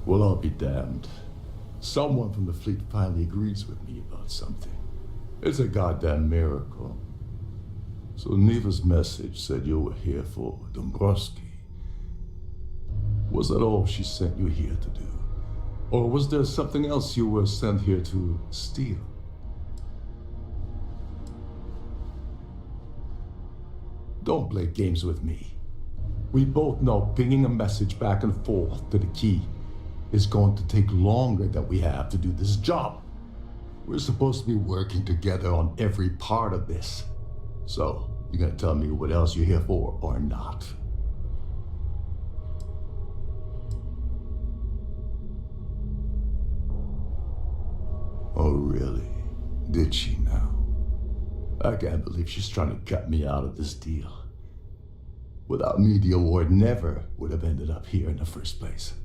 Well, I'll be damned. Someone from the fleet finally agrees with me about something. It's a goddamn miracle. So Neva's message said you were here for Dombrowski. Was that all she sent you here to do? Or was there something else you were sent here to steal? Don't play games with me. We both know pinging a message back and forth to the key is going to take longer than we have to do this job. We're supposed to be working together on every part of this. So, you gonna tell me what else you're here for or not? Oh, really? Did she now? I can't believe she's trying to cut me out of this deal. Without me, the award never would have ended up here in the first place.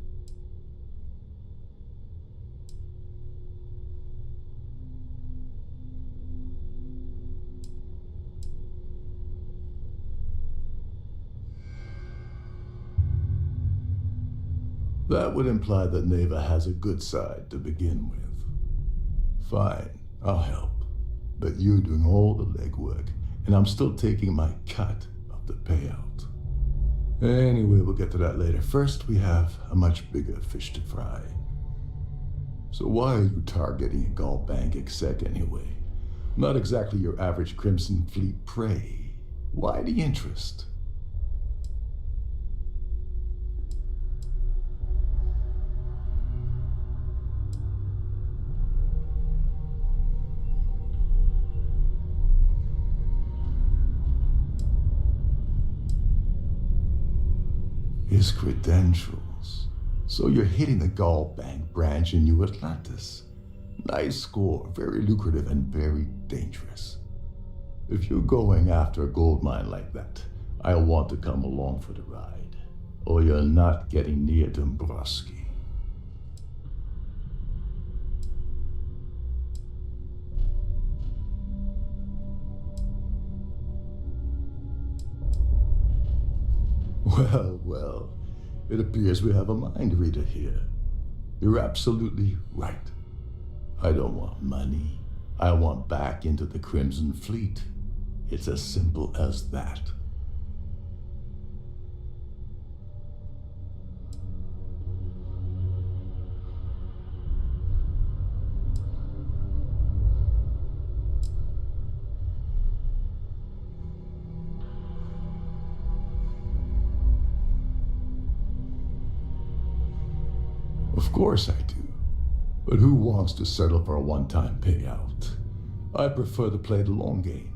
That would imply that Neva has a good side to begin with. Fine, I'll help. But you're doing all the legwork, and I'm still taking my cut of the payout. Anyway, we'll get to that later. First, we have a much bigger fish to fry. So why are you targeting a Gall Bank exec anyway? Not exactly your average Crimson Fleet prey. Why the interest? His credentials. So you're hitting the Gall Bank branch in New Atlantis. Nice score, very lucrative and very dangerous. If you're going after a gold mine like that, I'll want to come along for the ride. Or you're not getting near Dombrowski. Well, it appears we have a mind reader here. You're absolutely right. I don't want money. I want back into the Crimson Fleet. It's as simple as that. Of course I do. But who wants to settle for a one-time payout? I prefer to play the long game.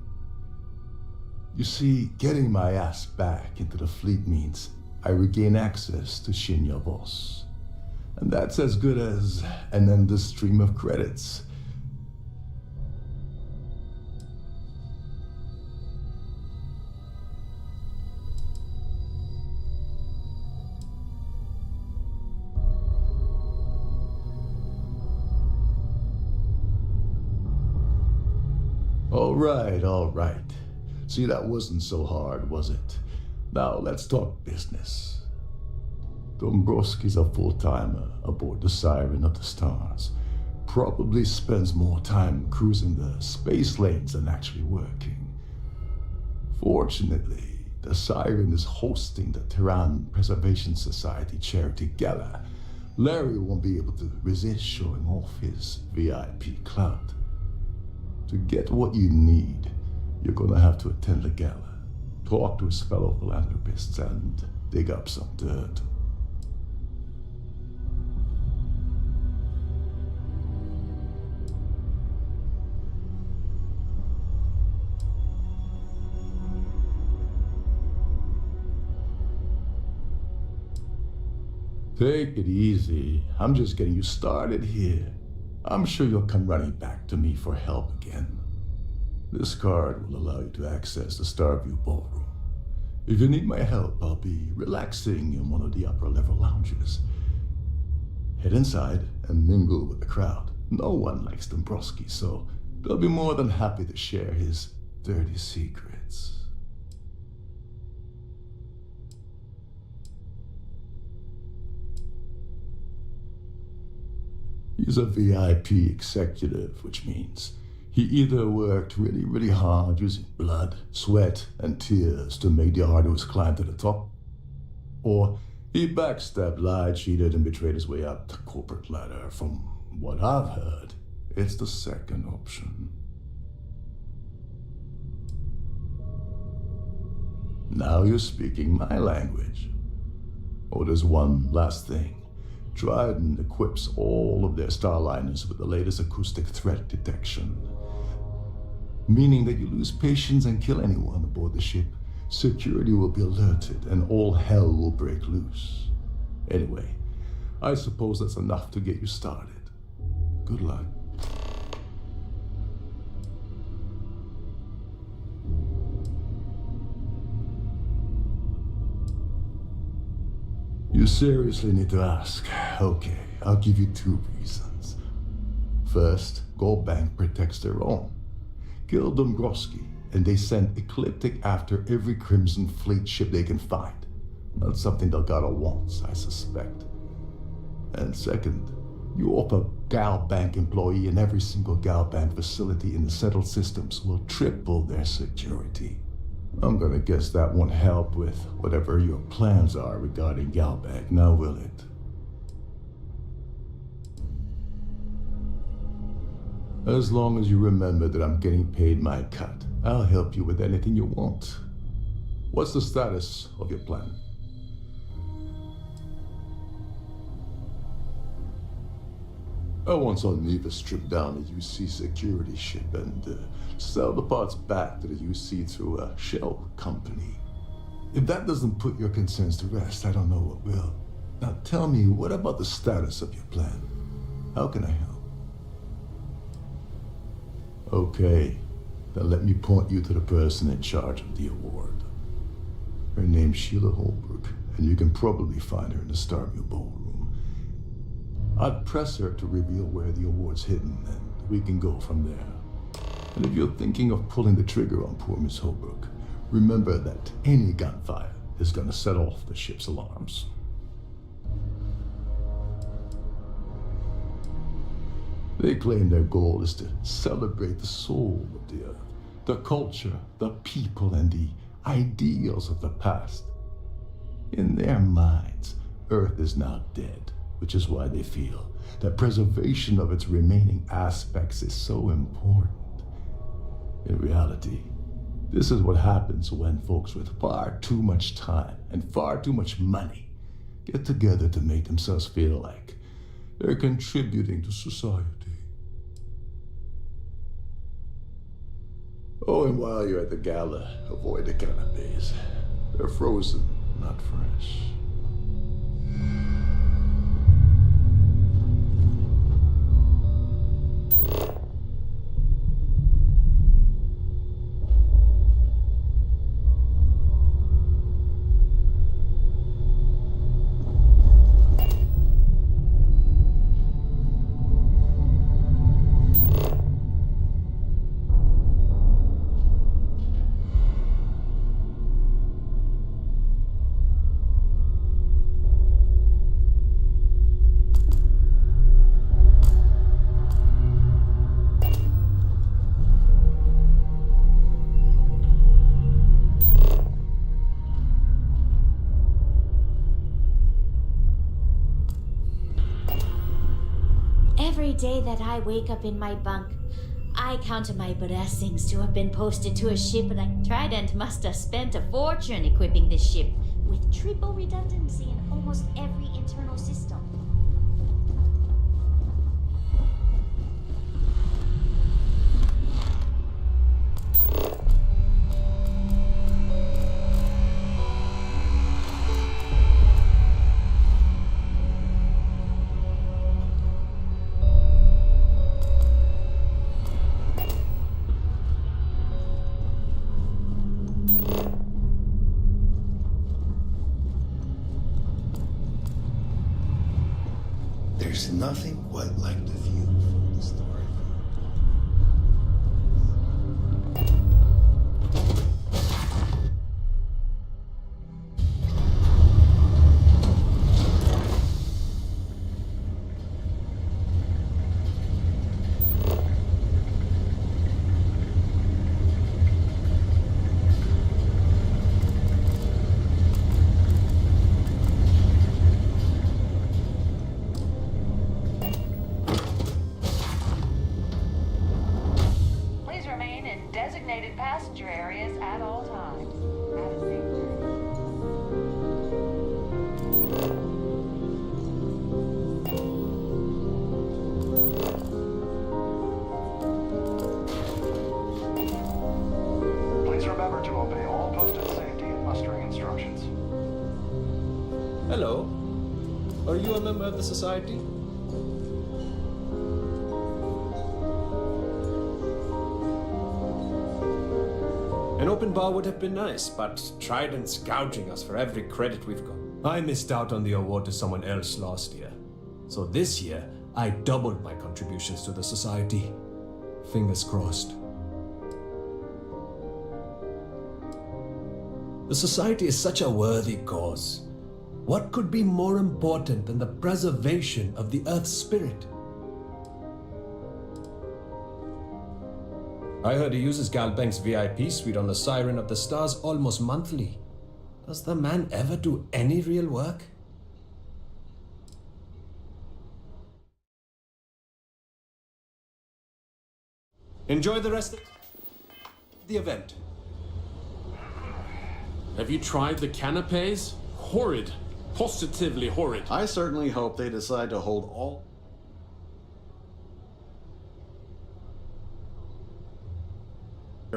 You see, getting my ass back into the fleet means I regain access to Shinya Boss. And that's as good as an endless stream of credits. All right. See, that wasn't so hard, was it? Now, let's talk business. Dombrowski's a full-timer aboard the Siren of the Stars. Probably spends more time cruising the space lanes than actually working. Fortunately, the Siren is hosting the Tehran Preservation Society charity gala. Larry won't be able to resist showing off his VIP clout. To get what you need, you're gonna have to attend the gala. talk to his fellow philanthropists, and dig up some dirt. Take it easy. I'm just getting you started here. I'm sure you'll come running back to me for help again. This card will allow you to access the Starview Ballroom. If you need my help, I'll be relaxing in one of the upper-level lounges. Head inside and mingle with the crowd. No one likes Dombrowski, so they'll be more than happy to share his dirty secrets. He's a VIP executive, which means he either worked really hard using blood, sweat, and tears to make the arduous climb to the top, or he backstabbed, lied, cheated, and betrayed his way up the corporate ladder. From what I've heard, it's the second option. Now you're speaking my language. Oh, there's one last thing. Trident equips all of their starliners with the latest acoustic threat detection, meaning that you lose patience and kill anyone aboard the ship, security will be alerted and all hell will break loose. Anyway, I suppose that's enough to get you started. Good luck. You seriously need to ask. Okay, I'll give you 2 reasons. First, Gold Bank protects their own. Kill Dombrowski, and they send Ecliptic after every Crimson Fleet ship they can find. Not something Delgado wants, I suspect. And second, you offer Gal Bank employee in every single Gal Bank facility in the settled systems will triple their security. I'm gonna guess that won't help with whatever your plans are regarding Galbank, now will it? As long as you remember that I'm getting paid my cut, I'll help you with anything you want. What's the status of your plan? I want Sonniva to strip down a UC security ship and sell the parts back to the UC through a shell company. If that doesn't put your concerns to rest, I don't know what will. Now tell me, what about the status of your plan? How can I help? Okay, then let me point you to the person in charge of the award. Her name's Sheila Holbrook, and you can probably find her in the Starview Ballroom. I'd press her to reveal where the award's hidden, and we can go from there. And if you're thinking of pulling the trigger on poor Miss Holbrook, remember that any gunfire is gonna set off the ship's alarms. They claim their goal is to celebrate the soul of the Earth, the culture, the people, and the ideals of the past. In their minds, Earth is now dead, which is why they feel that preservation of its remaining aspects is so important. In reality, this is what happens when folks with far too much time and far too much money get together to make themselves feel like they're contributing to society. Oh, and while you're at the gala, avoid the canapes. They're frozen, not fresh. Every day that I wake up in my bunk, I counted my blessings to have been posted to a ship, and I Trident must have spent a fortune equipping this ship with triple redundancy in almost every internal system. There's nothing quite like the view from the starfield. Designated passenger areas at all times. Have a safe journey. Please remember to obey all posted safety and mustering instructions. Hello. Are you a member of the Society? An open bar would have been nice, but Trident's gouging us for every credit we've got. I missed out on the award to someone else last year. So this year, I doubled my contributions to the Society. Fingers crossed. The Society is such a worthy cause. What could be more important than the preservation of the Earth's spirit? I heard he uses Galbank's VIP suite on the Siren of the Stars almost monthly. Does the man ever do any real work? Enjoy the rest of the event. Have you tried the canapes? Horrid. Positively horrid. I certainly hope they decide to hold all...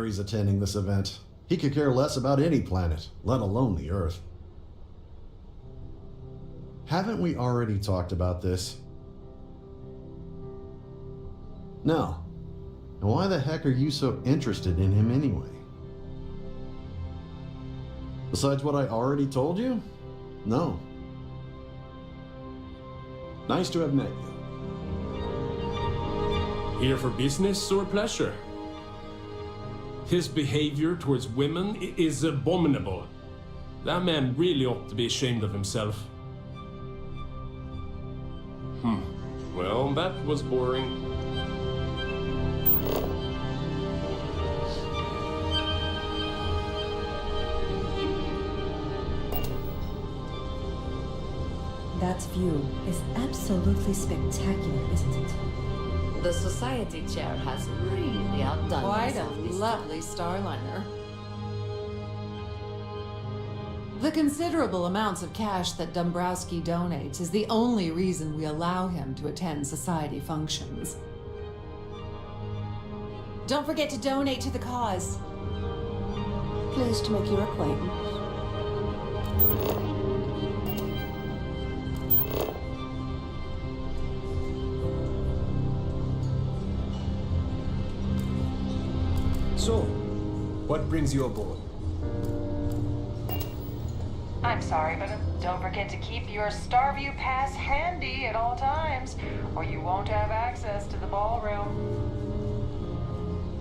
He's attending this event. He could care less about any planet, let alone the Earth. Haven't we already talked about this? No. And why the heck are you so interested in him anyway? Besides what I already told you? No. Nice to have met you. Here for business or pleasure? His behavior towards women is abominable. That man really ought to be ashamed of himself. Well, that was boring. That view is absolutely spectacular, isn't it? The Society chair has really outdone Quite a itself this lovely Starliner. The considerable amounts of cash that Dombrowski donates is the only reason we allow him to attend Society functions. Don't forget to donate to the cause. Pleased to make your acquaintance. So, what brings you aboard? I'm sorry, but don't forget to keep your Starview pass handy at all times, or you won't have access to the ballroom.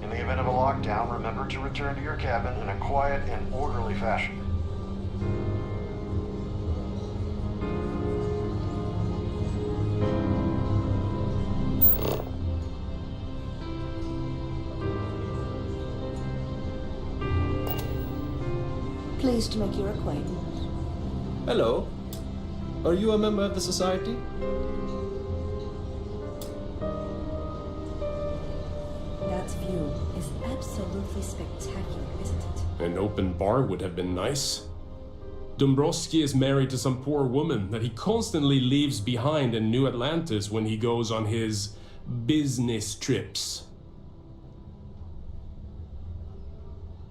In the event of a lockdown, remember to return to your cabin in a quiet and orderly fashion. Pleased to make your acquaintance. Hello. Are you a member of the Society? That view is absolutely spectacular, isn't it? An open bar would have been nice. Dombrowski is married to some poor woman that he constantly leaves behind in New Atlantis when he goes on his business trips.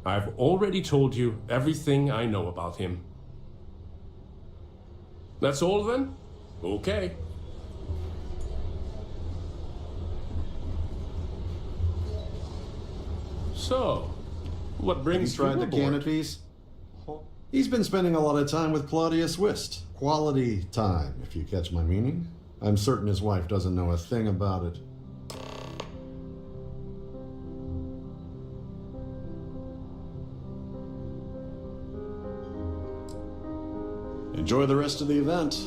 I've already told you everything I know about him. That's all then? Okay. So, what brings you tried the aboard? canopies? He's been spending a lot of time with Claudius Wist. Quality time, if you catch my meaning. I'm certain his wife doesn't know a thing about it. Enjoy the rest of the event.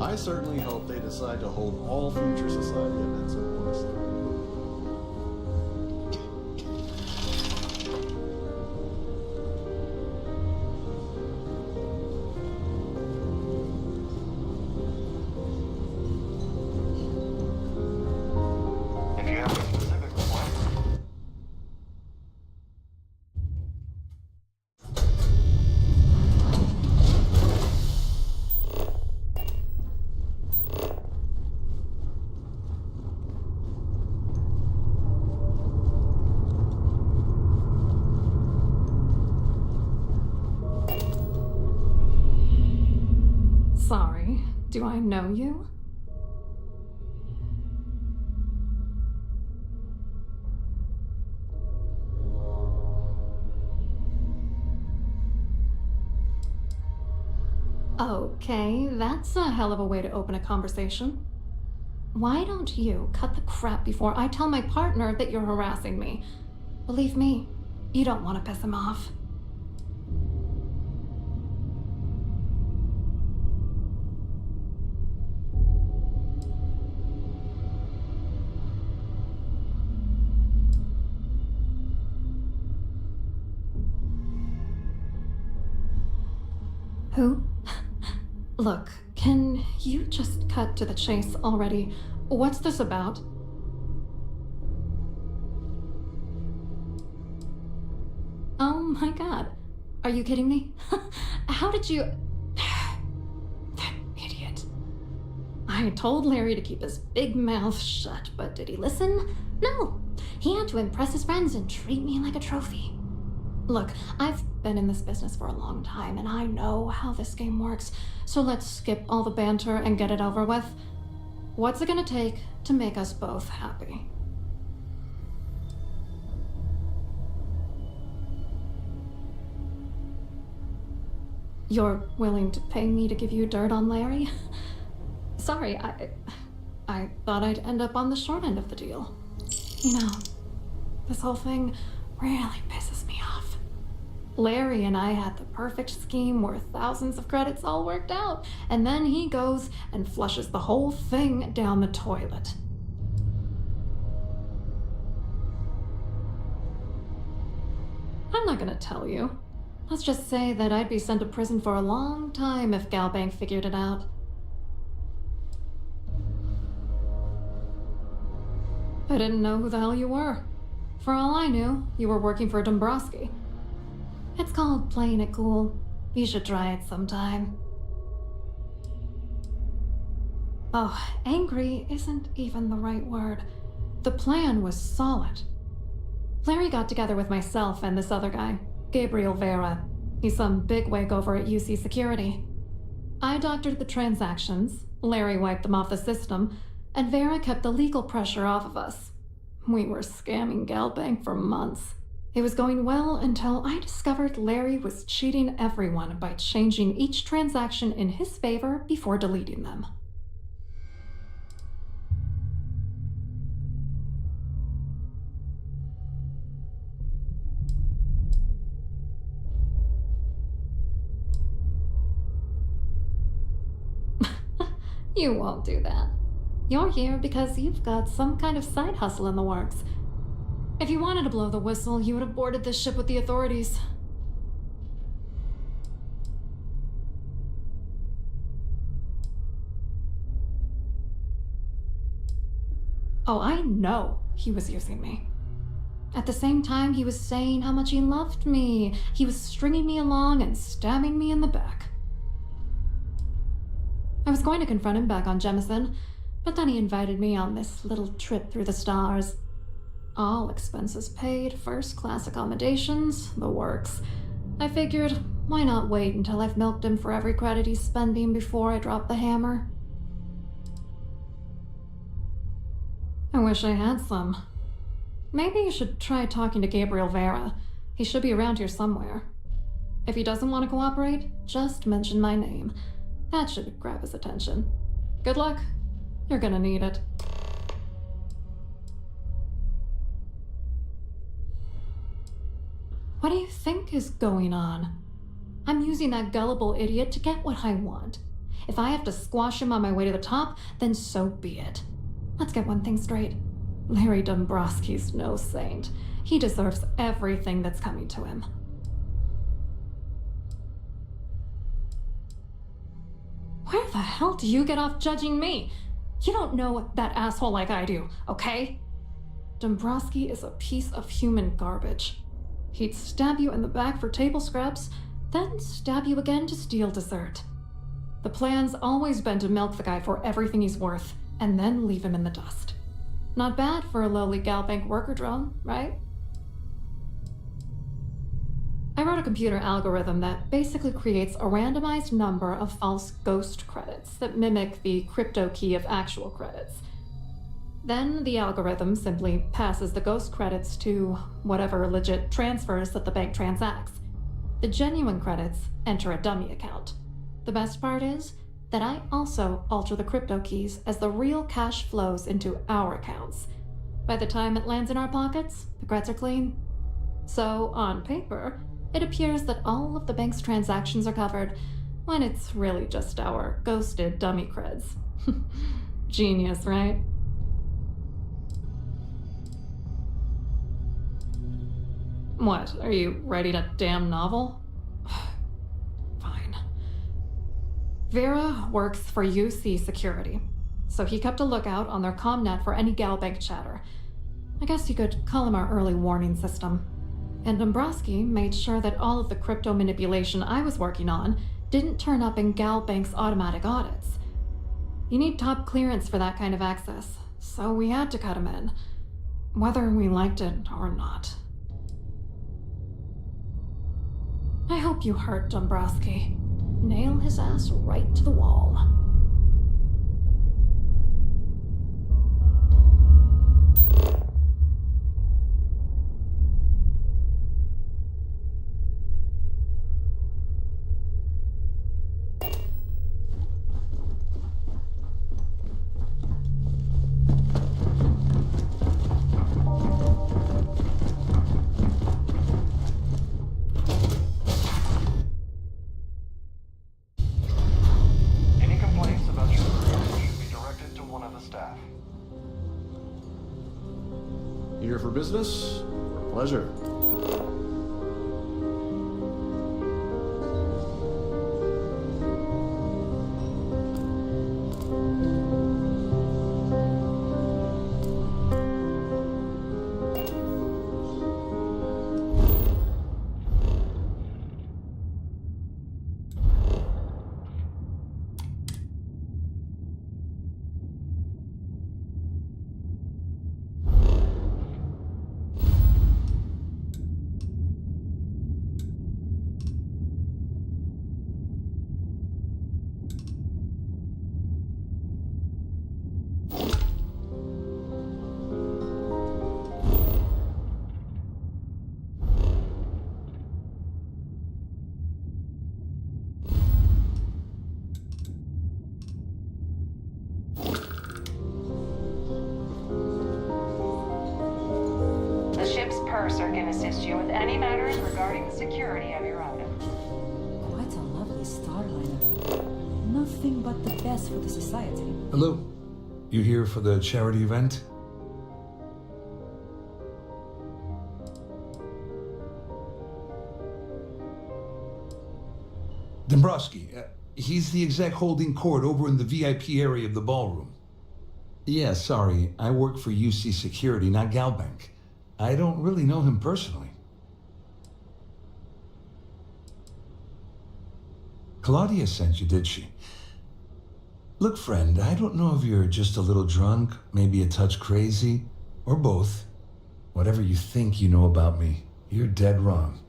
I certainly hope they decide to hold all future society events at once. If you have a specific requirement. Sorry, do I know you? Okay, that's a hell of a way to open a conversation. Why don't you cut the crap before I tell my partner that you're harassing me? Believe me, you don't want to piss him off. Who? Look, can you just cut to the chase already? What's this about? Oh my god. Are you kidding me? How did you... That idiot. I told Larry to keep his big mouth shut, but did he listen? No. He had to impress his friends and treat me like a trophy. Look, I've been in this business for a long time, and I know how this game works, so let's skip all the banter and get it over with. What's it gonna take to make us both happy? You're willing to pay me to give you dirt on Larry? Sorry, I thought I'd end up on the short end of the deal. You know, this whole thing really pisses me off. Larry and I had the perfect scheme worth thousands of credits all worked out, and then he goes and flushes the whole thing down the toilet. I'm not gonna tell you. Let's just say that I'd be sent to prison for a long time if Galbank figured it out. I didn't know who the hell you were. For all I knew, you were working for Dombrowski. It's called playing it cool. You should try it sometime. Oh, angry isn't even the right word. The plan was solid. Larry got together with myself and this other guy, Gabriel Vera. He's some bigwig over at UC Security. I doctored the transactions, Larry wiped them off the system, and Vera kept the legal pressure off of us. We were scamming Galbank for months. It was going well until I discovered Larry was cheating everyone by changing each transaction in his favor before deleting them. You won't do that. You're here because you've got some kind of side hustle in the works. If you wanted to blow the whistle, you would have boarded this ship with the authorities. Oh, I know he was using me. At the same time, he was saying how much he loved me. He was stringing me along and stabbing me in the back. I was going to confront him back on Jemison, but then he invited me on this little trip through the stars. All expenses paid, first-class accommodations, the works. I figured, why not wait until I've milked him for every credit he's spending before I drop the hammer? I wish I had some. Maybe you should try talking to Gabriel Vera. He should be around here somewhere. If he doesn't want to cooperate, just mention my name. That should grab his attention. Good luck. You're gonna need it. What do you think is going on? I'm using that gullible idiot to get what I want. If I have to squash him on my way to the top, then so be it. Let's get one thing straight. Larry Dombrowski's no saint. He deserves everything that's coming to him. Where the hell do you get off judging me? You don't know that asshole like I do, okay? Dombrowski is a piece of human garbage. He'd stab you in the back for table scraps, then stab you again to steal dessert. The plan's always been to milk the guy for everything he's worth, and then leave him in the dust. Not bad for a lowly Galbank worker drone, right? I wrote a computer algorithm that basically creates a randomized number of false ghost credits that mimic the crypto key of actual credits. Then the algorithm simply passes the ghost credits to whatever legit transfers that the bank transacts. The genuine credits enter a dummy account. The best part is that I also alter the crypto keys as the real cash flows into our accounts. By the time it lands in our pockets, the creds are clean. So, on paper, it appears that all of the bank's transactions are covered, when it's really just our ghosted dummy creds. Genius, right? What, are you writing a damn novel? Fine. Vera works for UC Security, so he kept a lookout on their comnet for any Galbank chatter. I guess you could call him our early warning system. And Dombrowski made sure that all of the crypto manipulation I was working on didn't turn up in Galbank's automatic audits. You need top clearance for that kind of access, so we had to cut him in, whether we liked it or not. I hope you hurt Dombrowski. Nail his ass right to the wall. Here for business or pleasure? Purser can assist you with any matters regarding the security of your item. Quite a lovely starliner. Nothing but the best for the society. Hello. You here for the charity event? Dombrowski, he's the exec holding court over in the VIP area of the ballroom. Yeah, sorry. I work for UC Security, not Galbank. I don't really know him personally. Claudia sent you, did she? Look, friend, I don't know if you're just a little drunk, maybe a touch crazy, or both. Whatever you think you know about me, you're dead wrong.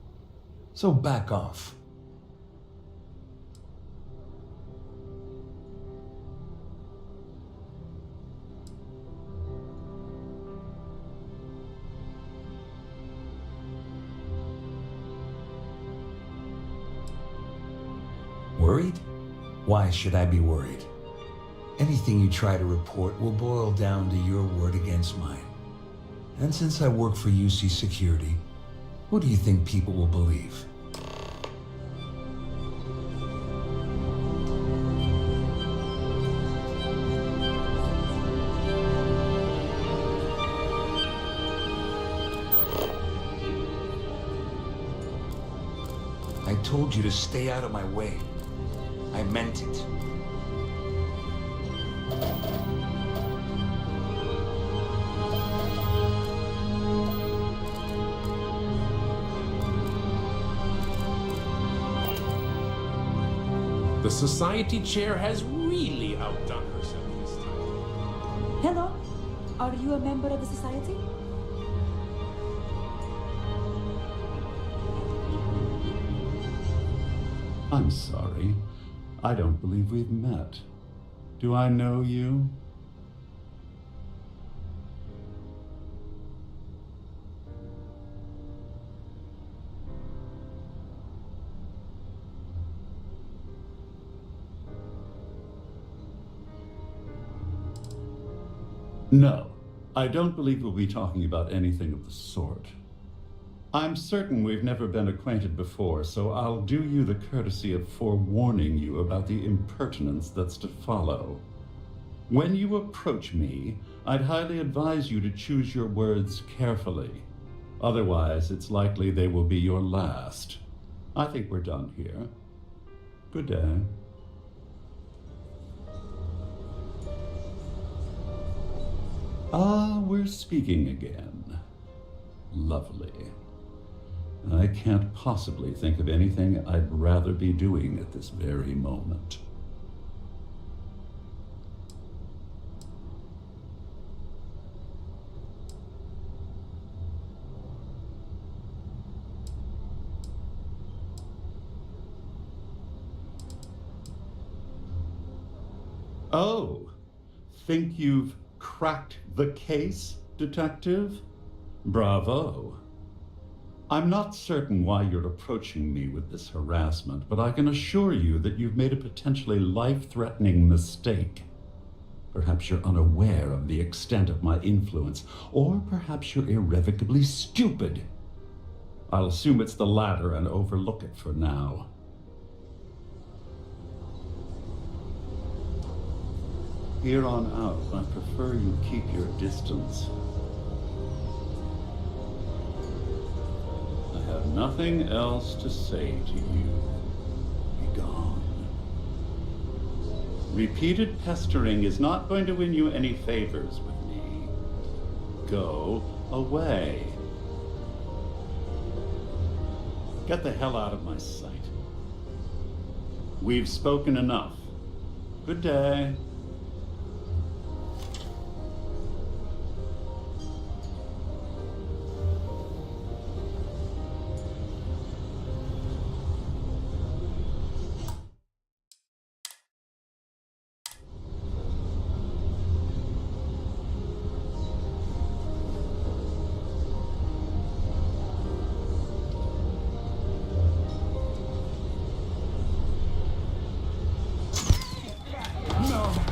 So back off. Worried? Why should I be worried? Anything you try to report will boil down to your word against mine. And since I work for UC Security, what do you think people will believe? I told you to stay out of my way. I meant it. The society chair has really outdone herself this time. Hello? Are you a member of the society? I'm sorry. I don't believe we've met. Do I know you? No, I don't believe we'll be talking about anything of the sort. I'm certain we've never been acquainted before, so I'll do you the courtesy of forewarning you about the impertinence that's to follow. When you approach me, I'd highly advise you to choose your words carefully. Otherwise, it's likely they will be your last. I think we're done here. Good day. Ah, we're speaking again. Lovely. I can't possibly think of anything I'd rather be doing at this very moment. Oh, think you've cracked the case, Detective? Bravo. I'm not certain why you're approaching me with this harassment, but I can assure you that you've made a potentially life-threatening mistake. Perhaps you're unaware of the extent of my influence, or perhaps you're irrevocably stupid. I'll assume it's the latter and overlook it for now. Here on out, I prefer you keep your distance. I have nothing else to say to you. Be gone. Repeated pestering is not going to win you any favors with me. Go away. Get the hell out of my sight. We've spoken enough. Good day. No.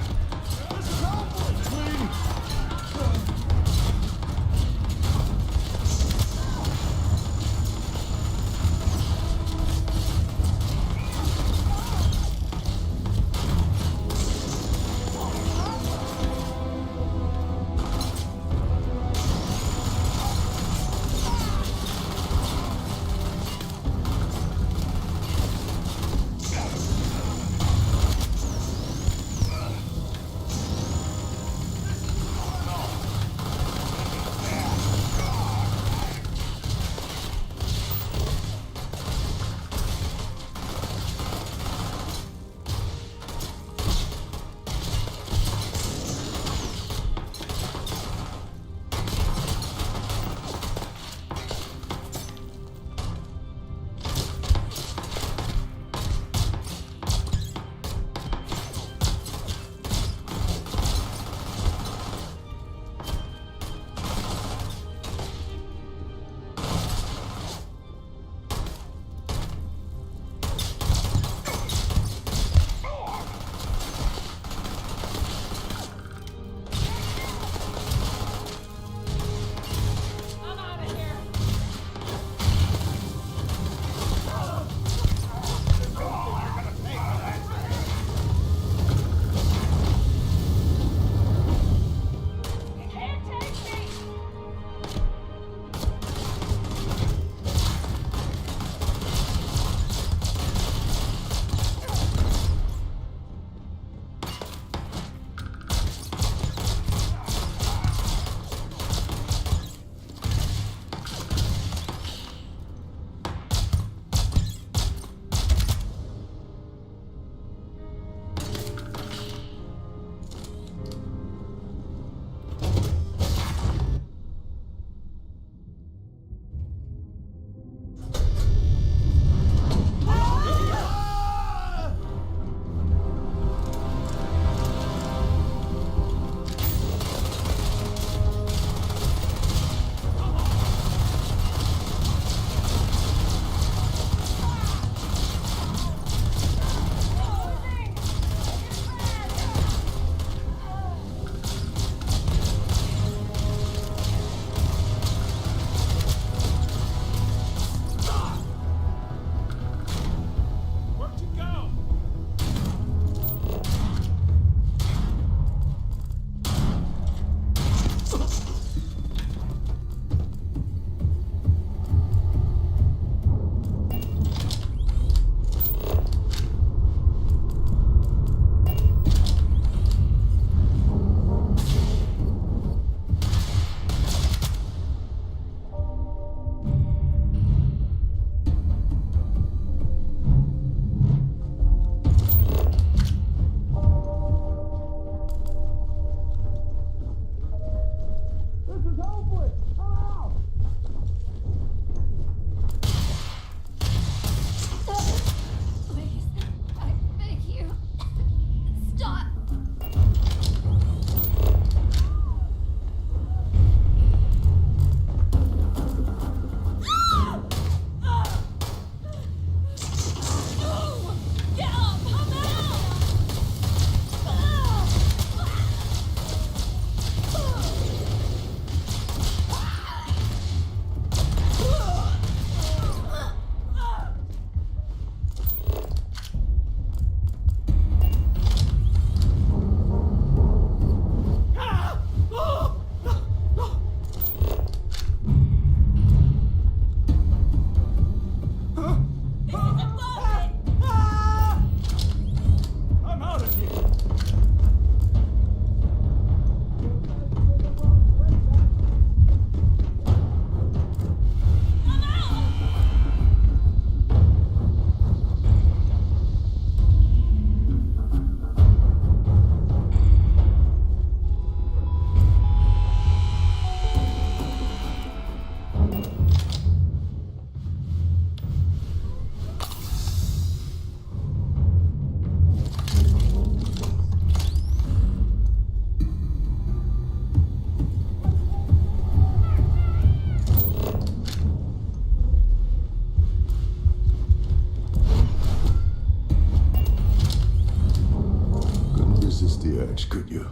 much, could you?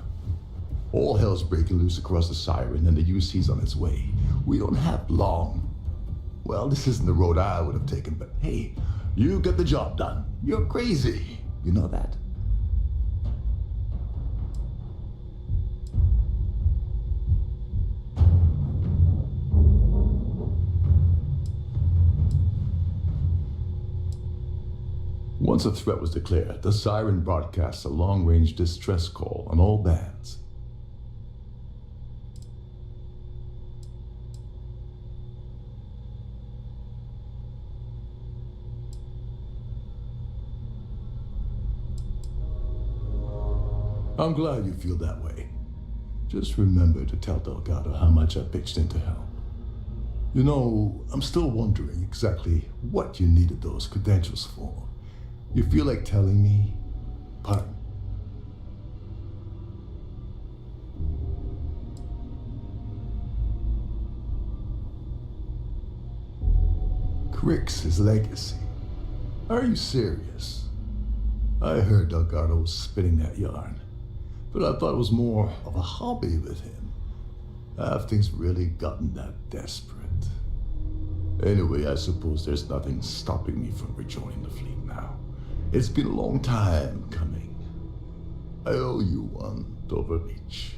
All hell's breaking loose across the Siren, and the UC's on its way. We don't have long. Well, this isn't the road I would have taken, but hey, you got the job done. You're crazy. You know that? Once a threat was declared, the Siren broadcasts a long-range distress call on all bands. I'm glad you feel that way. Just remember to tell Delgado how much I pitched in to help. You know, I'm still wondering exactly what you needed those credentials for. You feel like telling me? Pardon? Crix's legacy. Are you serious? I heard Delgado was spitting that yarn, but I thought it was more of a hobby with him. Have things really gotten that desperate? Anyway, I suppose there's nothing stopping me from rejoining the fleet now. It's been a long time coming. I owe you one, Dover Beach.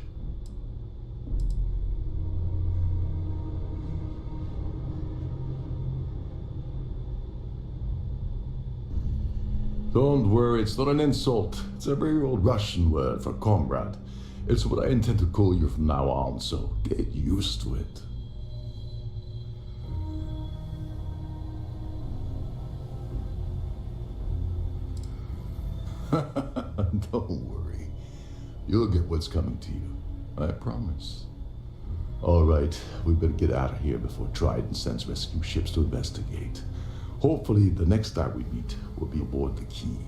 Don't worry, it's not an insult. It's a very old Russian word for comrade. It's what I intend to call you from now on, so get used to it. Don't worry. You'll get what's coming to you. I promise. All right, we better get out of here before Trident sends rescue ships to investigate. Hopefully, the next time we meet, we'll be aboard the Key.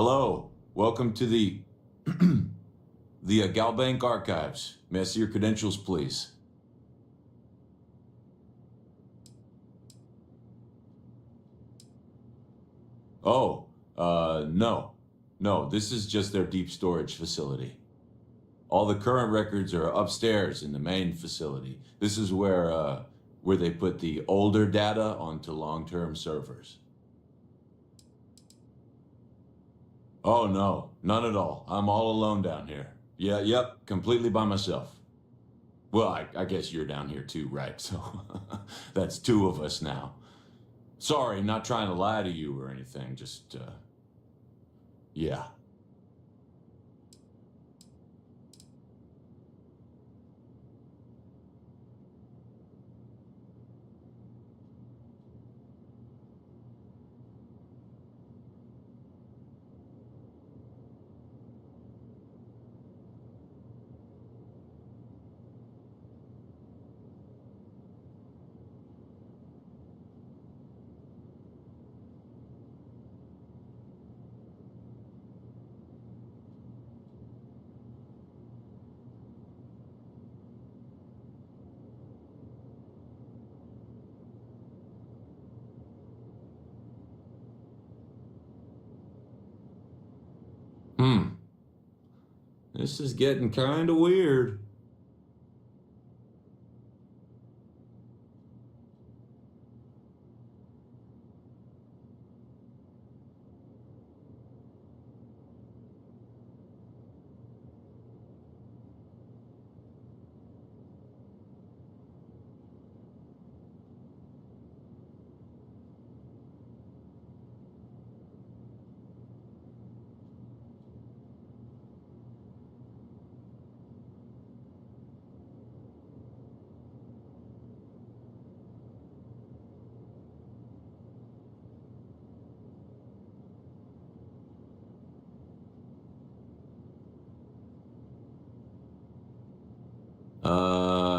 Hello. Welcome to the the Galbank Archives. May I see your credentials, please? Oh, no. No, this is just their deep storage facility. All the current records are upstairs in the main facility. This is where they put the older data onto long-term servers. Oh, no, none at all. I'm all alone down here. Yeah, yep, completely by myself. Well, I guess you're down here too, right? So that's two of us now. Sorry, not trying to lie to you or anything, just, yeah. This is getting kind of weird.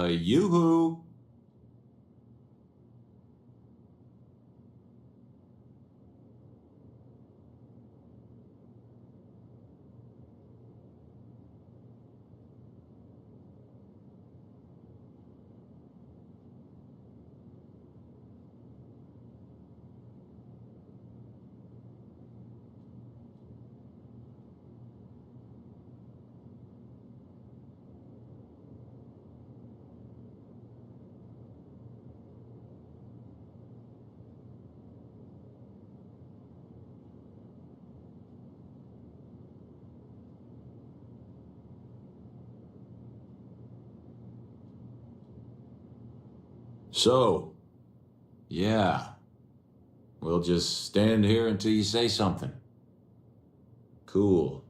Yoo-hoo. So, yeah, we'll just stand here until you say something. Cool.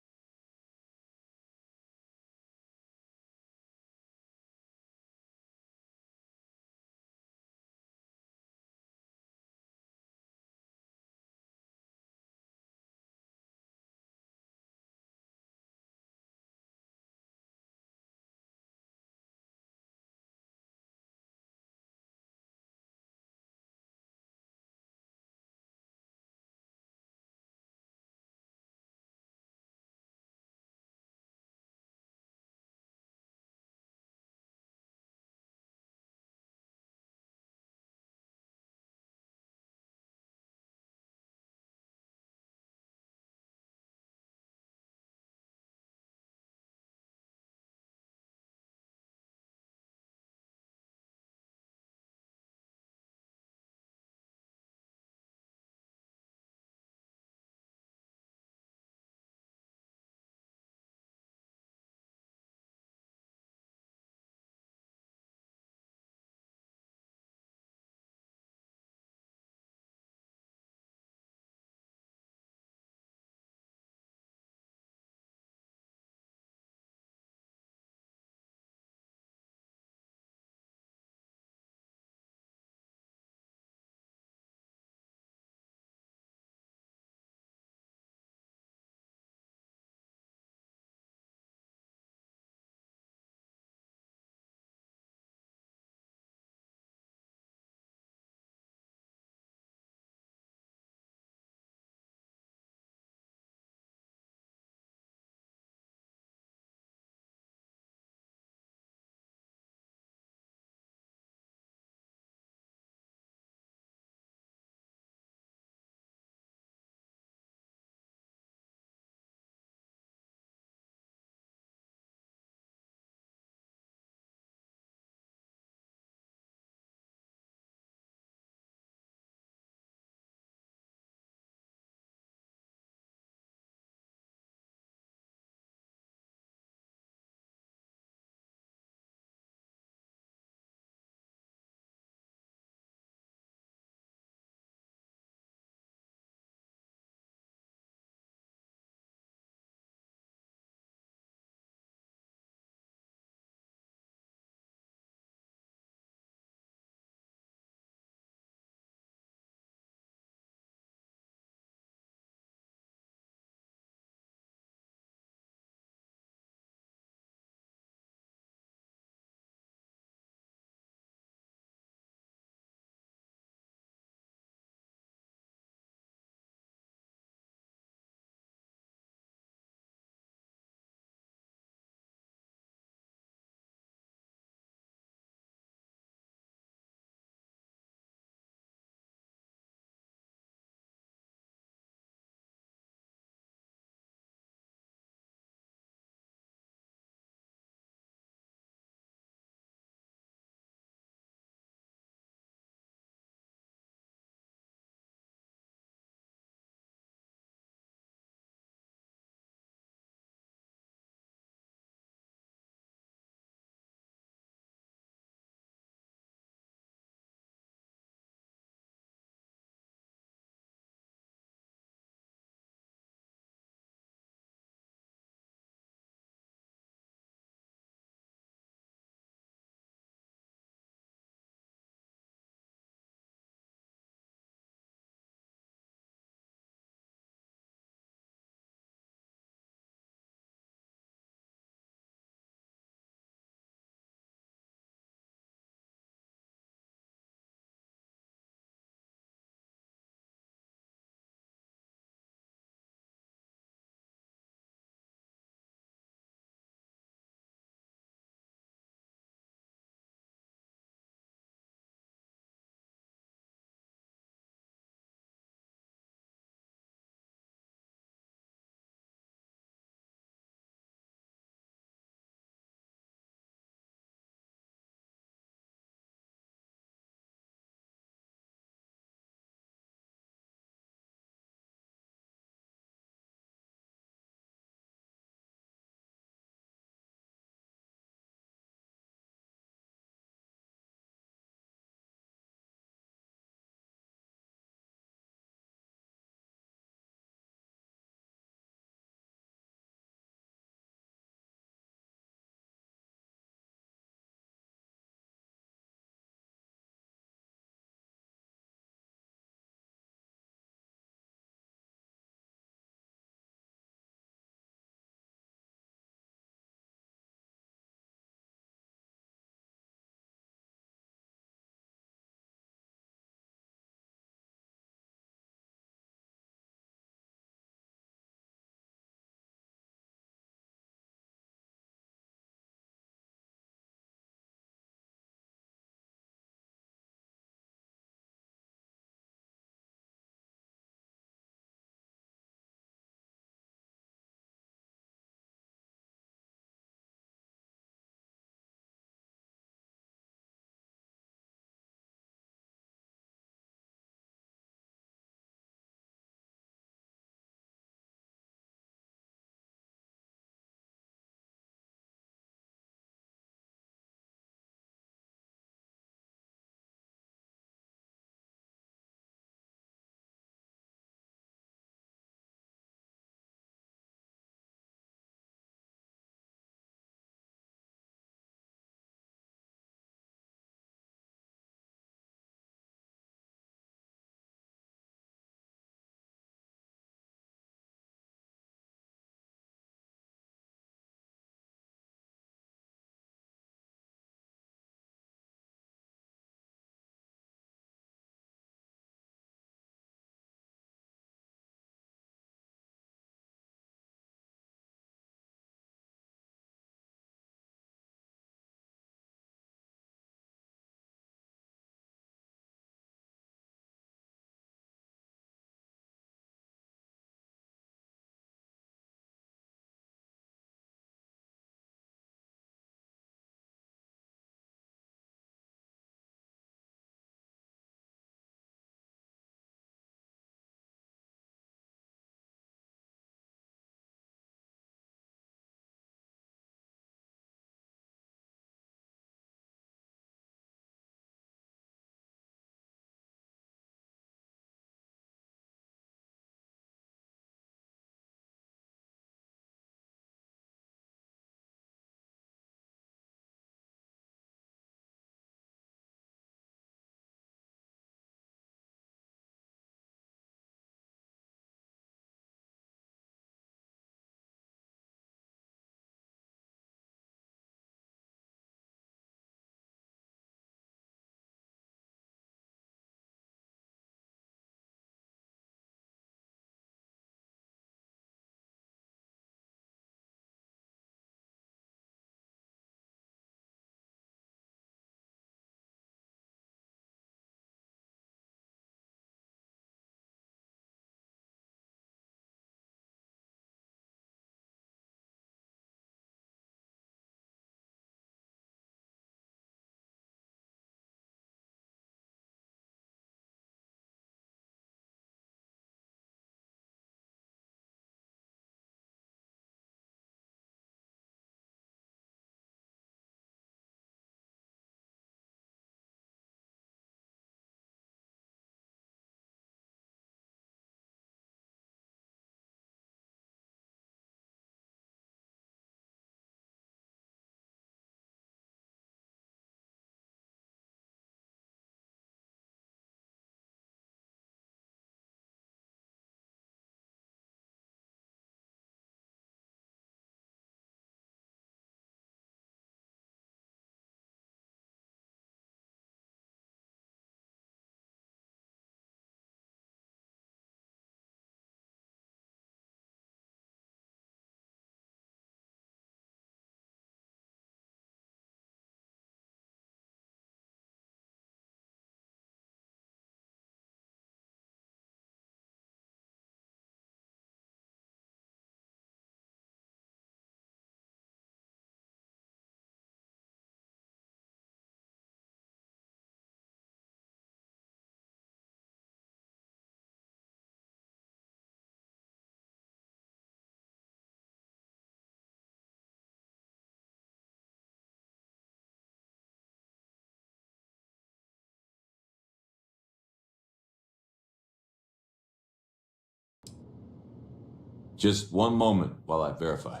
Just one moment while I verify.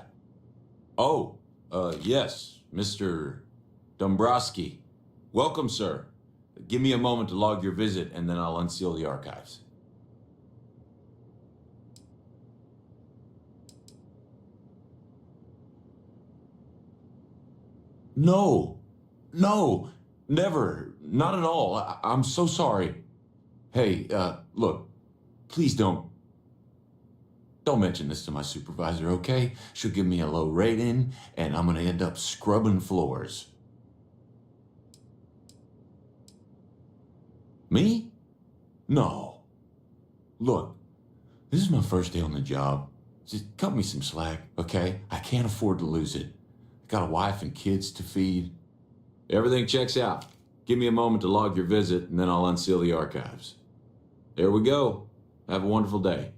Oh, yes, Mr. Dombrowski. Welcome, sir. Give me a moment to log your visit, and then I'll unseal the archives. No, never, not at all. I'm so sorry. Hey, look, please don't mention this to my supervisor, okay? She'll give me a low rating, and I'm gonna end up scrubbing floors. Me? No. Look, this is my first day on the job. Just cut me some slack, okay? I can't afford to lose it. I got a wife and kids to feed. Everything checks out. Give me a moment to log your visit, and then I'll unseal the archives. There we go. Have a wonderful day.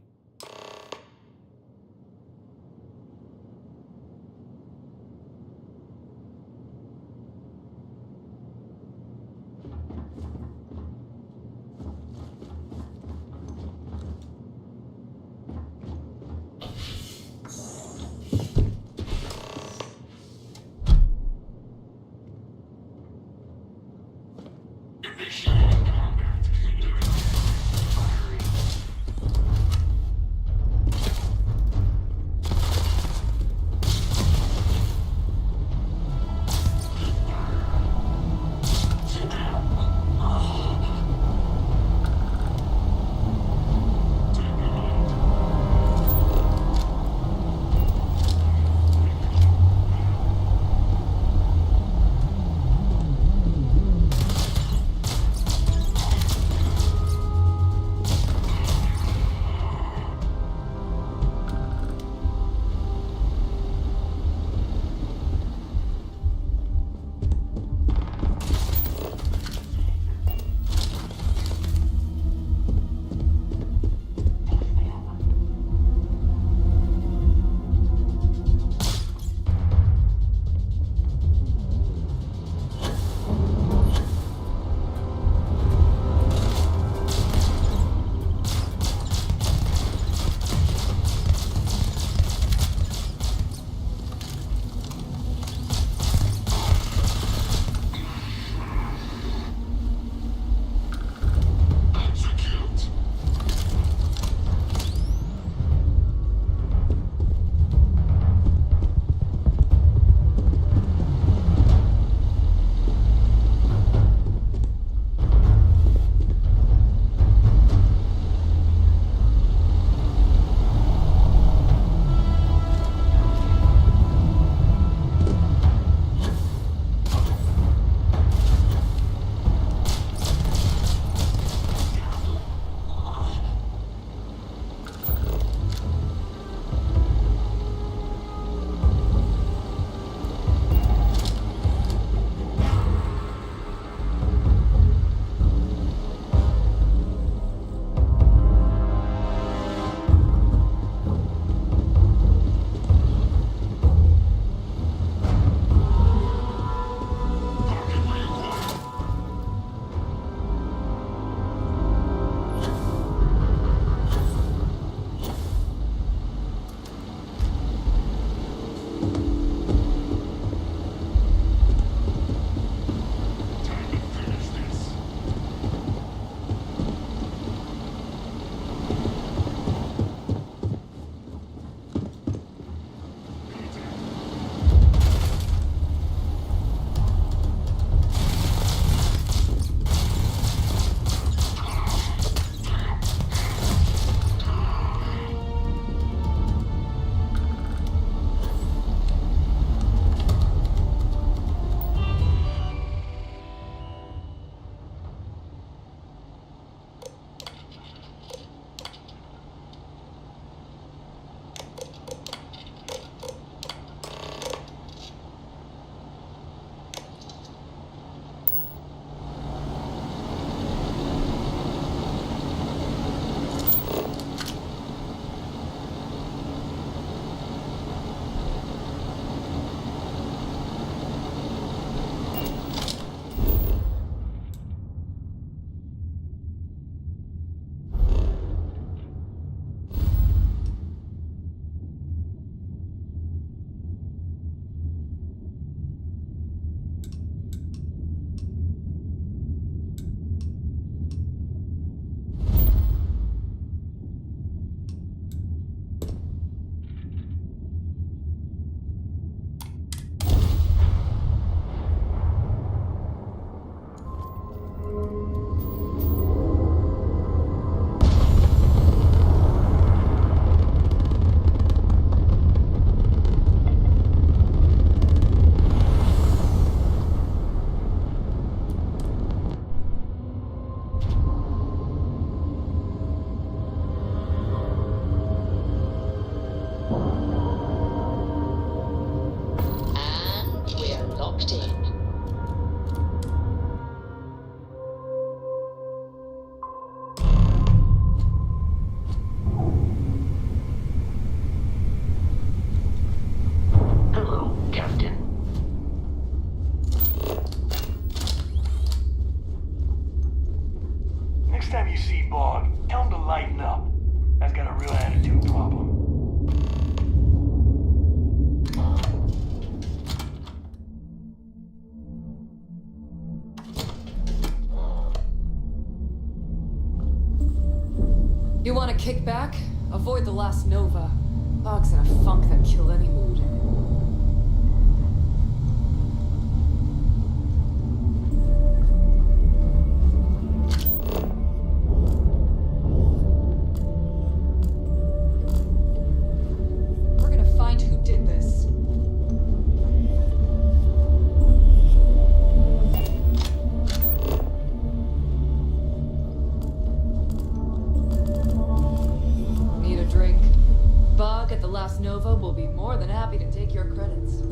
kick back? Avoid the last nova. Bog's in a funk that kill any mood. We're gonna find who did this. Need a drink? Bog at the last nova will be more than happy to take your credits.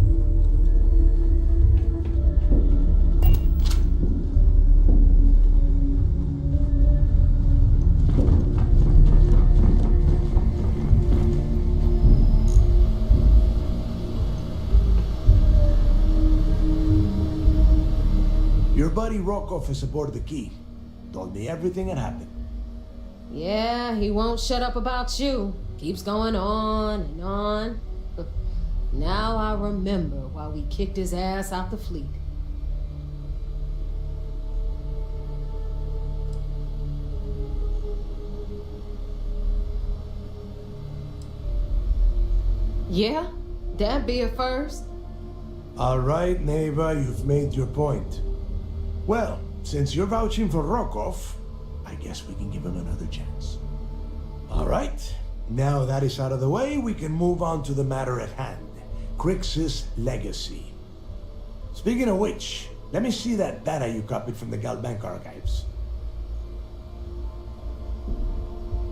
Your buddy Rokov is aboard the key. Told me everything that happened. Yeah, he won't shut up about you. Keeps going on and on. Now I remember why we kicked his ass out the fleet. Yeah, that'd be a first. All right, Neva, you've made your point. Well, since you're vouching for Rokov, I guess we can give him another chance. All right, now that is out of the way, we can move on to the matter at hand. Crix's legacy. Speaking of which, let me see that data you copied from the Galbank archives.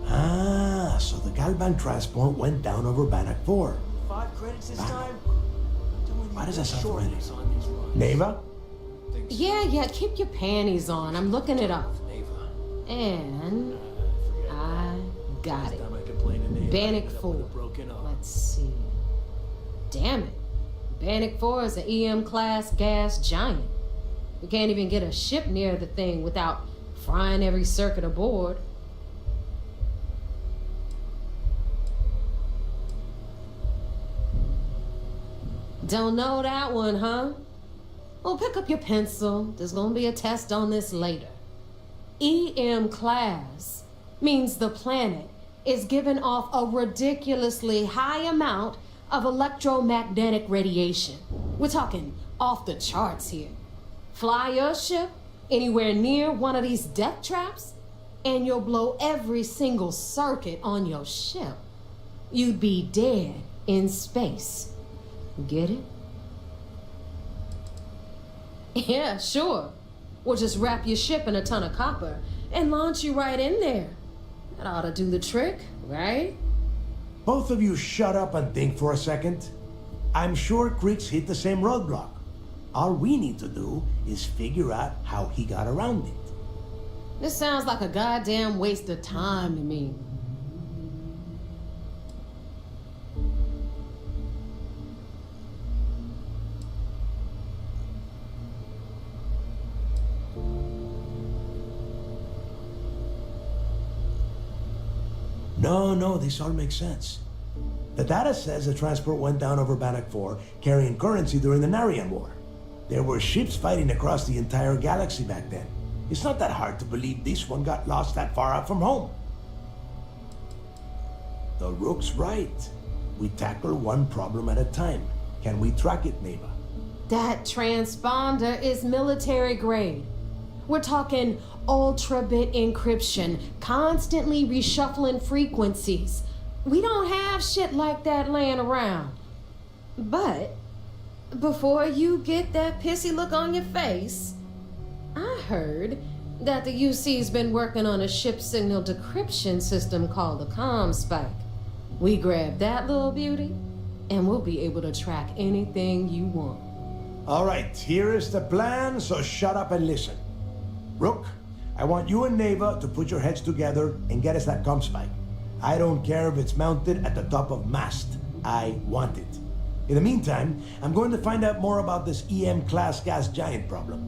Ah, so the Galbank transport went down over Bannock 4. 5 credits this time? Why does that sound familiar? Neva? Yeah, keep your panties on. I'm looking it up. And I got it. Bannock 4. Let's see. Damn it. Bannock 4 is an EM-class gas giant. We can't even get a ship near the thing without frying every circuit aboard. Don't know that one, huh? Well, pick up your pencil. There's gonna be a test on this later. EM class means the planet is giving off a ridiculously high amount of electromagnetic radiation. We're talking off the charts here. Fly your ship anywhere near one of these death traps, and you'll blow every single circuit on your ship. You'd be dead in space. Get it? Yeah, sure. We'll just wrap your ship in a ton of copper and launch you right in there. That ought to do the trick, right? Both of you shut up and think for a second. I'm sure Crix hit the same roadblock. All we need to do is figure out how he got around it. This sounds like a goddamn waste of time to me. No, this all makes sense. The data says the transport went down over Bannock 4, carrying currency during the Narian War. There were ships fighting across the entire galaxy back then. It's not that hard to believe this one got lost that far out from home. The Rook's right. We tackle one problem at a time. Can we track it, Neva? That transponder is military grade. We're talking ultra-bit encryption, constantly reshuffling frequencies. We don't have shit like that laying around. But before you get that pissy look on your face, I heard that the UC's been working on a ship signal decryption system called the ComSpike. We grab that little beauty, and we'll be able to track anything you want. All right, here is the plan, so shut up and listen. Rook, I want you and Neva to put your heads together and get us that ComSpike. I don't care if it's mounted at the top of mast. I want it. In the meantime, I'm going to find out more about this EM-class gas giant problem.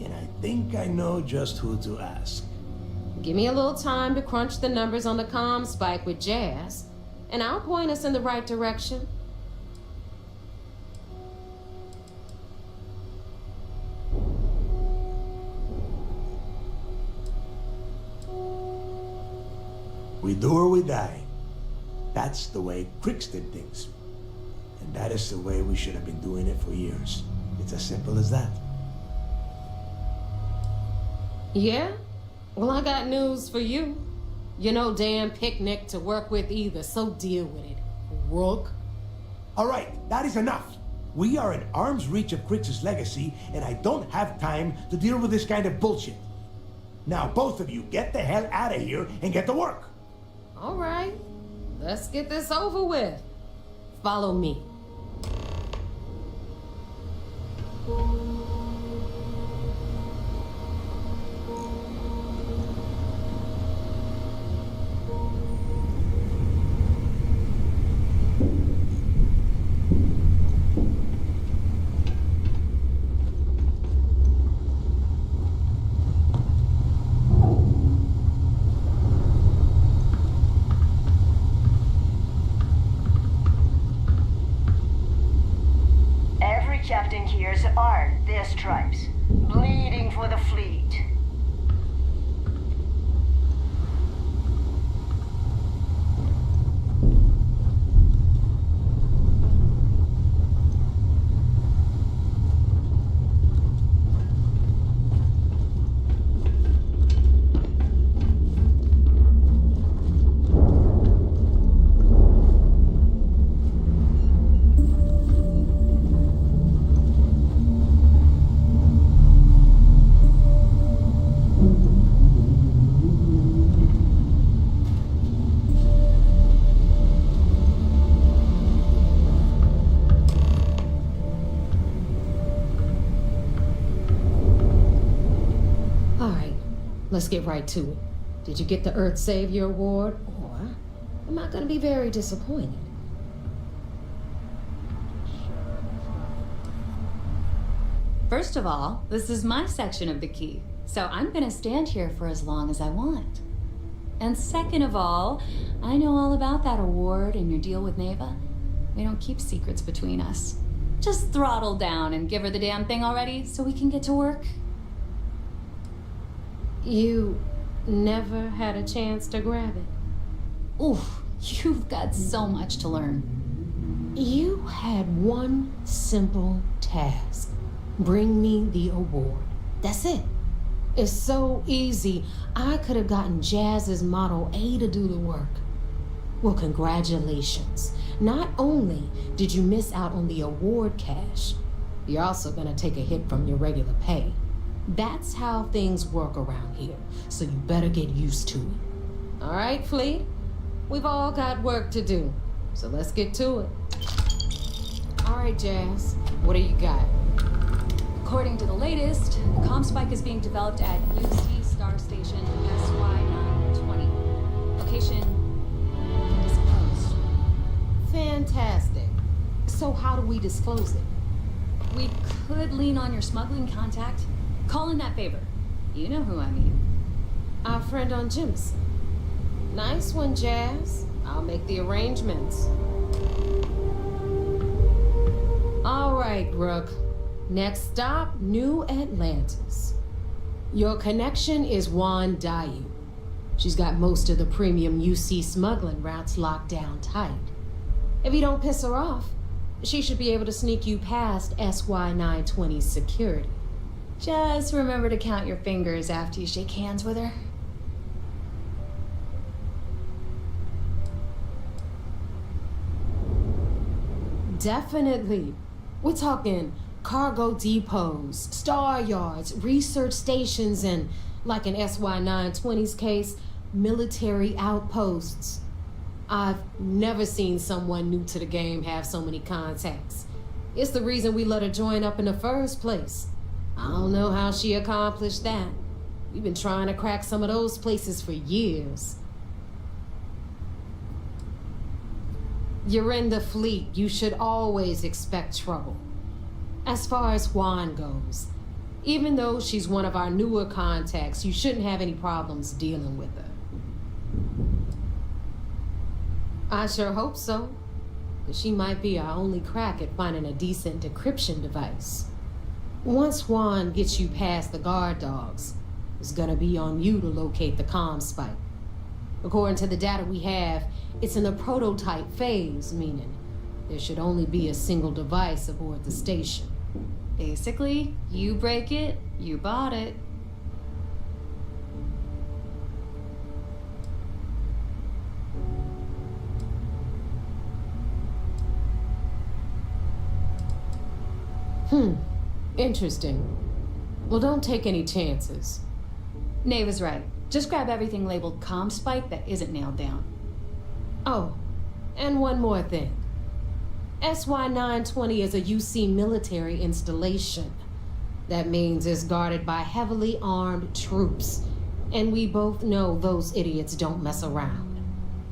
And I think I know just who to ask. Give me a little time to crunch the numbers on the ComSpike with Jazz, and I'll point us in the right direction. We do or we die. That's the way Crix did things. And that is the way we should have been doing it for years. It's as simple as that. Yeah? Well, I got news for you. You're no damn picnic to work with either, so deal with it, Rook. All right, that is enough. We are in arm's reach of Crix's legacy, and I don't have time to deal with this kind of bullshit. Now, both of you, get the hell out of here and get to work. All right, let's get this over with. Follow me. Captain here's armed, their stripes, bleeding for the fleet. Let's get right to it. Did you get the Earth Savior Award, or am I gonna be very disappointed? First of all, this is my section of the key, so I'm gonna stand here for as long as I want. And second of all, I know all about that award and your deal with Neva. We don't keep secrets between us. Just throttle down and give her the damn thing already so we can get to work. You never had a chance to grab it? Oof, you've got so much to learn. You had one simple task. Bring me the award. That's it. It's so easy. I could have gotten Jazz's Model A to do the work. Well, congratulations. Not only did you miss out on the award cash, you're also gonna take a hit from your regular pay. That's how things work around here, so you better get used to it. All right, Fleet? We've all got work to do, so let's get to it. All right, Jazz, what do you got? According to the latest, the comm spike is being developed at UC Star Station SY920. Location undisclosed. Fantastic. So how do we disclose it? We could lean on your smuggling contact. Call in that favor. You know who I mean. Our friend on Jimson. Nice one, Jazz. I'll make the arrangements. All right, Rook. Next stop, New Atlantis. Your connection is Juan Dayu. She's got most of the premium UC smuggling routes locked down tight. If you don't piss her off, she should be able to sneak you past SY920's security. Just remember to count your fingers after you shake hands with her. Definitely. We're talking cargo depots, star yards, research stations, and, like in SY920's case, military outposts. I've never seen someone new to the game have so many contacts. It's the reason we let her join up in the first place. I don't know how she accomplished that. We've been trying to crack some of those places for years. You're in the fleet. You should always expect trouble. As far as Juan goes, even though she's one of our newer contacts, you shouldn't have any problems dealing with her. I sure hope so, because she might be our only crack at finding a decent decryption device. Once Juan gets you past the guard dogs, it's gonna be on you to locate the comm spike. According to the data we have, it's in the prototype phase, meaning there should only be a single device aboard the station. Basically, you break it, you bought it. Interesting. Well, don't take any chances. Nave is right. Just grab everything labeled comm spike that isn't nailed down. Oh, and one more thing. SY-920 is a UC military installation. That means it's guarded by heavily armed troops. And we both know those idiots don't mess around.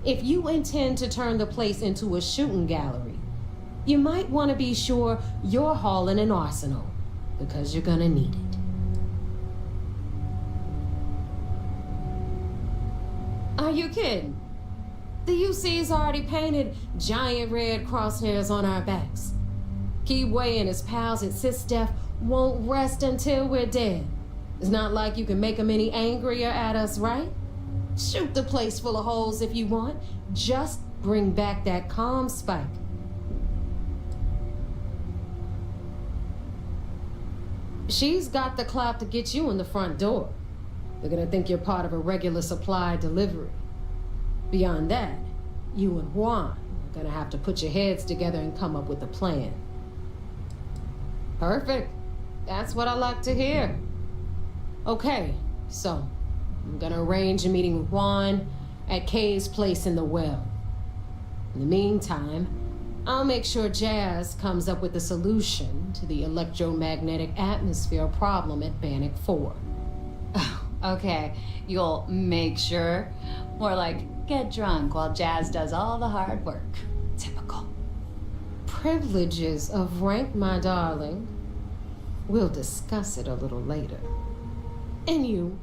If you intend to turn the place into a shooting gallery, you might want to be sure you're hauling an arsenal, because you're gonna need it. Are you kidding? The UC's already painted giant red crosshairs on our backs. Keyway and his pals at SysDef won't rest until we're dead. It's not like you can make them any angrier at us, right? Shoot the place full of holes if you want. Just bring back that comm spike. She's got the clout to get you in the front door. They're gonna think you're part of a regular supply delivery. Beyond that, you and Juan are gonna have to put your heads together and come up with a plan. Perfect. That's what I like to hear. Okay, so I'm gonna arrange a meeting with Juan at Kay's place in the well. In the meantime, I'll make sure Jazz comes up with a solution to the electromagnetic atmosphere problem at Bannock 4. Okay, you'll make sure. More like get drunk while Jazz does all the hard work. Typical. Privileges of rank, my darling. We'll discuss it a little later. And you,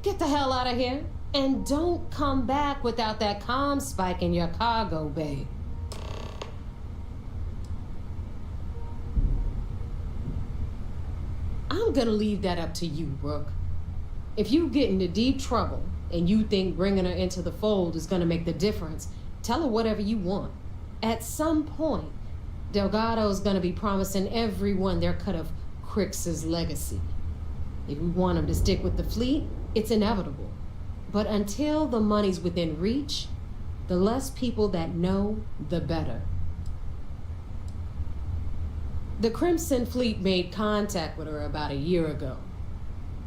get the hell out of here. And don't come back without that comm spike in your cargo bay. I'm gonna leave that up to you, Brooke. If you get into deep trouble and you think bringing her into the fold is gonna make the difference, tell her whatever you want. At some point, Delgado's gonna be promising everyone their cut of Crix's legacy. If we want him to stick with the fleet, it's inevitable. But until the money's within reach, the less people that know, the better. The Crimson Fleet made contact with her about a year ago.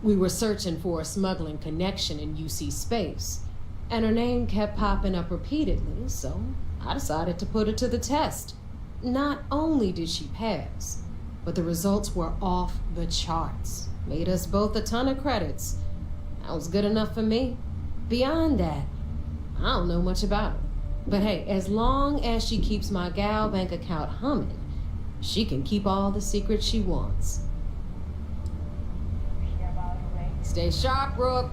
We were searching for a smuggling connection in UC space, and her name kept popping up repeatedly, so I decided to put her to the test. Not only did she pass, but the results were off the charts. Made us both a ton of credits. That was good enough for me. Beyond that, I don't know much about her. But hey, as long as she keeps my gal bank account humming, she can keep all the secrets she wants. Stay sharp, Brooke.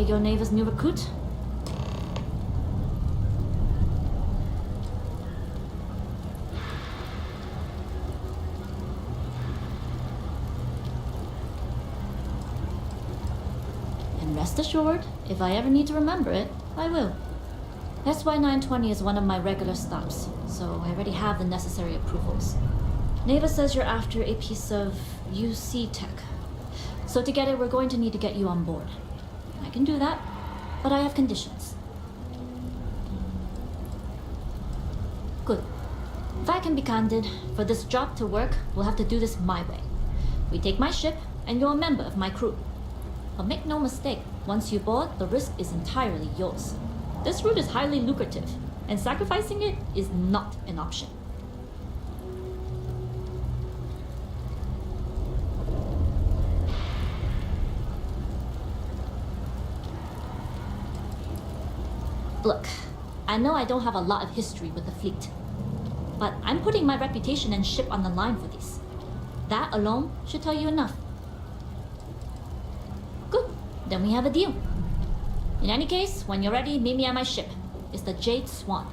your neighbor's new recruit? And rest assured, if I ever need to remember it, I will. SY920 is one of my regular stops, so I already have the necessary approvals. Neva says you're after a piece of UC tech. So to get it, we're going to need to get you on board. I can do that, but I have conditions. Good. If I can be candid, for this job to work, we'll have to do this my way. We take my ship, and you're a member of my crew. But make no mistake, once you board, the risk is entirely yours. This route is highly lucrative, and sacrificing it is not an option. Look, I know I don't have a lot of history with the fleet, but I'm putting my reputation and ship on the line for this. That alone should tell you enough. Good, then we have a deal. In any case, when you're ready, meet me at my ship. It's the Jade Swan.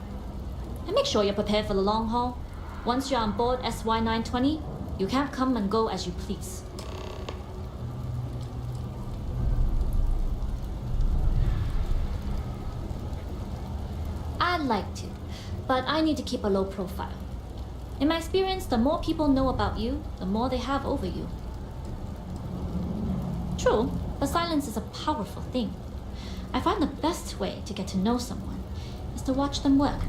And make sure you're prepared for the long haul. Once you're on board SY920, you can't come and go as you please. I'd like to, but I need to keep a low profile. In my experience, the more people know about you, the more they have over you. True, but silence is a powerful thing. I find the best way to get to know someone is to watch them work.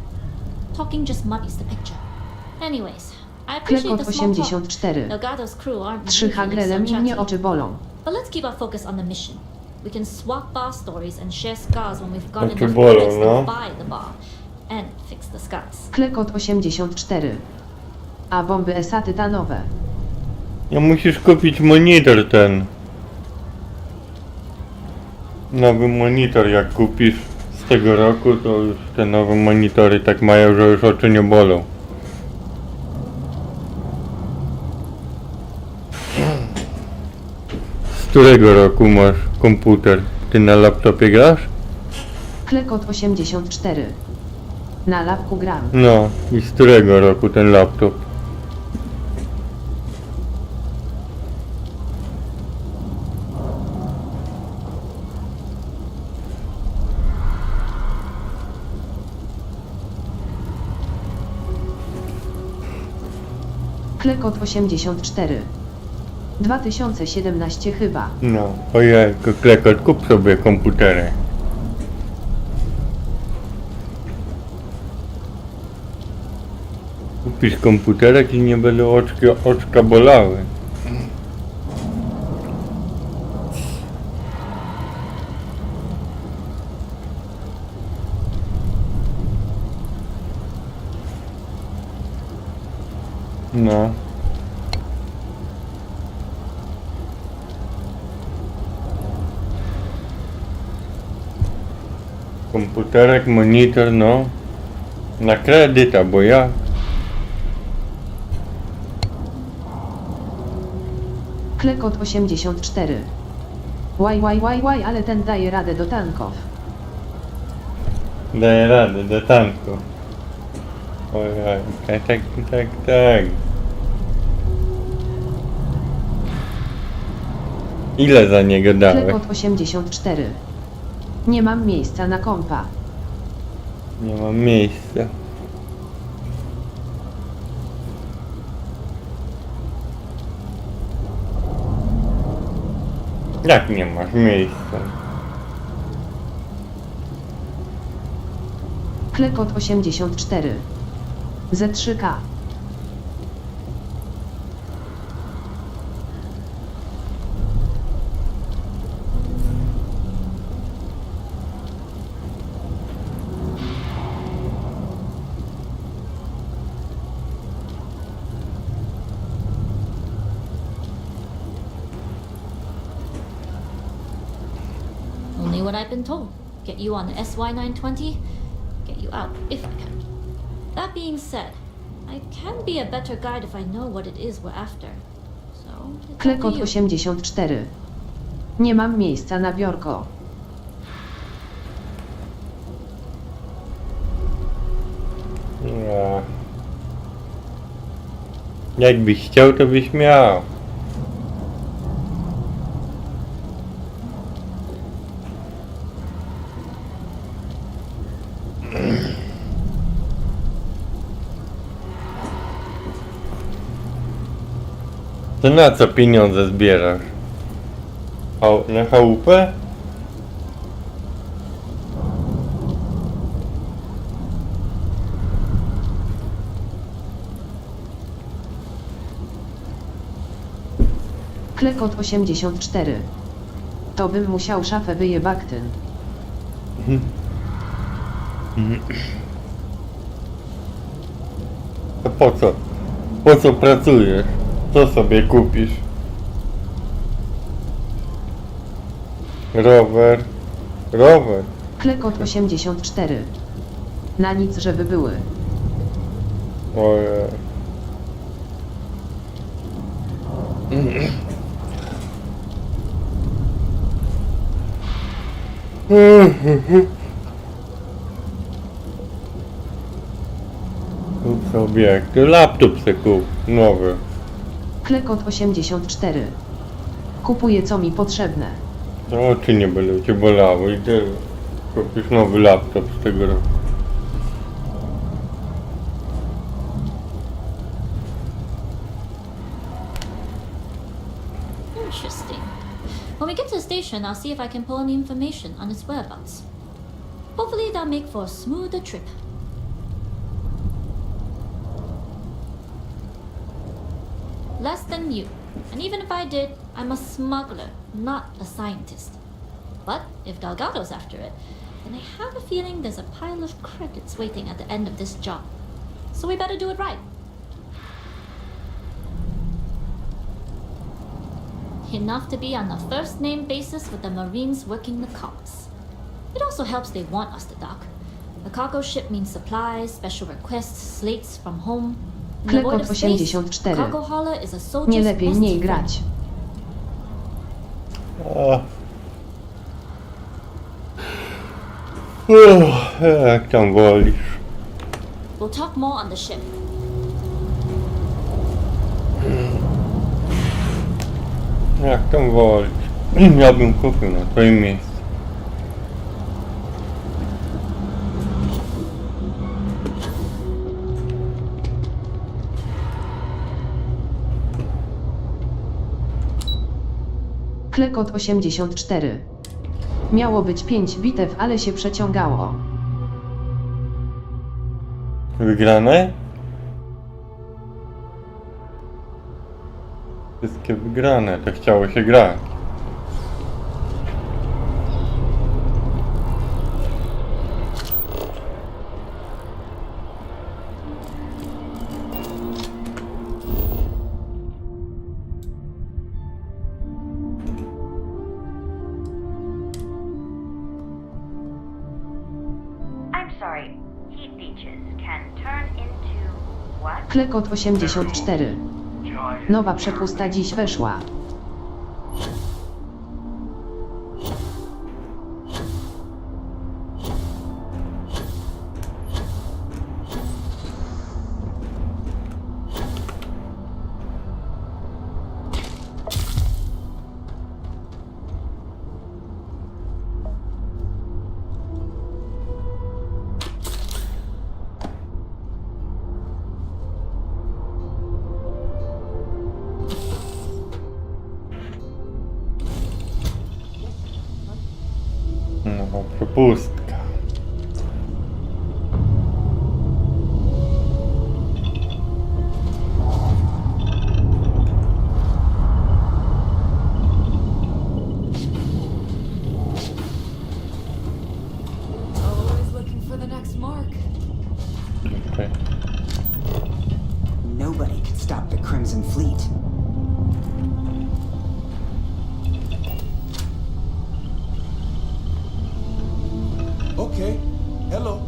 Talking just muddies the picture. Anyways, I appreciate the small talk. 84. Elgato's crew aren't 3 Hagrelem i mnie oczy bolą. But let's keep our focus on the mission. We can swap bar stories and share scars when we've got Oczy enough bolą, credits no. to buy the bar and fix the scars. Klekot 84. A bomby ESA tytanowe. No musisz kupić monitor ten. Nowy monitor jak kupisz z tego roku, to już te nowe monitory tak mają, że już oczy nie bolą. Z którego roku masz komputer? Ty na laptopie grasz? Klekot 84. Na lapku gram. No i z którego roku ten laptop? Klekot 84. 2017 chyba. No, ojejku, Klekot, kup sobie komputery. Kupisz komputerek i nie będą oczka bolały. No. Komputerek, monitor, no. Na kredyt, albo jak? Klekot 84. Łaj, ale ten daje radę do tanków. Daje radę do tanków. Ojej, tak. Ile za niego dałeś? Klekot 84. Nie mam miejsca na kompa. Nie mam miejsca. Jak nie masz miejsca? Klekot 84. Z3K. Only what I've been told. Get you on the SY920, get you out if I can. That being said, I can be a better guide if I know what it is we're after. So, it's up to Klekot you. 84. Nie mam miejsca na biurko. Jakbyś chciał, to byś miał. To na co pieniądze zbierasz? Na chałupę? Klekot 84. To bym musiał szafę wyjebaktyn. To po co? Po co pracujesz? Co sobie kupisz? Rower. Rower. Klekot 84. Na nic, żeby były. Ojej. Kup sobie, laptop se kup, nowy. Klekot 84. Kupuję co mi potrzebne. To oczy nie będą cię bolały i tyle. Kupisz nowy laptop z tego roku. Interesting. When we get to the station, I'll see if I can pull any information on its whereabouts. Hopefully that'll make for a smoother trip. Less than you. And even if I did, I'm a smuggler, not a scientist. But if Delgado's after it, then I have a feeling there's a pile of credits waiting at the end of this job. So we better do it right. Enough to be on a first-name basis with the Marines working the cause. It also helps they want us to dock. A cargo ship means supplies, special requests, slates from home. Klekot 84. Nie lepiej mniej grać. Jak tam wolisz. We'll talk more on the ship. Jak tam wolisz. Ja bym kupił na twoim miejscu. Klekot 84. Miało być 5 bitew, ale się przeciągało. Wygrane? Wszystkie wygrane, to chciało się grać. Klekot 84. Nowa przepusta dziś weszła. Przepustka. Always looking for the next mark. Okay. Nobody could stop the Crimson Fleet. Okay, hello.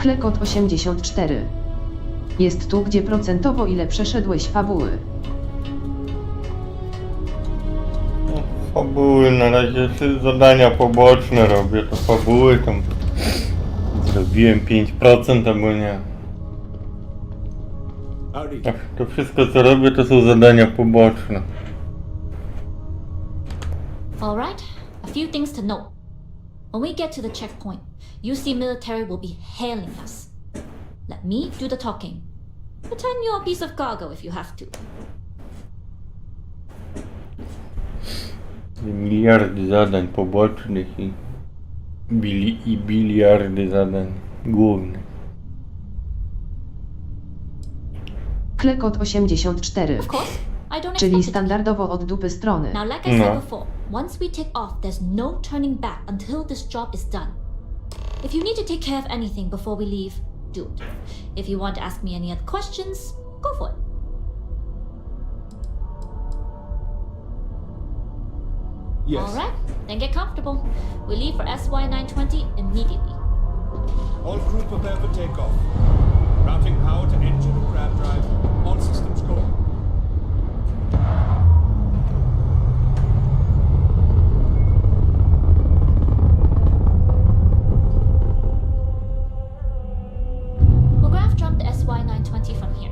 Klekot 84. Jest tu, gdzie procentowo ile przeszedłeś fabuły. Fabuły, na razie zadania poboczne robię, to fabuły tam zrobiłem 5% albo nie. To wszystko co robię to są zadania poboczne. Alright, a few things to note. When we get to the checkpoint, UC military will be hailing us. Let me do the talking. Pretend you're a piece of cargo if you have to. Miliardy zadań pobocznych i biliardy zadań głównych. Klekot 84. Czyli standardowo od dupy strony. Now, like I said before, once we take off, there's no turning back until this job is done. If you need to take care of anything before we leave, do it. If you want to ask me any other questions, go for it. Yes. Alright, then get comfortable. We leave for SY-920 immediately. All crew prepare for takeoff. Routing power to engine and grab drive. All systems go. We'll graph jump the SY-920 from here.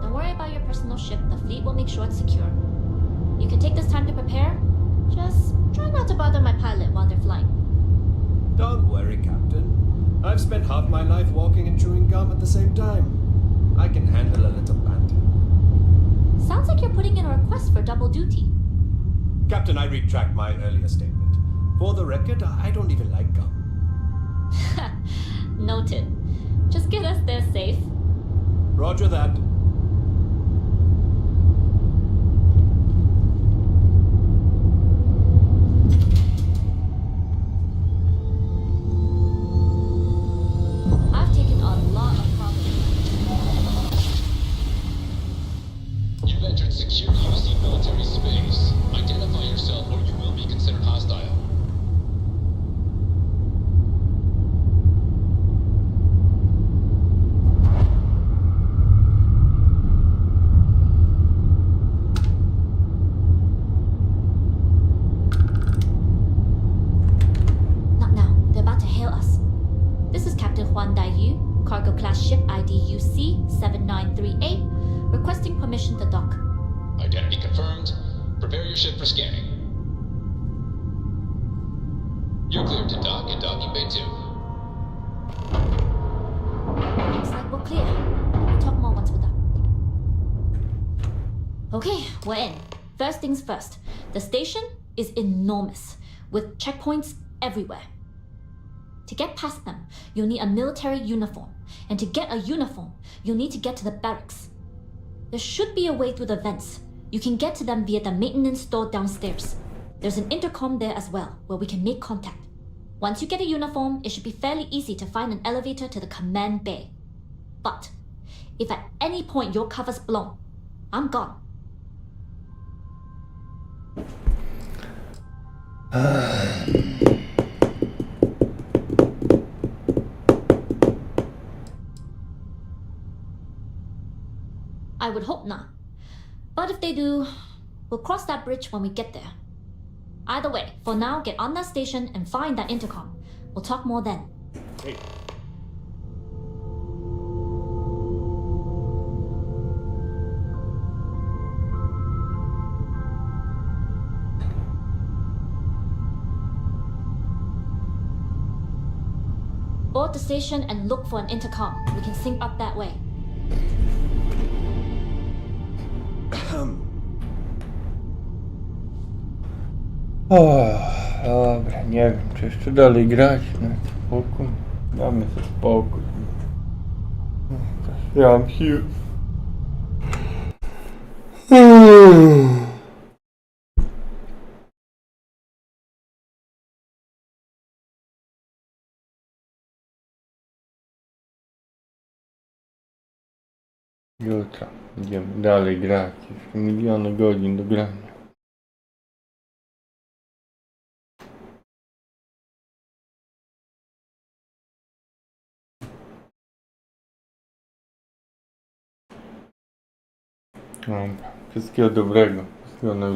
Don't worry about your personal ship. The fleet will make sure it's secure. You can take this time to prepare. Just try not to bother my pilot while they're flying. Don't worry, Captain. I've spent half my life walking and chewing gum at the same time. I can handle a little banter. Sounds like you're putting in a request for double duty. Captain, I retract my earlier statement. For the record, I don't even like gum. Noted. Just get us there safe. Roger that. I've taken a lot of problems. You've entered secure UC military space. Identify yourself or you will be considered hostile. Not now. They're about to hail us. This is Captain Huan Daiyu, cargo class ship ID UC-7938, requesting permission to dock. Identity confirmed. Prepare your ship for scanning. You're cleared to dock in docking bay 2. Looks like we're clear. We'll talk more once we're done. Okay, we're in. First things first. The station is enormous, with checkpoints everywhere. To get past them, you'll need a military uniform. And to get a uniform, you'll need to get to the barracks. There should be a way through the vents. You can get to them via the maintenance store downstairs. There's an intercom there as well, where we can make contact. Once you get a uniform, it should be fairly easy to find an elevator to the command bay. But if at any point your cover's blown, I'm gone. I would hope not. But if they do, we'll cross that bridge when we get there. Either way, for now, get on that station and find that intercom. We'll talk more then. Hey. Board the station and look for an intercom. We can sync up that way. Dobra, nie wiem, czy jeszcze dalej grać, no spokój, damy sobie spokój. Ja mam sił. Jutro będziemy dalej grać, jeszcze miliony godzin do grania. Wszystkiego dobrego. Wszystkiego najlepszego.